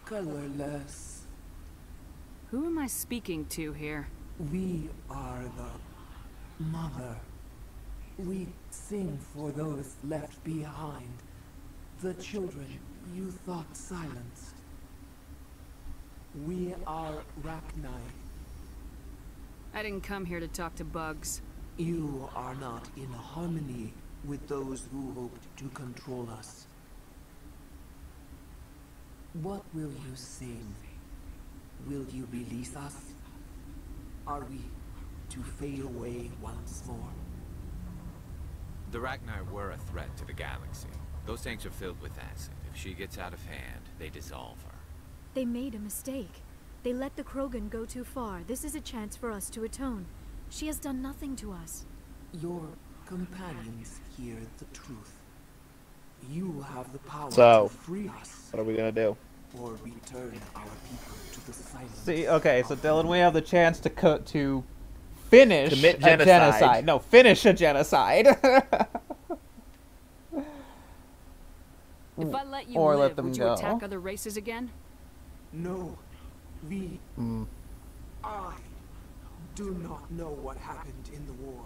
Speaker 18: colorless.
Speaker 8: Who am I speaking to here?
Speaker 18: We are the mother. We sing for those left behind. The children you thought silenced. We are Rachni.
Speaker 8: I didn't come here to talk to bugs.
Speaker 18: You are not in harmony with those who hoped to control us. What will you sing? Will you release us? Are we to fade away once more?
Speaker 10: The Rachni were a threat to the galaxy. Those tanks are filled with acid. If she gets out of hand, they dissolve her.
Speaker 12: They made a mistake. They let the Krogan go too far. This is a chance for us to atone. She has done nothing to us.
Speaker 18: Your companions hear the truth. You have the power
Speaker 3: So,
Speaker 18: to free us.
Speaker 3: what are we gonna do?
Speaker 18: Or return our people to the silence.
Speaker 1: See, okay, so Dylan, we have the chance to finish
Speaker 3: Commit
Speaker 1: a genocide. No, finish a genocide.
Speaker 8: If I let you
Speaker 1: Or
Speaker 8: live,
Speaker 1: let them
Speaker 8: would you
Speaker 1: go.
Speaker 8: attack other races again?
Speaker 18: No. I do not know what happened in the war.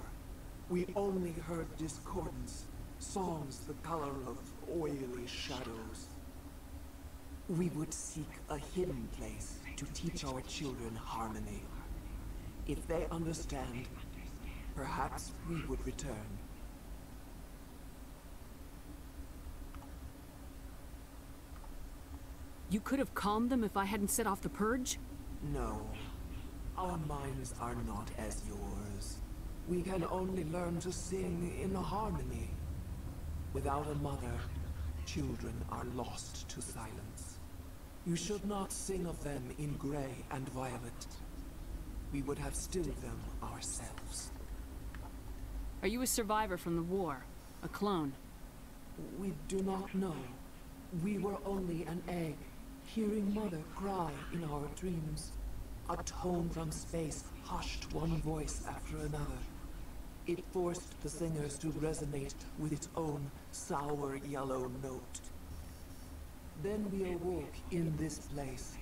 Speaker 18: We only heard discordance, songs the color of oily shadows. We would seek a hidden place to teach our children harmony. If they understand, perhaps we would return.
Speaker 8: You could have calmed them if I hadn't set off the purge?
Speaker 18: No. Our minds are not as yours. We can only learn to sing in harmony. Without a mother, children are lost to silence. You should not sing of them in gray and violet. We would have stilled them ourselves.
Speaker 8: Are you a survivor from the war? A clone?
Speaker 18: We do not know. We were only an egg, hearing Mother cry in our dreams. A tone from space hushed one voice after another. It forced the singers to resonate with its own sour yellow note. Then we awoke in this place,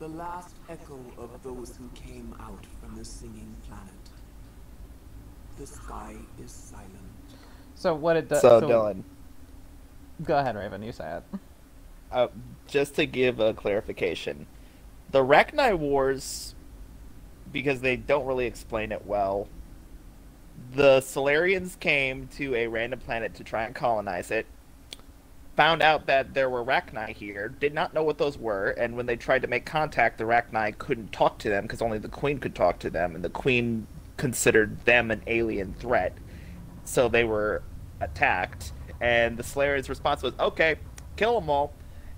Speaker 18: the last echo of those who came out from the singing planet. The sky is silent.
Speaker 1: So what it does.
Speaker 3: So Dylan,
Speaker 1: go ahead, Raven. You say it.
Speaker 3: Just to give a clarification, the Rachni Wars, because they don't really explain it well, the Solarians came to a random planet to try and colonize it, found out that there were Rachni here, did not know what those were, and when they tried to make contact, the Rachni couldn't talk to them because only the Queen could talk to them, and the Queen considered them an alien threat, so they were attacked, and the Solarians' response was, okay, kill them all.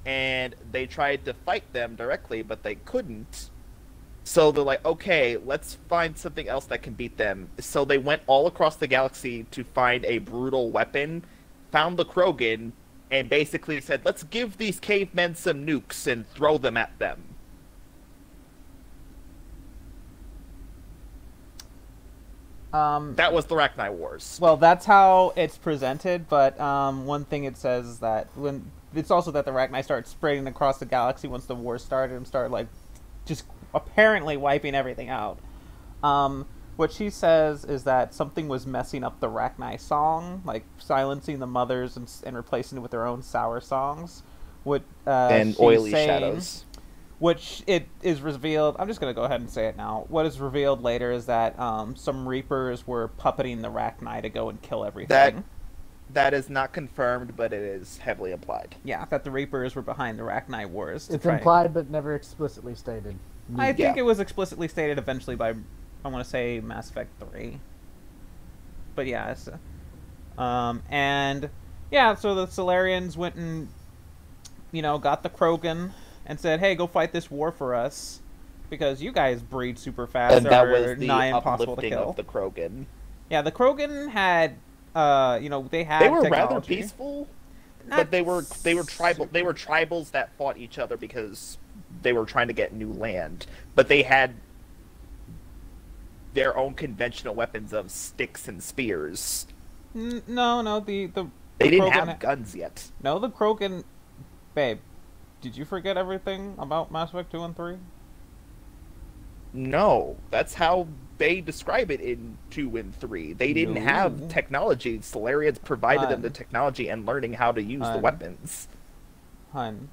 Speaker 3: And they tried to fight them directly, but they couldn't. So they're like, okay, let's find something else that can beat them. So they went all across the galaxy to find a brutal weapon, found the Krogan, and basically said, let's give these cavemen some nukes and throw them at them. That was the Rachni Wars.
Speaker 1: Well, that's how it's presented, but one thing it says is that it's also that the Rachni started spreading across the galaxy once the war started and started, like, just apparently wiping everything out. What she says is that something was messing up the Rachni song, like silencing the mothers and replacing it with their own sour songs. What
Speaker 3: and oily shadows.
Speaker 1: Which it is revealed. I'm just going to go ahead and say it now. What is revealed later is that some Reapers were puppeting the Rachni to go and kill everything.
Speaker 3: That is not confirmed, but it is heavily implied.
Speaker 1: Yeah, that the Reapers were behind the Rachni Wars.
Speaker 2: It's implied, but never explicitly stated.
Speaker 1: I think it was explicitly stated eventually by, I want to say, Mass Effect 3. But yeah, and yeah, so the Solarians went and, got the Krogan and said, hey, go fight this war for us, because you guys breed super fast.
Speaker 3: And that was the
Speaker 1: nigh impossible to
Speaker 3: uplifting
Speaker 1: kill.
Speaker 3: of the Krogan.
Speaker 1: Yeah, the Krogan had, they had
Speaker 3: They were
Speaker 1: technology.
Speaker 3: rather peaceful, but they were tribal. They were tribals that fought each other because they were trying to get new land. But they had their own conventional weapons of sticks and spears.
Speaker 1: No, they
Speaker 3: didn't have guns yet.
Speaker 1: No, the Krogan, babe. Did you forget everything about Mass Effect 2 and 3?
Speaker 3: No, that's how they describe it in 2 and 3. They didn't have technology. Solarians provided them the technology and learning how to use the weapons.
Speaker 1: Hun,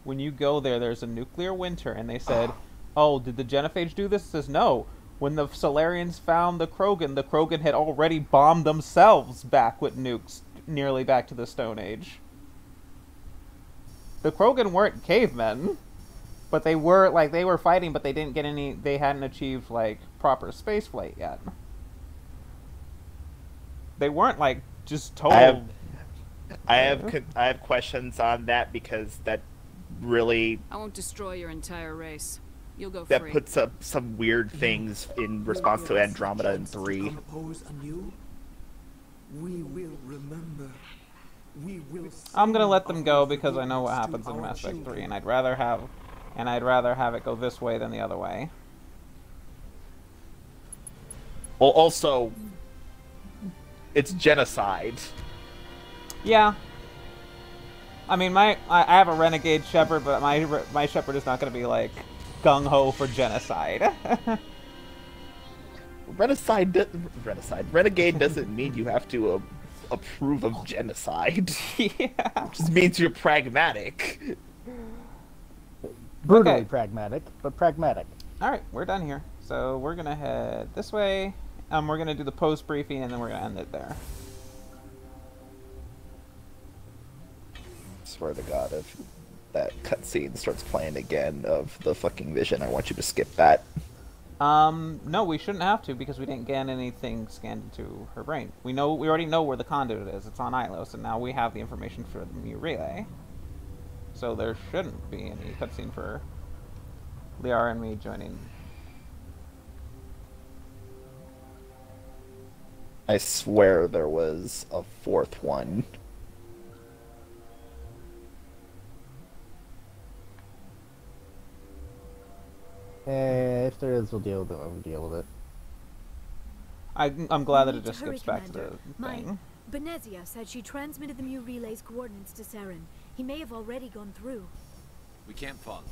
Speaker 1: when you go there, there's a nuclear winter, and they said, oh, did the Genophage do this? It says, no. When the Solarians found the Krogan had already bombed themselves back with nukes nearly back to the Stone Age. The Krogan weren't cavemen, but they were, like, they were fighting, but they didn't get any, they hadn't achieved, like, proper spaceflight yet. They weren't, like, just total...
Speaker 3: I have questions on that, because that really...
Speaker 8: I won't destroy your entire race. You'll go
Speaker 3: that
Speaker 8: free.
Speaker 3: puts up some weird things in response to Andromeda in 3.
Speaker 18: We will remember. We will.
Speaker 1: I'm gonna let them go because I know what happens in Mass Effect 3, and I'd rather have it go this way than the other way.
Speaker 3: Well, also, it's genocide.
Speaker 1: Yeah. I mean, I have a renegade shepherd, but my shepherd is not gonna be like gung ho for genocide.
Speaker 3: Renegade doesn't mean you have to approve of genocide.
Speaker 1: Yeah.
Speaker 3: It just means you're pragmatic.
Speaker 2: Brutally pragmatic, but pragmatic.
Speaker 1: Alright, we're done here. So we're gonna head this way. We're gonna do the post briefing, and then we're gonna end it there.
Speaker 3: Swear to God, if that cutscene starts playing again of the fucking vision, I want you to skip that.
Speaker 1: No, we shouldn't have to, because we didn't get anything scanned into her brain. We already know where the Conduit is. It's on Ilos, and now we have the information for the Mu Relay. So there shouldn't be any cutscene for Liara and me joining.
Speaker 3: I swear there was a 4th one.
Speaker 2: If there is, we'll deal with it.
Speaker 1: I'm glad that it just skips back to the thing.
Speaker 12: Benezia said she transmitted the Mu Relay's coordinates to Saren. He may have already gone through.
Speaker 10: We can't follow.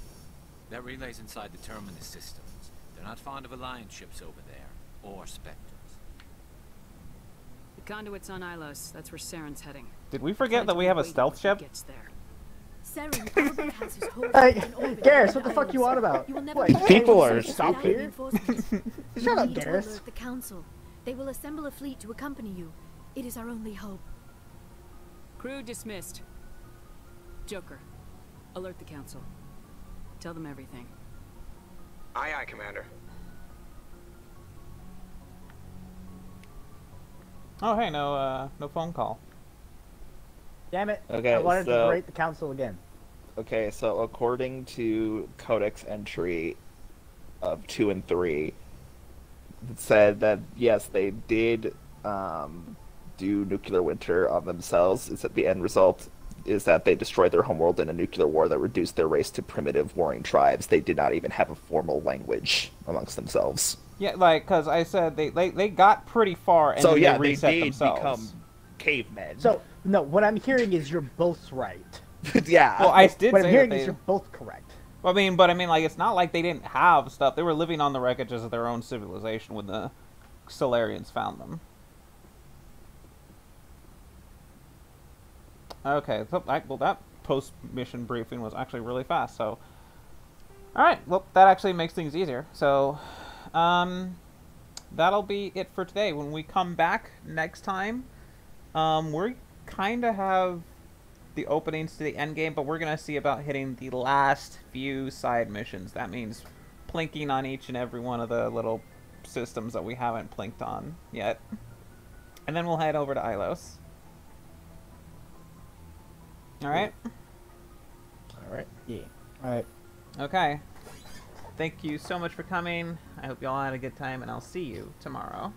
Speaker 10: That relay's inside the Terminus systems. They're not fond of Alliance ships over there, or Spectres.
Speaker 8: The Conduit's on Ilos. That's where Saren's heading.
Speaker 1: Did we forget that we have a stealth ship?
Speaker 8: Gets there.
Speaker 12: Saren probably has his whole
Speaker 2: Hey, Garrus, what the fuck you on about? What,
Speaker 3: people are
Speaker 2: stop here? Shut up, Garrus.
Speaker 12: The council. They will assemble a fleet to accompany you. It is our only hope.
Speaker 8: Crew dismissed. Joker, alert the council. Tell them everything.
Speaker 15: Aye, aye, Commander.
Speaker 1: Oh, hey, no phone call.
Speaker 2: Damn it!
Speaker 3: Okay,
Speaker 2: I wanted
Speaker 3: so,
Speaker 2: to berate the council again.
Speaker 3: Okay, so according to Codex entry of 2 and 3, it said that yes, they did do nuclear winter on themselves. It's that the end result is that they destroyed their homeworld in a nuclear war that reduced their race to primitive warring tribes. They did not even have a formal language amongst themselves.
Speaker 1: Yeah, like, because I said they got pretty far, and
Speaker 3: so
Speaker 1: then
Speaker 3: yeah,
Speaker 1: they reset
Speaker 3: did
Speaker 1: themselves.
Speaker 3: become cavemen.
Speaker 2: So no, what I'm hearing is you're both right.
Speaker 3: Yeah.
Speaker 1: Well, I did
Speaker 2: what
Speaker 1: say
Speaker 2: I'm hearing
Speaker 1: that
Speaker 2: is you're both correct.
Speaker 1: But I mean, like, it's not like they didn't have stuff. They were living on the wreckages of their own civilization when the Solarians found them. Okay, so well, that post-mission briefing was actually really fast, so... Alright, well, that actually makes things easier. So, that'll be it for today. When we come back next time, we kind of have the openings to the end game, but we're going to see about hitting the last few side missions. That means plinking on each and every one of the little systems that we haven't plinked on yet. And then we'll head over to Ilos. Alright?
Speaker 3: Alright.
Speaker 2: Yeah. Alright.
Speaker 1: Okay. Thank you so much for coming. I hope you all had a good time, and I'll see you tomorrow.